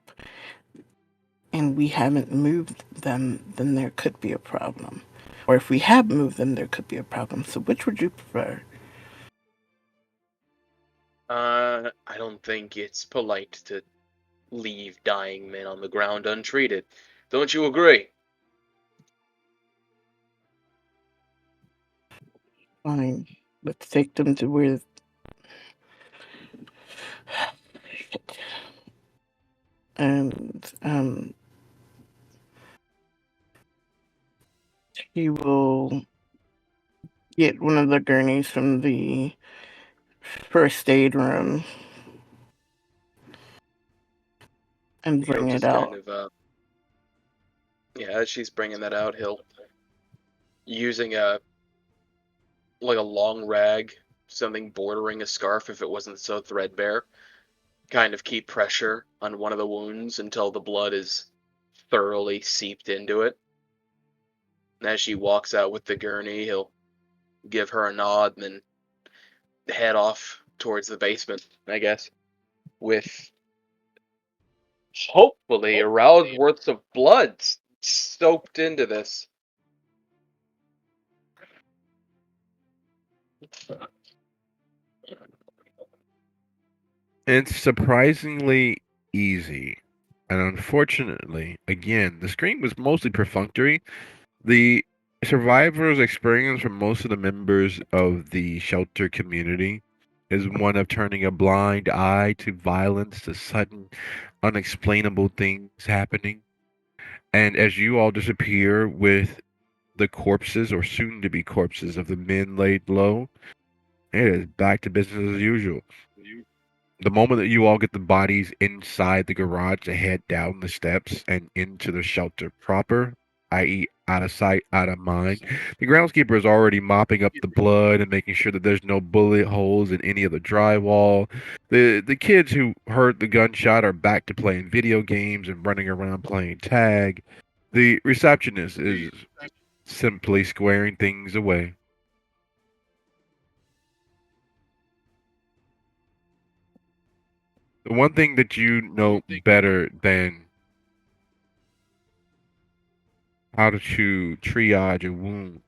and we haven't moved them, then there could be a problem. Or if we have moved them, there could be a problem. So which would you prefer? I don't think it's polite to leave dying men on the ground untreated. Don't you agree? Fine. Let's take them to where. And he will get one of the gurneys from the first aid room and He'll bring it just kind out. of, yeah, as she's bringing that out, he'll, using a long rag, something bordering a scarf if it wasn't so threadbare, kind of keep pressure on one of the wounds until the blood is thoroughly seeped into it. And as she walks out with the gurney, he'll give her a nod and then head off towards the basement, I guess, with hopefully a round's worth of blood soaked into this. it's surprisingly easy. And unfortunately, again, the screen was mostly perfunctory. The survivor's experience for most of the members of the shelter community is one of turning a blind eye to violence, to sudden, unexplainable things happening. And as you all disappear with the corpses, or soon to be corpses, of the men laid low, it is back to business as usual. The moment that you all get the bodies inside the garage to head down the steps and into the shelter proper, i.e., out of sight, out of mind, the groundskeeper is already mopping up the blood and making sure that there's no bullet holes in any of the drywall. The kids who heard the gunshot are back to playing video games and running around playing tag. The receptionist is simply squaring things away. The one thing that you know better than how to triage a wound,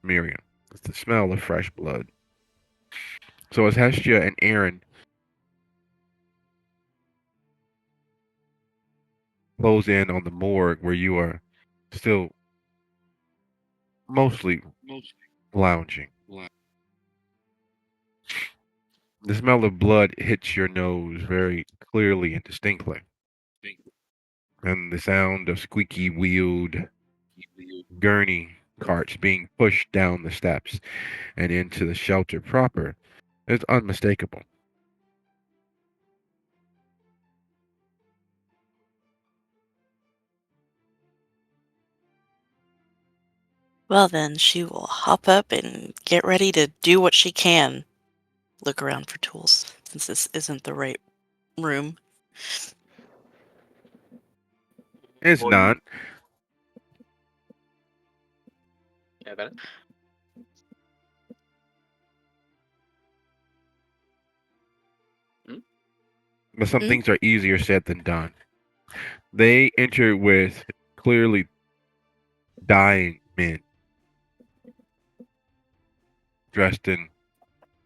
Miriam, is the smell of fresh blood. So as Hestia and Aaron close in on the morgue where you are still mostly lounging, the smell of blood hits your nose very clearly and distinctly. And the sound of squeaky wheeled gurney carts being pushed down the steps and into the shelter proper is unmistakable. Well, then she will hop up and get ready to do what she can. Look around for tools. since this isn't the right room. It's Well, not. Yeah, Bennett? But some Hmm? things are easier said than done. They enter with clearly dying men dressed in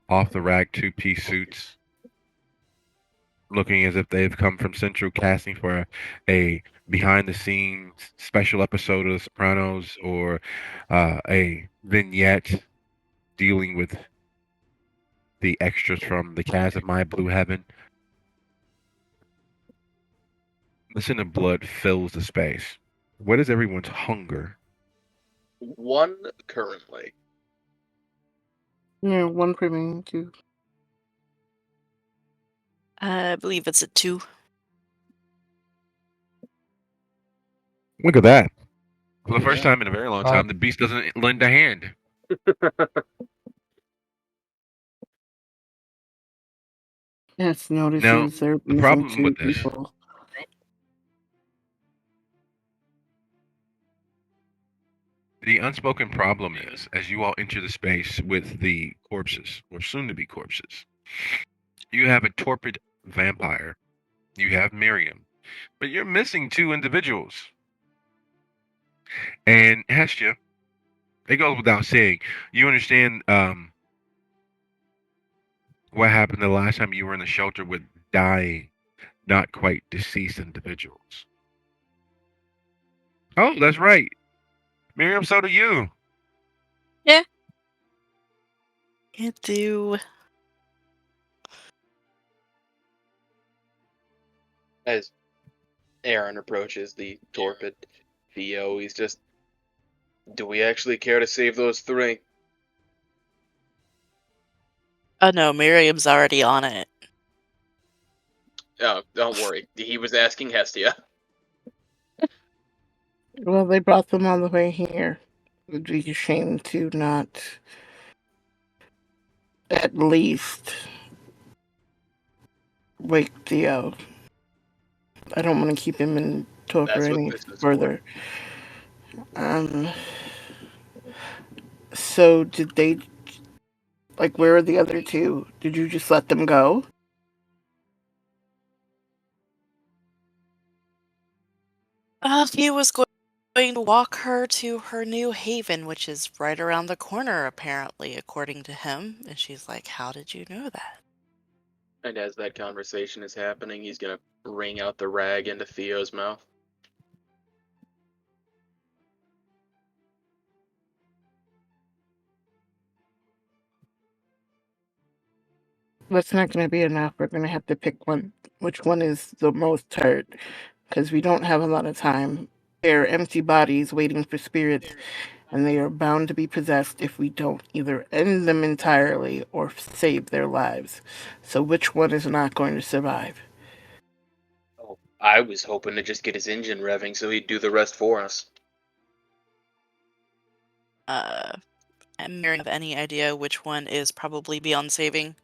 off the rack 2-piece suits, looking as if they've come from central casting for a behind the scenes special episode of The Sopranos or a vignette dealing with the extras from the cast of My Blue Heaven. The scent of blood fills the space. What is everyone's hunger? 1 currently. Yeah, one for me too. I believe it's a 2. Look at that. For the first Yeah. time in a very long time, the beast doesn't lend a hand. Yes, Now, notices they're the missing problem 2 with this, people. the unspoken problem is, as you all enter the space with the corpses, or soon to be corpses, you have a torpid vampire, you have Miriam, but you're missing 2 individuals. And Hestia, it goes without saying, you understand what happened the last time you were in the shelter with dying, not quite deceased individuals. Oh, that's right. Miriam, so do you. You do. As Aaron approaches the torpid Theo, he's just, do we actually care to save those 3? Oh no, Miriam's already on it. Oh, don't worry. He was asking Hestia. Well, they brought them all the way here. It would be a shame to not at least wake Theo. I don't want to keep him in torpor That's what any this is further. So did they, like, where are the other 2? Did you just let them go? He was going to walk her to her new haven, which is right around the corner, apparently, according to him. And she's like, how did you know that? And as that conversation is happening, he's gonna wring out the rag into Theo's mouth. That's not going to be enough. We're going to have to pick one. Which one is the most hurt? Because we don't have a lot of time. They're empty bodies waiting for spirits, and they are bound to be possessed if we don't either end them entirely or save their lives. So which one is not going to survive? Oh, I was hoping to just get his engine revving so he'd do the rest for us. And Miriam, have any idea which one is probably beyond saving?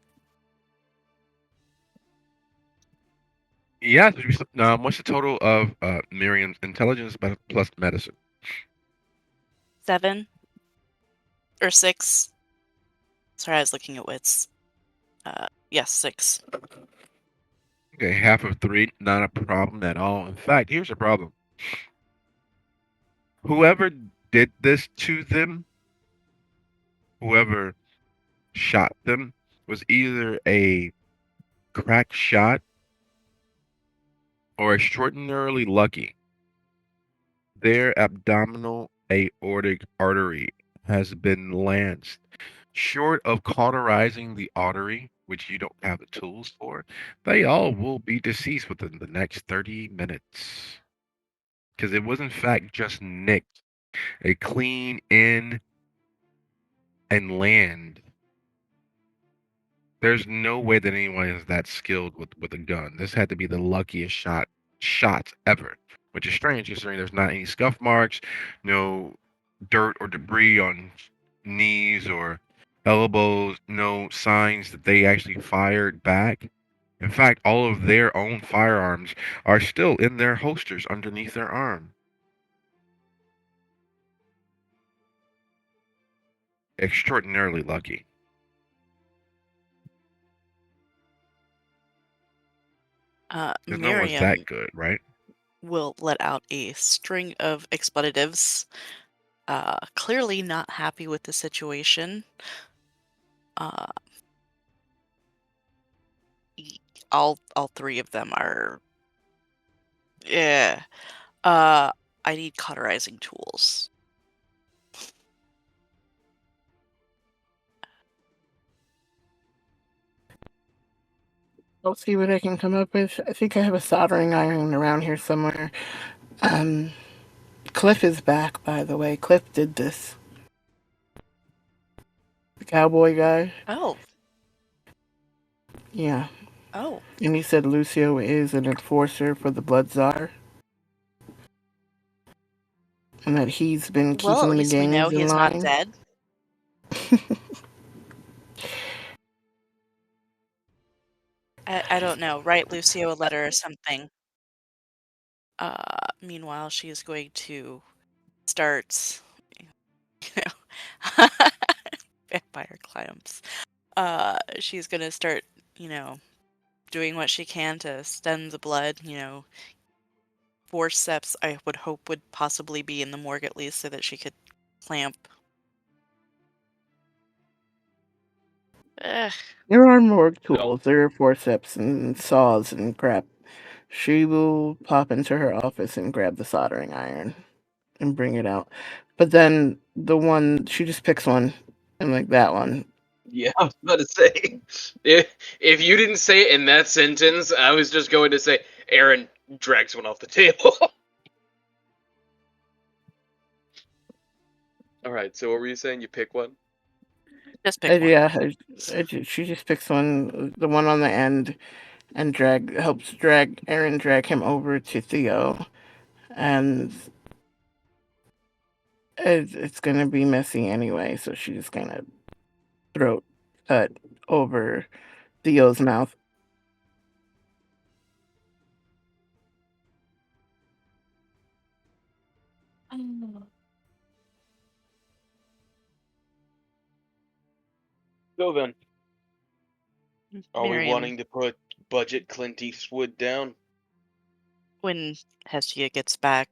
Yeah, what's the total of Miriam's intelligence plus medicine? 7? Or 6? Sorry, I was looking at wits. Yes, 6. Okay, half of 3, not a problem at all. In fact, here's a problem. Whoever did this to them, whoever shot them, was either a crack shot or extraordinarily lucky. Their abdominal aortic artery has been lanced. Short of cauterizing the artery, which you don't have the tools for, they all will be deceased within the next 30 minutes. Because it was, in fact, just nicked. A clean in and land. There's no way that anyone is that skilled with a gun. This had to be the luckiest shots ever, which is strange considering there's not any scuff marks, no dirt or debris on knees or elbows, no signs that they actually fired back. In fact, all of their own firearms are still in their holsters underneath their arm. Extraordinarily lucky. Because no one's Miriam that good, right? will let out a string of expletives, clearly not happy with the situation. Uh, y- all three of them are. Yeah. I need cauterizing tools. I'll see what I can come up with. I think I have a soldering iron around here somewhere. Um, Cliff is back, by the way. Cliff did this. The cowboy guy. Oh, Yeah. oh. And he said Lucio is an enforcer for the Blood Czar. And that he's been Well, at keeping the least we know gangs he in is not line. dead. I don't know. Write Lucio a letter or something. Meanwhile, she is going to start, you know, vampire climbs. She's gonna start, you know, doing what she can to stem the blood. Forceps, I would hope, would possibly be in the morgue at least, so that she could clamp. Ugh. There are more So, tools. There are forceps and saws and crap. She will pop into her office and grab the soldering iron and bring it out. But then the one, she just picks one and like that one. yeah, I was about to say, if you didn't say it in that sentence, I was just going to say, Aaron drags one off the table. All right, so what were you saying? You pick one? Just pick one. Yeah, she just picks one, the one on the end, and helps drag Aaron drag him over to Theo, and it's gonna be messy anyway. So she's gonna throat cut over Theo's mouth. So then, are we Miriam, wanting to put budget Clint Eastwood down? when Hestia gets back,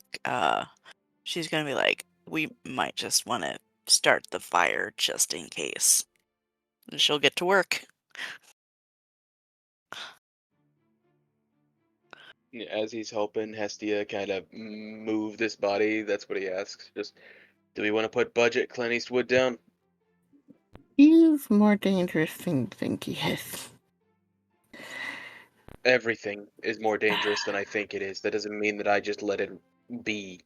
she's gonna be like, we might just want to start the fire just in case. And she'll get to work. As he's helping Hestia kind of move this body, that's what he asks. Just, do we want to put budget Clint Eastwood down? He's more dangerous than you think he is. Everything is more dangerous than I think it is. That doesn't mean that I just let it be.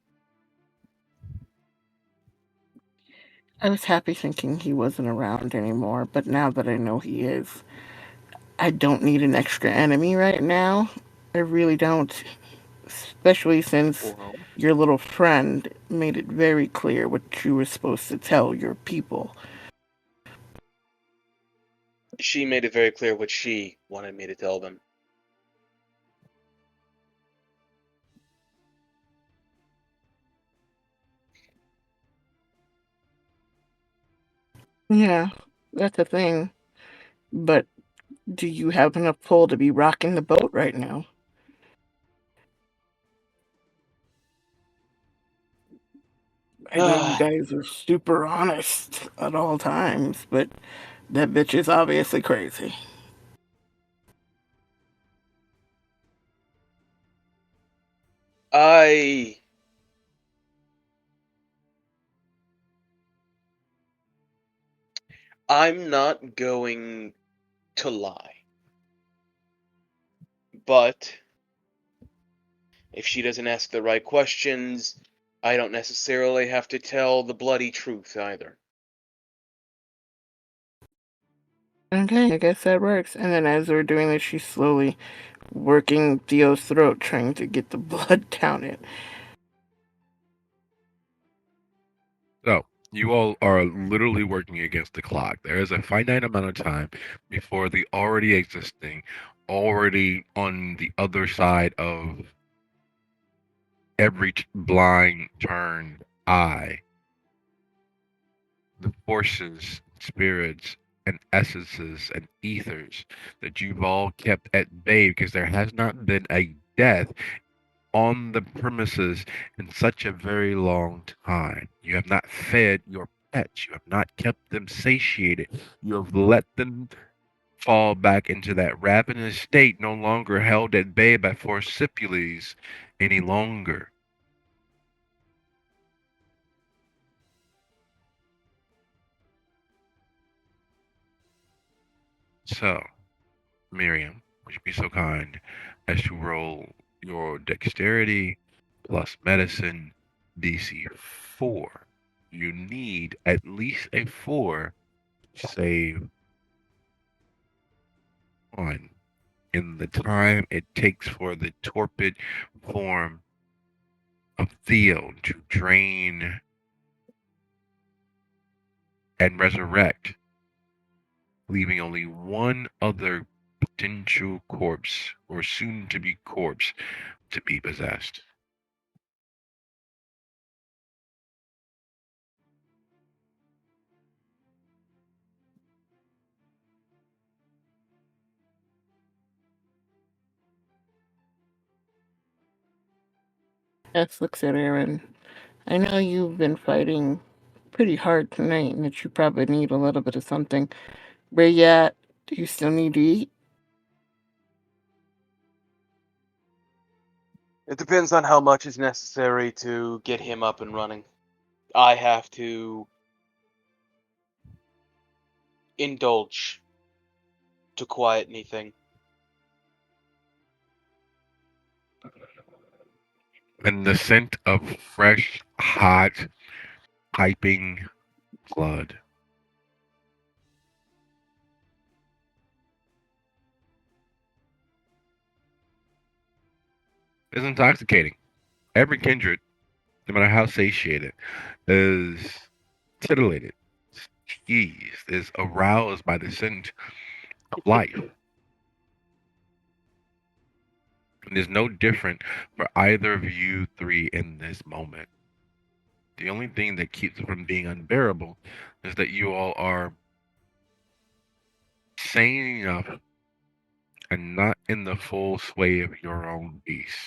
I was happy thinking he wasn't around anymore, but now that I know he is, I don't need an extra enemy right now. I really don't. Especially since Well, your little friend made it very clear what you were supposed to tell your people. she made it very clear what she wanted me to tell them. Yeah, that's a thing. But do you have enough pull to be rocking the boat right now? I know you guys are super honest at all times, but that bitch is obviously crazy. I I'm not going to lie. But if she doesn't ask the right questions, I don't necessarily have to tell the bloody truth either. Okay, I guess that works. And then as we're doing this, she's slowly working Theo's throat, trying to get the blood down it. So, You all are literally working against the clock. There is a finite amount of time before the already existing, already on the other side of every blind turned eye, the forces, spirits, and essences and ethers that you've all kept at bay because there has not been a death on the premises in such a very long time. You have not fed your pets. You have not kept them satiated. You have let them fall back into that ravenous state, no longer held at bay by forcipules any longer. So, Miriam, would you be so kind as to roll your dexterity plus medicine DC 4? You need at least a 4 to save on in the time it takes for the torpid form of Theo to drain and resurrect, leaving only one other potential corpse or soon to be corpse to be possessed. S looks at Aaron. I know you've been fighting pretty hard tonight and that you probably need a little bit of something. Where you at? Do you still need to eat? It depends on how much is necessary to get him up and running. I have to indulge to quiet anything. And the scent of fresh, hot, piping blood is intoxicating. Every kindred, no matter how satiated, is titillated, teased, is aroused by the scent of life. And is no different for either of you three in this moment. The only thing that keeps it from being unbearable is that you all are sane enough and not in the full sway of your own beast.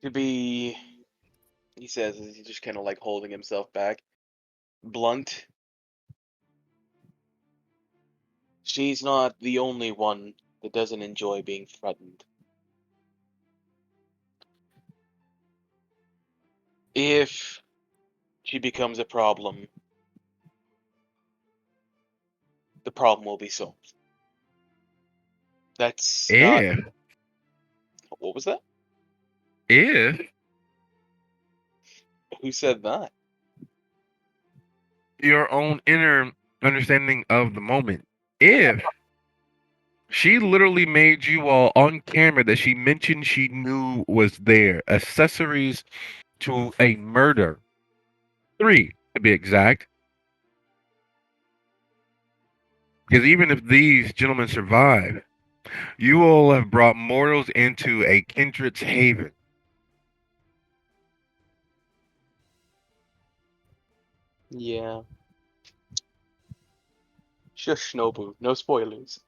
To be, he says, as he's just kind of like holding himself back, blunt. She's not the only one that doesn't enjoy being threatened. If she becomes a problem, the problem will be solved. That's not. If, What was that? if Who said that? your own inner understanding of the moment, if she literally made you all on camera that she mentioned she knew was there, accessories to a murder, 3 to be exact. Because even if these gentlemen survive, you all have brought mortals into a kindred's haven. Yeah. Shush, Nobu. No spoilers.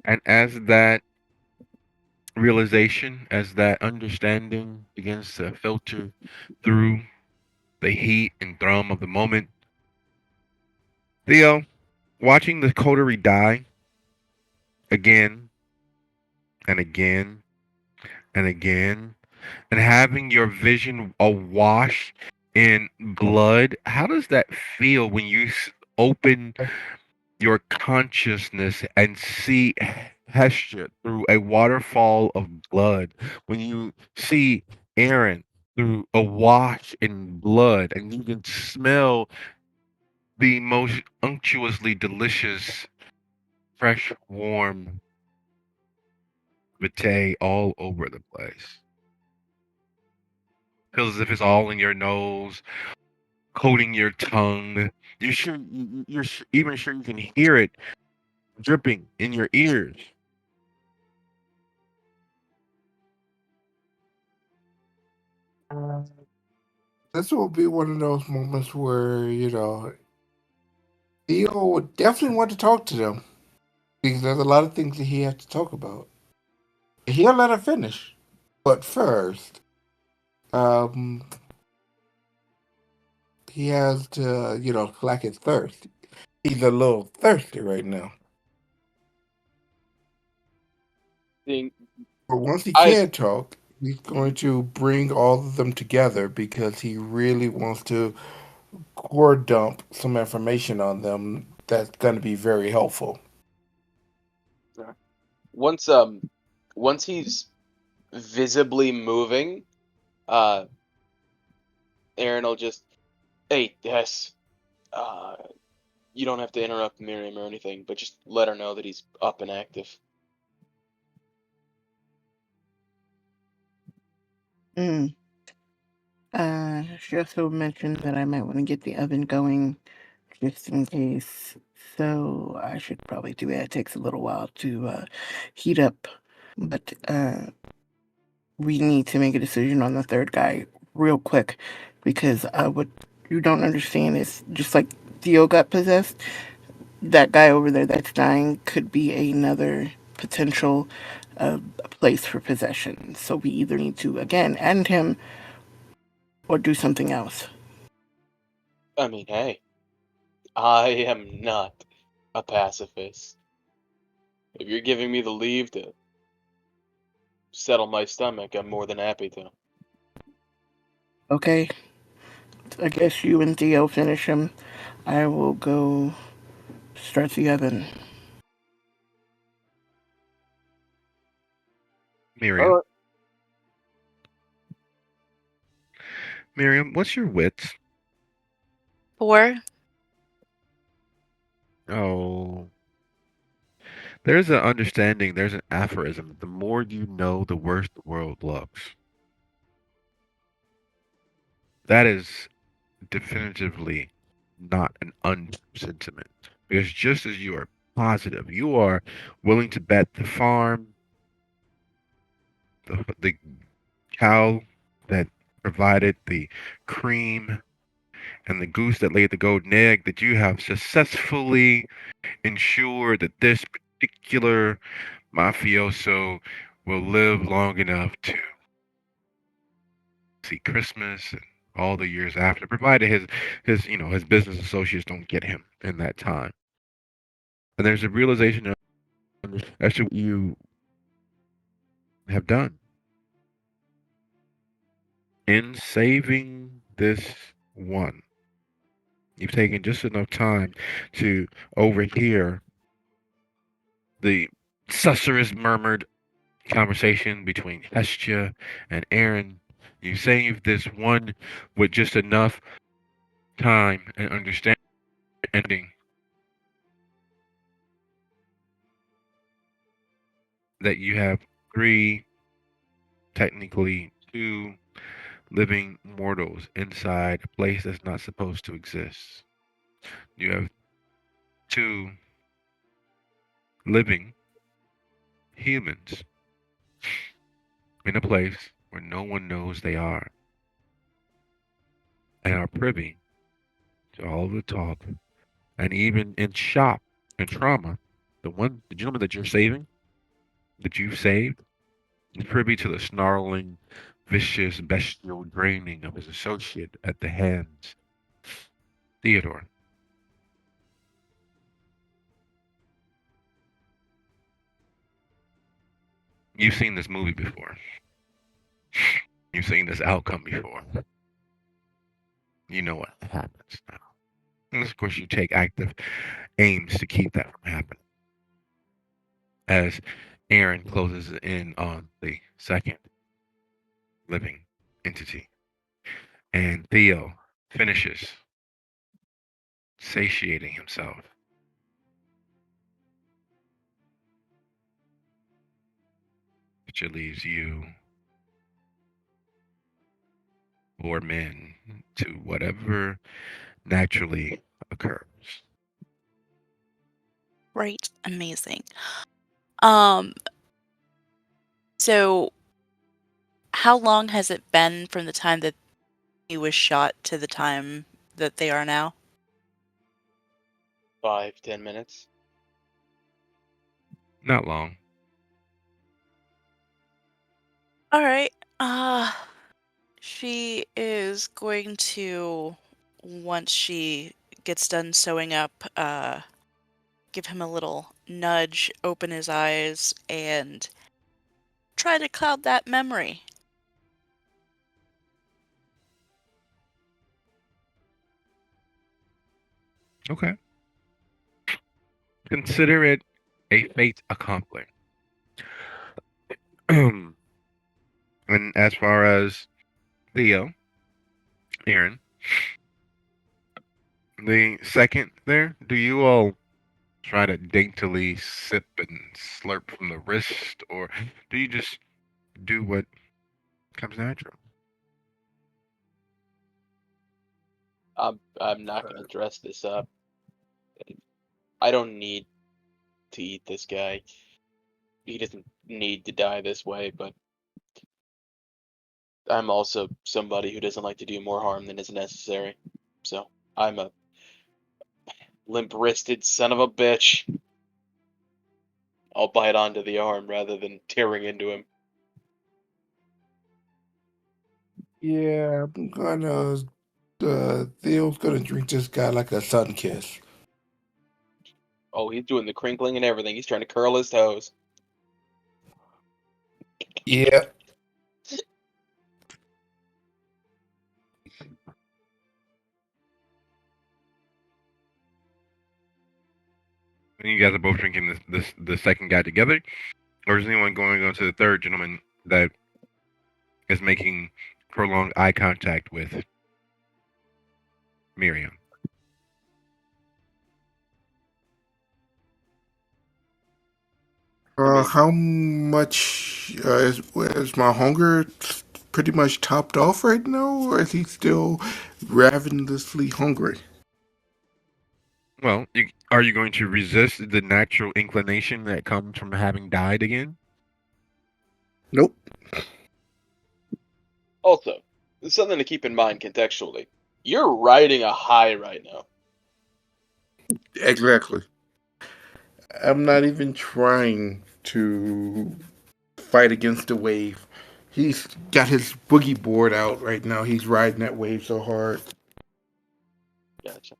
And as that realization, as that understanding begins to filter through the heat and thrum of the moment, Theo, watching the coterie die again and again and again, and having your vision awash in blood, how does that feel when you open your consciousness and see Hestia through a waterfall of blood? When you see Aaron through a wash in blood, and you can smell the most unctuously delicious fresh, warm vitae all over the place. Feels as if it's all in your nose, coating your tongue. You're even sure you can hear it dripping in your ears. This will be one of those moments where, Theo would definitely want to talk to them because there's a lot of things that he has to talk about. He'll let her finish. But first, um, he has to, slack his thirst. He's a little thirsty right now. Thing. But once he I can talk, he's going to bring all of them together because he really wants to core dump some information on them that's going to be very helpful. once once he's visibly moving, uh, Aaron will just, hey, yes, uh, you don't have to interrupt Miriam or anything, but just let her know that he's up and active. Mm. She also mentioned that I might want to get the oven going just in case. So I should probably do that. It takes a little while to heat up. But we need to make a decision on the third guy real quick because what you don't understand is just like Theo got possessed, that guy over there that's dying could be another potential place for possession. So we either need to, again, end him or do something else. I mean, hey, I am not a pacifist. If you're giving me the leave to settle my stomach, I'm more than happy to. Okay, I guess you and Theo finish him. I will go start the oven. Miriam. Miriam, what's your wits? 4. Oh, there's an understanding, there's an aphorism. The more you know, the worse the world looks. That is definitively not an untrue sentiment. Because just as you are positive, you are willing to bet the farm, the cow that provided the cream, and the goose that laid the golden egg that you have successfully ensured that this particular mafioso will live long enough to see Christmas and all the years after, provided his business associates don't get him in that time. And there's a realization as to what you have done in saving this one. You've taken just enough time to overhear the susurrous murmured conversation between Hestia and Aaron. You saved this one with just enough time and understanding that you have three, technically two, living mortals inside a place that's not supposed to exist. You have two living humans in a place where no one knows they are and are privy to all of the talk and even in shock and trauma. The gentleman that you're saving, that you've saved, is privy to the snarling, vicious, bestial draining of his associate at the hands. Theodore, you've seen this movie before. You've seen this outcome before. You know what happens now. And of course, you take active aims to keep that from happening. As Aaron closes in on the second living entity, and Theo finishes satiating himself which it leaves you or men to whatever naturally occurs. Right. Amazing. Um, so how long has it been from the time that he was shot to the time that they are now? 5-10 minutes. Not long. All right. She is going to, once she gets done sewing up, give him a little nudge, open his eyes, and try to cloud that memory. Okay. Consider it a fait accompli. And as far as Theo, Aaron, the second there, do you all try to daintily sip and slurp from the wrist, or do you just do what comes natural? I'm not gonna dress this up. I don't need to eat this guy. He doesn't need to die this way, but I'm also somebody who doesn't like to do more harm than is necessary. So I'm a limp-wristed son of a bitch. I'll bite onto the arm rather than tearing into him. Yeah, I'm gonna. Theo's gonna drink this guy like a sun kiss. Oh, he's doing the crinkling and everything. He's trying to curl his toes. Yeah. And you guys are both drinking the second guy together, or is anyone going to go to the third gentleman that is making prolonged eye contact with Miriam? I mean, How much is my hunger pretty much topped off right now, or is he still ravenously hungry? Well, are you going to resist the natural inclination that comes from having died again? Nope. also, there's something to keep in mind contextually. You're riding a high right now. Exactly. I'm not even trying to fight against the wave. He's got his boogie board out right now. He's riding that wave so hard. Gotcha.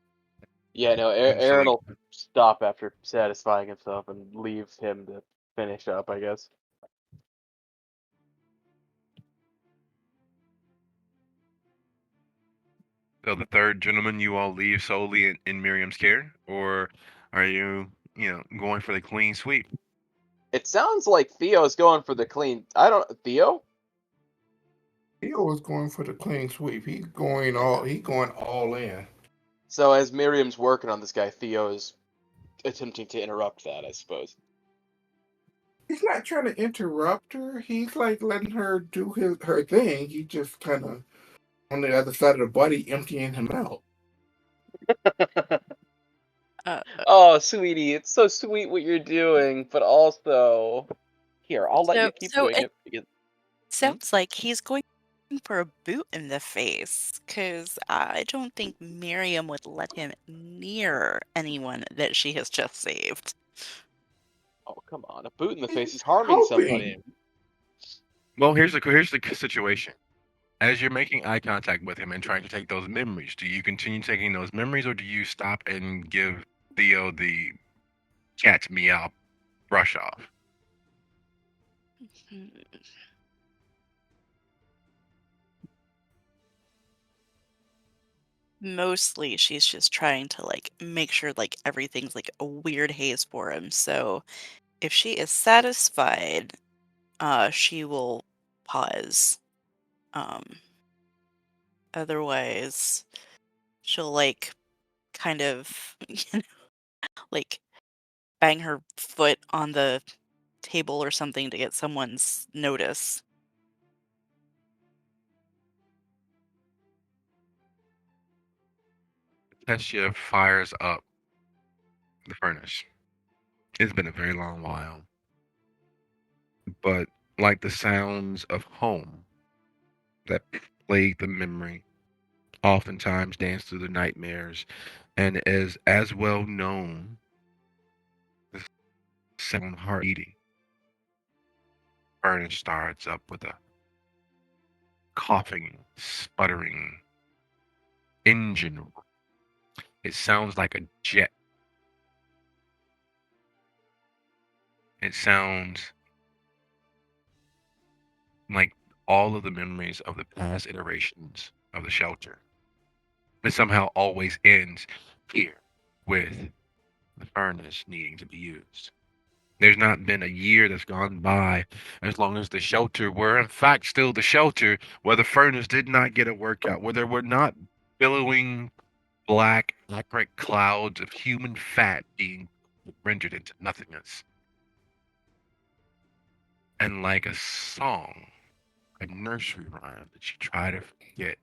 Yeah, no, And so, Aaron will stop after satisfying himself and leave him to finish up, I guess. so the third gentleman you all leave solely in Miriam's care, or are you, going for the clean sweep? It sounds like Theo's going for the clean. Theo? He always going for the clean sweep. He's going all in. So as Miriam's working on this guy, Theo is attempting to interrupt that, I suppose. He's not trying to interrupt her. He's like letting her do her thing. He just kind of on the other side of the body, emptying him out. Uh, Oh, sweetie, it's so sweet what you're doing, but also here, I'll let so you keep so doing it it because sounds like he's going for a boot in the face, because I don't think Miriam would let him near anyone that she has just saved. oh come on, a boot in the face He's is harming somebody. helping. Well, here's the situation. As you're making eye contact with him and trying to take those memories, do you continue taking those memories, or do you stop and give Theo the cat's meow brush off? Hmm. Mostly she's just trying to like make sure like everything's like a weird haze for him. So if she is satisfied, she will pause. Um, Otherwise she'll like kind of like bang her foot on the table or something to get someone's notice. Tessia fires up the furnace. It's been a very long while, but like the sounds of home that plague the memory, oftentimes dance through the nightmares, and is as well known the sound heart beating. Furnace starts up with a coughing, sputtering engine. It sounds like a jet. It sounds like all of the memories of the past iterations of the shelter. It somehow always ends here with the furnace needing to be used. There's not been a year that's gone by as long as the shelter were, in fact, still the shelter where the furnace did not get a workout, where there were not billowing black, acrid clouds of human fat being rendered into nothingness. And like a song, a nursery rhyme that you try to forget,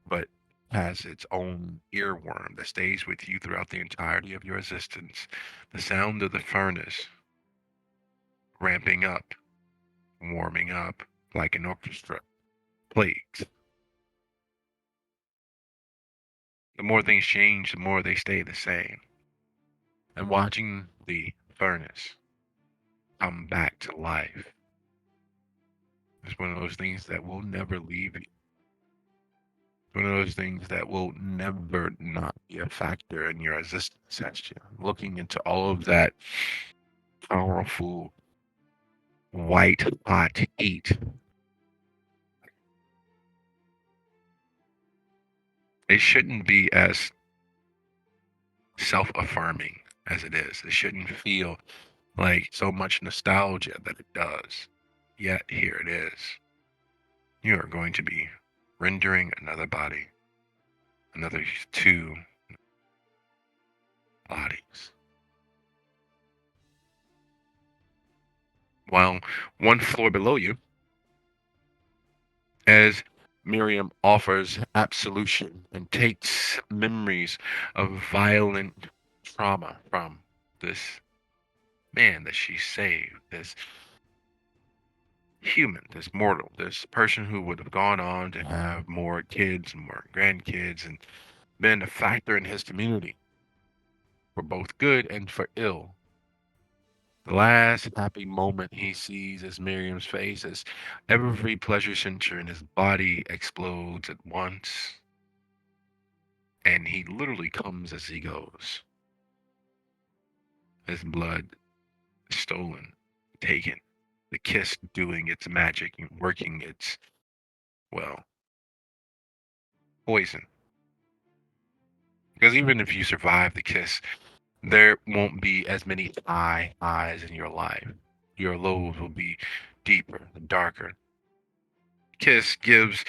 but has its own earworm that stays with you throughout the entirety of your existence, the sound of the furnace ramping up, warming up like an orchestra, plagues. The more things change, the more they stay the same. And watching the furnace come back to life is one of those things that will never leave you. One of those things that will never not be a factor in your existence. As you're looking into all of that powerful white hot heat. It shouldn't be as self-affirming as it is. It shouldn't feel like so much nostalgia that it does. Yet here it is. You are going to be rendering another body, another two bodies. While one floor below you, as Miriam offers absolution and takes memories of violent trauma from this man that she saved, this human, this mortal, this person who would have gone on to have more kids and more grandkids and been a factor in his community for both good and for ill. The last happy moment he sees is Miriam's face as every pleasure center in his body explodes at once. And he literally comes as he goes. His blood stolen, taken. The kiss doing its magic and working its, well, poison. Because even if you survive the kiss, there won't be as many eyes in your life. Your lows will be deeper and darker. Kiss gives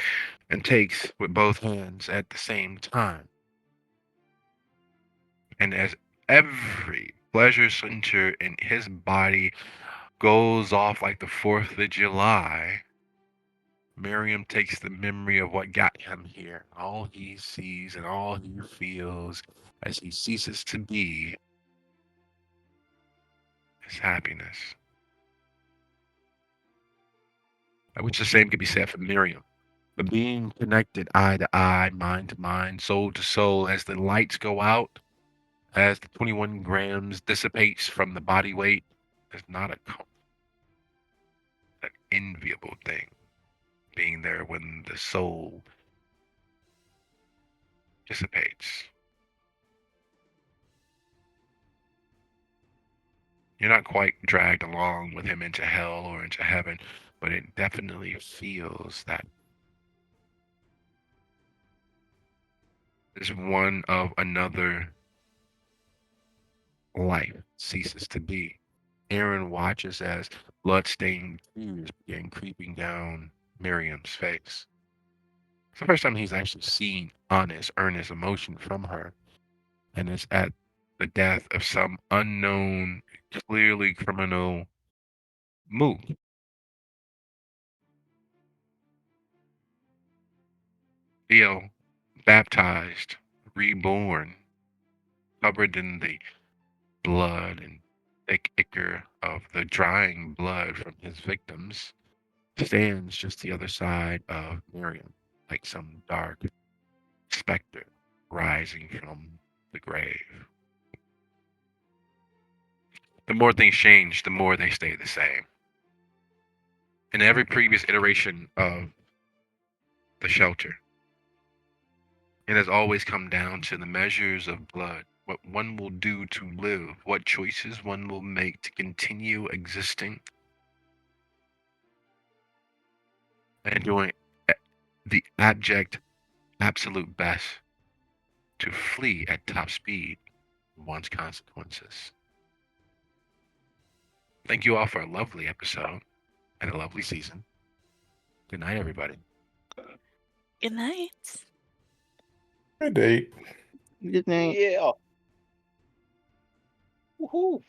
and takes with both hands at the same time. And as every pleasure center in his body goes off like the 4th of July, Miriam takes the memory of what got him here. All he sees and all he feels as he ceases to be is happiness. I wish the same could be said for Miriam. But being connected eye to eye, mind to mind, soul to soul, as the lights go out, as the 21 grams dissipates from the body weight, is not an enviable thing. Being there when the soul dissipates. You're not quite dragged along with him into hell or into heaven, but it definitely feels that is one of another life ceases to be. Aaron watches as blood-stained tears begin creeping down Miriam's face. It's the first time he's actually seen honest, earnest emotion from her. And it's at the death of some unknown, clearly criminal move. Theo, baptized, reborn, covered in the blood and thick ichor of the drying blood from his victims, stands just the other side of Miriam, like some dark specter rising from the grave. The more things change, the more they stay the same. In every previous iteration of the shelter, it has always come down to the measures of blood, what one will do to live, what choices one will make to continue existing, and doing the abject, absolute best to flee at top speed from one's consequences. Thank you all for a lovely episode and a lovely season. Good night, everybody. Good night. Good day. Good night. Yeah. Woohoo.